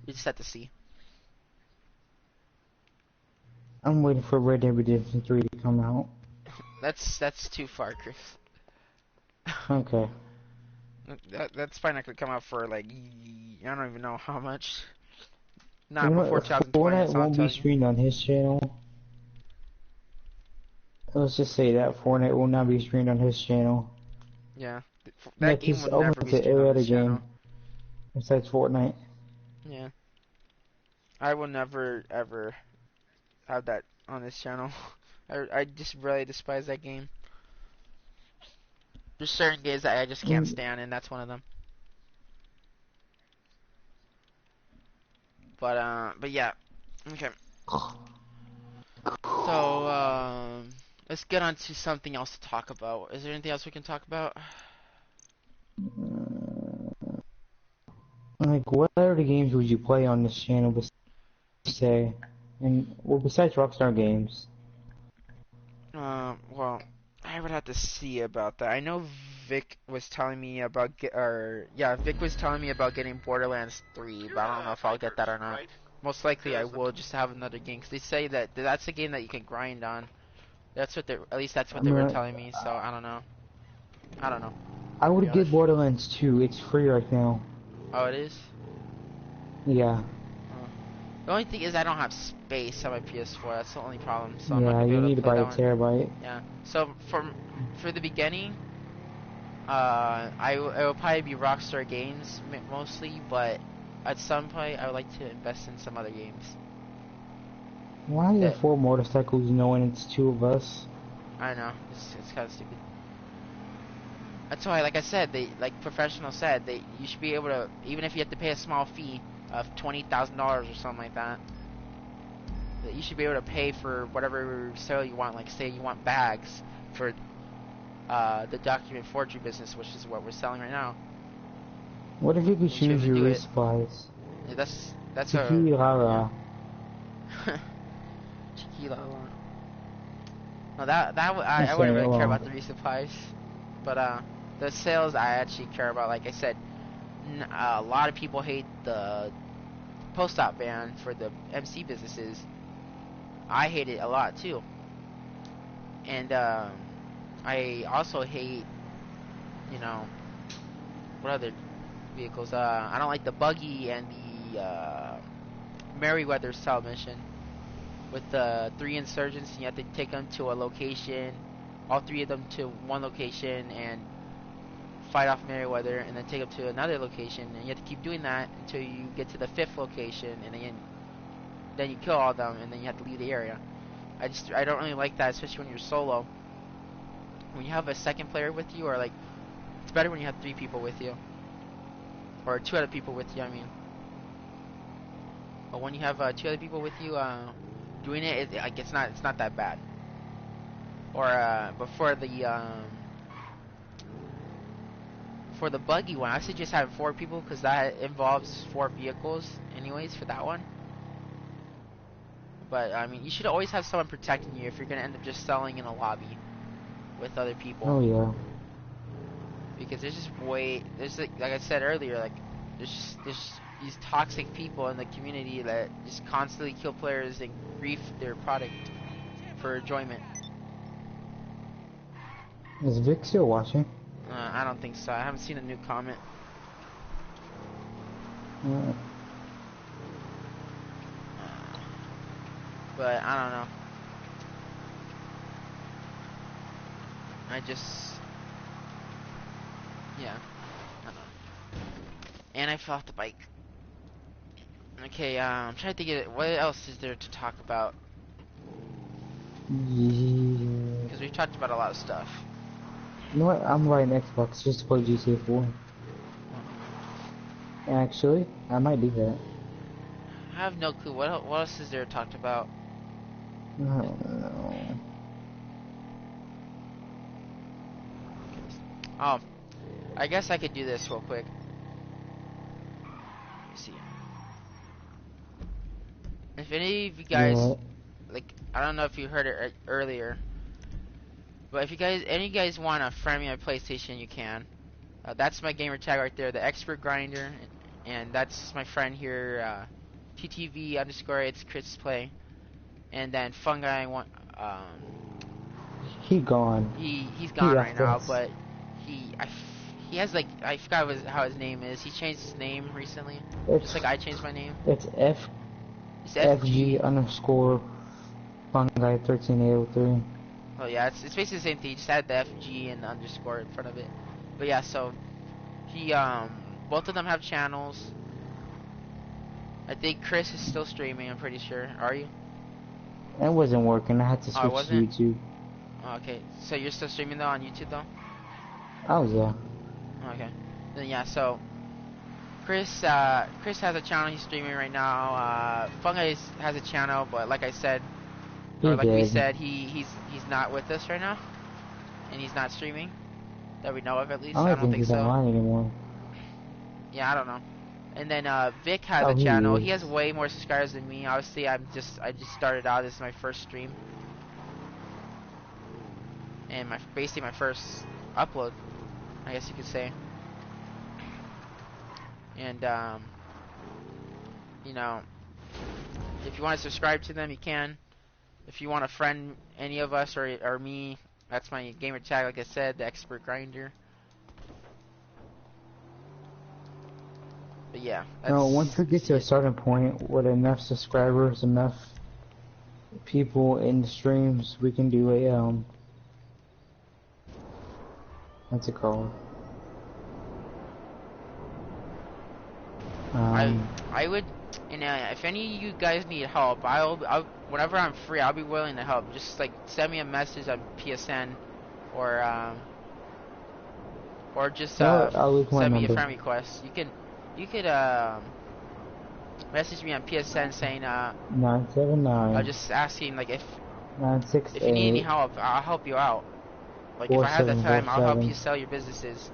We just have to see. I'm waiting for Red Dead Redemption 3 to come out. That's too far, Chris. Okay. That's probably not gonna come out for like I don't even know how much. You Not know before what? 2020. Fortnite That's all I'm won't be telling you. streamed on his channel. Let's just say that Fortnite will not be streamed on his channel. Yeah, Yeah, that game 'cause would open never be to streamed every on other this channel. game besides Fortnite. Yeah, I will never ever have that on this channel. I just really despise that game. There's certain games that I just can't Mm, stand, and that's one of them. But yeah, okay. So let's get on to something else to talk about. Is there anything else we can talk about? Like, what other games would you play on this channel besides say, and well, besides Rockstar Games? Well, I would have to see about that. I know Vic was telling me about Vic was telling me about getting Borderlands 3, but I don't know if I'll get that or not. Most likely I will just have another game because they say that that's a game that you can grind on. That's what at least that's I what they were mean, telling me. So I don't know. I don't know, I to be would get honest. Borderlands 2. It's free right now. Oh, it is. Yeah, Oh. The only thing is I don't have space on my PS4. That's the only problem. So I'm not yeah. gonna be You able need to to play buy that a one. terabyte. Yeah. So for the beginning, it will probably be Rockstar Games mostly, but at some point I would like to invest in some other games. Why are there That 4 motorcycles knowing it's 2 of us? I know it's kind of stupid. That's why, like I said, they like professional said you should be able to, even if you have to pay a small fee of $20,000 or something like that, that you should be able to pay for whatever sale you want. Like say you want bags for the document forgery business, which is what we're selling right now. What if you could Then you should be choose able to your do it. resupplies? Yeah, that's a Tequila. tequila. No, I I'm I wouldn't saying it really care wrong. about the resupplies, but the sales I actually care about. Like I said, a lot of people hate the post-op ban for the MC businesses. I hate it a lot too, and I also hate, you know, what other vehicles? I don't like the buggy and the Merryweather style mission with the 3 insurgents. And you have to take them to a location, all 3 of them to one location, and fight off Merryweather, and then take them to another location, and you have to keep doing that until you get to the 5th location, and then you kill all of them, and then you have to leave the area. I don't really like that, especially when you're solo. When you have a second player with you, or like it's better when you have 3 people with you, or 2 other people with you. I mean, but when you have 2 other people with you, doing like it's not that bad. Or before the buggy one, I suggest having 4 people because that involves 4 vehicles, anyways, for that one. But I mean, you should always have someone protecting you if you're gonna end up just selling in a lobby with other people, Oh yeah. because there's like I said earlier, like there's these toxic people in the community that just constantly kill players and grief their product for enjoyment. Is Vic still watching? I don't think so. I haven't seen a new comment. Uh, Uh, but I don't know. I just yeah. I don't know. And I fell off the bike. Okay, I'm trying to think of what else is there to talk about, yeah. because we've talked about a lot of stuff. You know what? I'm buying Xbox just to play GTA 4. Actually, I might do that. I have no clue. What else is there talked about? I don't know. Oh, I guess I could do this real quick. If any of you guys, Yeah. like, I don't know if you heard it earlier, but if you guys, any of you guys want to friend me on PlayStation, you can. That's my gamer tag right there, the expert grinder, and that's my friend here, TTV underscore it's Chris Play, and then Fungi one, He gone. he's He gone right left now, us. but he has like I forgot how his name is. He changed his name recently, just It's like I changed my name. it's It's FG FG. underscore Funguy13803. Oh yeah, it's basically the same thing. Just add the FG and the underscore in front of it. But yeah, so he both of them have channels. I think Chris is still streaming. I'm pretty sure. Are you? It wasn't working. I had to Oh, it switch to wasn't. YouTube. Oh, okay, so you're still streaming though on YouTube though? Oh yeah. Okay. Then yeah, so Chris has a channel he's streaming right now. Fungi has a channel, but like I said, or He like we did. said, he's not with us right now, and he's not streaming that we know of at I least. I don't don't think think he's so. online anymore. Yeah, I don't know. And then Vic has Oh, a he channel. He is. has way more subscribers than me. Obviously, I just started out. This is my first stream, and basically my first upload, I guess you could say. And you know, if you want to subscribe to them, you can. If you want to friend any of us or me, that's my gamer tag. Like I said, the expert grinder. But yeah, No, once we get to a it. certain point with enough subscribers, enough people in the streams, we can do a what's it called? I would, and if any of you guys need help, I'll whenever I'm free, I'll be willing to help. Just like send me a message on PSN, or just I'll leave my send me a number. friend request. You could message me on PSN saying 979 just asking like if you need any 968 help, I'll help you out. Like if I have the time, I'll help you 4747. sell your businesses.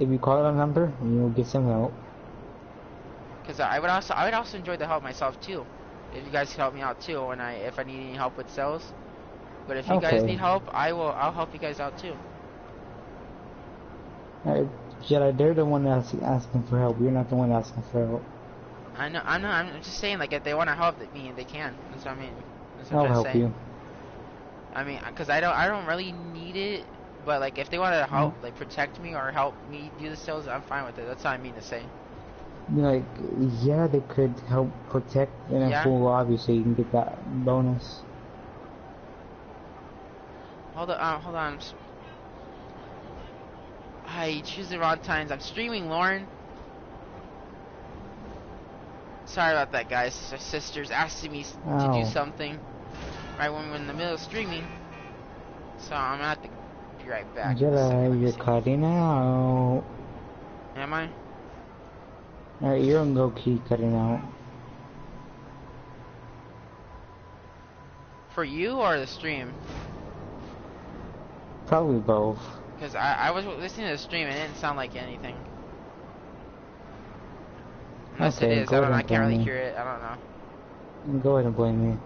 If you call that number, you'll get some help. Cause I would also enjoy the help myself too. If you guys could help me out too, if I need any help with sales. But if you guys Okay. need help, I'll help you guys out too. Jedi, they're the one that's asking for help. You're not the one asking for help. I know, I'm just saying, like, if they want to help me, they can. That's what I mean. That's what I'll I'm trying to help say. you. I mean, cause I don't really need it, but like, if they want to help, Mm. like, protect me or help me do the sales, I'm fine with it. That's what I mean to say. Like, yeah, they could help protect in a Yeah. full lobby so you can get that bonus. Hold on. I choose the wrong times. I'm streaming, Lauren. Sorry about that, guys. My sister's asking me to do Oh. something right when we're in the middle of streaming. So I'm gonna have to be right back in a second. Let Jedi, me you're see. cutting out. Am I? You're on low key cutting out. For you or the stream? Probably both. Because I was listening to the stream and it didn't sound like anything. Unless it Okay, is. go I ahead don't know. I and can't blame really me. hear it. I don't know. Go ahead and blame me.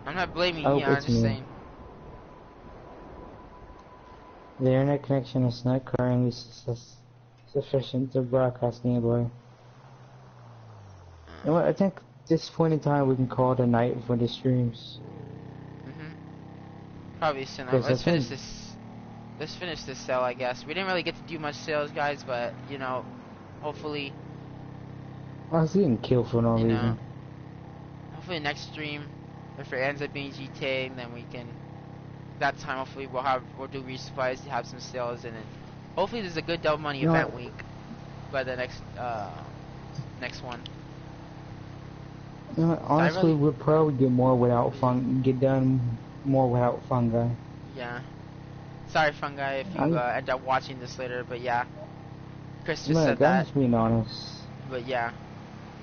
I'm not blaming Oh, you. I'm it's just me. saying. The internet connection is not currently sufficient to broadcast nearby. You know what, I think at this point in time we can call it a night for the streams. Probably soon. Because Let's finish this. Let's finish this sale, I guess. We didn't really get to do much sales, guys, but you know, hopefully, I was getting killed for no you know, reason. hopefully next stream, if it ends up being GTA, then we can. That time, hopefully, we'll do resupplies to have some sales, and then hopefully there's a good double money You know event what? week by the next one. You know what, honestly, we'll probably get more without get done more without Fungi. Yeah. Sorry, Fungi, if you end up watching this later, but yeah, Chris just said I'm that. just being honest. But yeah,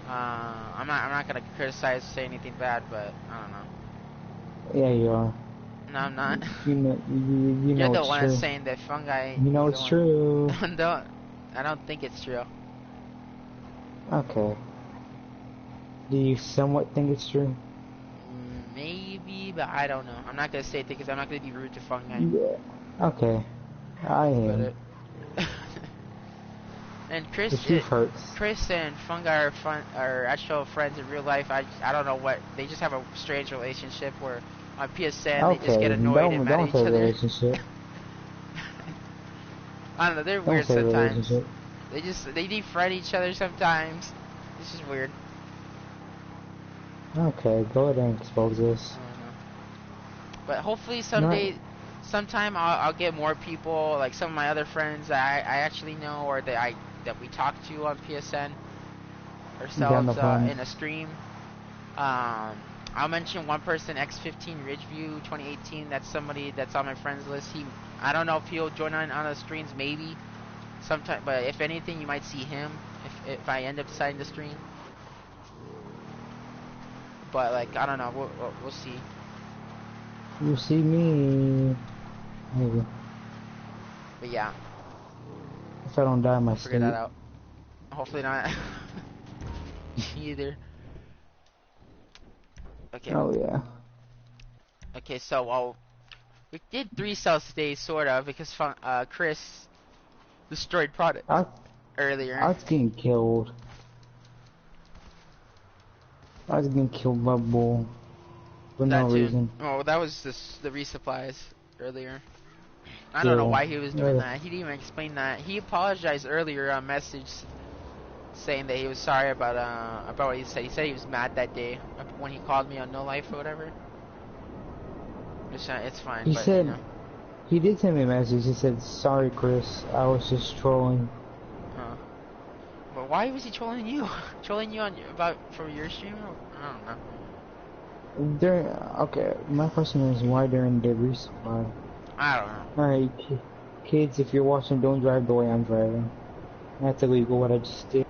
I'm not gonna criticize or say anything bad, but I don't know. Yeah, you are. No, I'm not. You know, you You're know the it's one true. that's saying that Fungi. You know it's true. I don't think it's true. Okay. Do you somewhat think it's true? Maybe, but I don't know. I'm not gonna say it because I'm not gonna be rude to Fungi. Yeah. Okay. I am. But and The truth hurts. Chris and Fungi are actual friends in real life. I don't know what they just have a strange relationship where on PSN they just Okay. get annoyed and mad at Don't each say other. relationship. I don't know. They're Don't weird say sometimes. relationship. They defriend each other sometimes. It's just weird. Okay, go ahead and expose this. I don't know. But hopefully Not sometime I'll get more people, like some of my other friends that I actually know or that we talk to on PSN down the ourselves phone. in a stream. I'll mention one person, X15 Ridgeview 2018. That's somebody that's on my friends list. I don't know if he'll join on the streams, maybe sometime. But if anything, you might see him if I end up deciding to stream. But like I don't know, we'll see. You see me. Maybe. But yeah, If I don't die in my we'll figure that sleep. out. Hopefully not. Either. Okay. Oh yeah. Okay. So we did 3 cells today, sort of, because Chris destroyed product I earlier. was getting killed. I was getting killed by a bull. For no That too. reason. Oh, that was the resupplies earlier. I don't know Still. why he was doing that. He didn't even explain that. He apologized earlier on message saying that he was sorry about what he said. He said he was mad that day when he called me on No Life or whatever. It's fine, He but you said, know. he did send me a message. He said, sorry Chris, I was just trolling. But why was he trolling you? Trolling you for your stream? I don't know. Okay, my question is why during the resupply? I don't know. Alright, kids, if you're watching, don't drive the way I'm driving. That's illegal what I just did.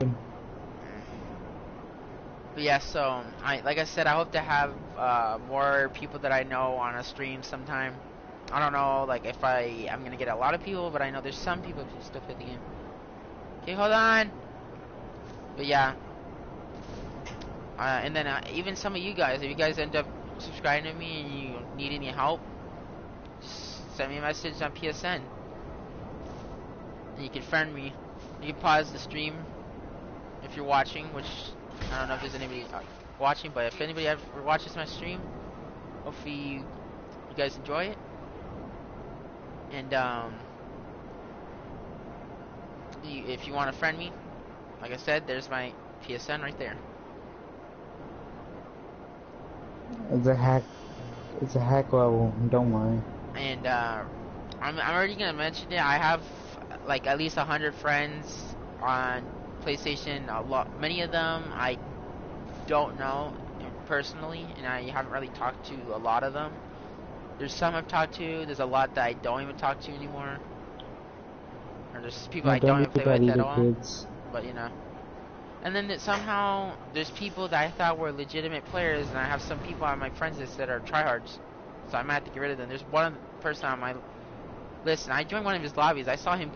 But yeah, so like I said, I hope to have more people that I know on a stream sometime. I don't know, like if I'm gonna get a lot of people, but I know there's some people who still play the game. Okay, hold on. But yeah, and then even some of you guys, if you guys end up subscribing to me and you need any help, just send me a message on PSN. And you can friend me. You can pause the stream if you're watching, which I don't know if there's anybody watching, but if anybody ever watches my stream, hopefully you guys enjoy it. And if you want to friend me, like I said, there's my PSN right there. It's a hack level, don't worry. And I'm already gonna mention it. I have like at least 100 friends on PlayStation. Many of them I don't know personally, and I haven't really talked to a lot of them. There's some I've talked to. There's a lot that I don't even talk to anymore. Or there's people No, I don't even don't do play that with at either, all. kids. But you know. And then somehow there's people that I thought were legitimate players, and I have some people on my friends list that are tryhards. So I might have to get rid of them. There's one person on my list, and I joined one of his lobbies. I saw him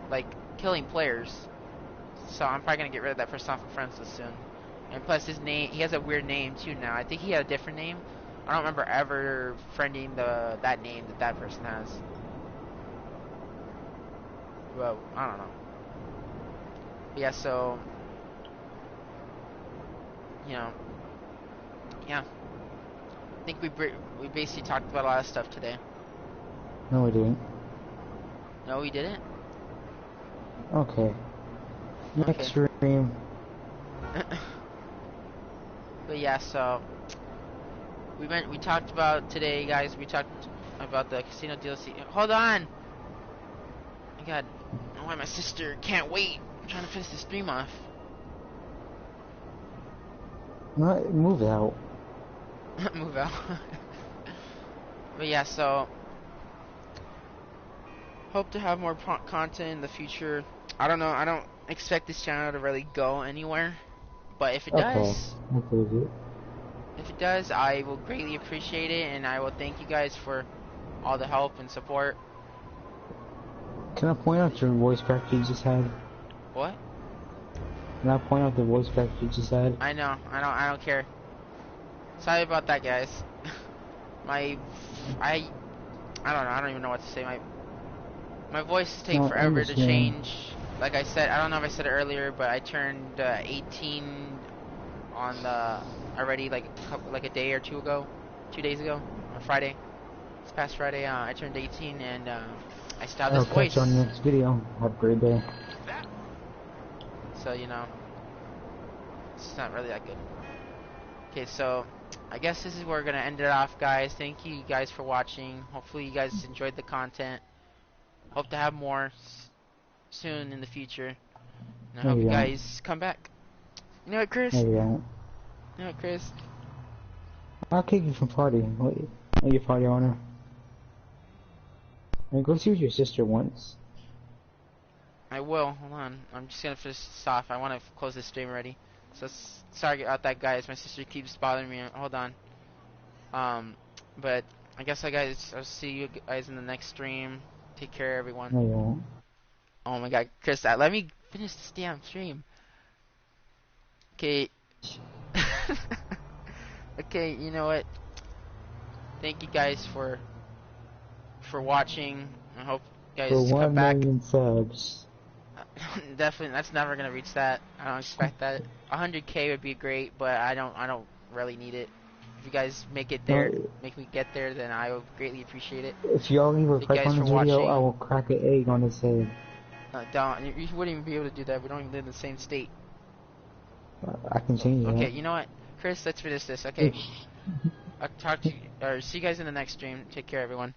like killing players. So I'm probably gonna get rid of that person off of friends list soon. And plus his name, he has a weird name too now. I think he had a different name. I don't remember ever friending that name that person has. Well, I don't know. But yeah, so you know, yeah. I think we basically talked about a lot of stuff today. No, we didn't. No, we didn't. Okay. Next stream. But yeah, so we talked about today, guys. We talked about the casino DLC. Hold on. My God, I don't know why my sister can't wait. I'm trying to finish the stream off. Move out. Move out. But yeah, so hope to have more content in the future. I don't know. I don't expect this channel to really go anywhere, but if it does, I will greatly appreciate it, and I will thank you guys for all the help and support. Can I point out your voice crack you just had? What? Can I point out the voice crack you just had? I know. I don't care. Sorry about that, guys. I don't know. I don't even know what to say. My voice take No, I forever to understand. change. Like I said, I don't know if I said it earlier, but I turned 18 on the already like a day or two ago, 2 days ago, on Friday. This past Friday, I turned 18, and I still have I'll this catch you on voice. the next video. Have a great day. So it's not really that good. Okay, so I guess this is where we're gonna end it off, guys. Thank you guys for watching. Hopefully you guys enjoyed the content. Hope to have more soon in the future. And I No, hope you you don't. guys come back. You know what, Chris? No, you don't. You know what, Chris? I'll kick you from party. What? Are you party owner? Hey, go see what your sister wants. I will. Hold on. I'm just gonna finish this off. I want to close this stream already. So sorry about that, guys. My sister keeps bothering me. Hold on. But I guess I'll see you guys in the next stream. Take care, everyone. No, you won't. Oh my God, Chris, let me finish this damn stream. Okay. Okay, you know what? Thank you guys for watching. I hope you For guys come 1 back. million subs. Definitely, that's never gonna reach that. I don't expect that. 100K would be great, but I don't really need it. If you guys make it there, No, make me get there, then I will greatly appreciate it. if y'all leave a Thank you like guys on for this video, I watching. will crack an egg on his head. Don't, you wouldn't even be able to do that. We don't even live in the same state. I can change Okay, that. you know what, Chris? Let's finish this. Okay, I'll talk to you, or see you guys in the next stream. Take care, everyone.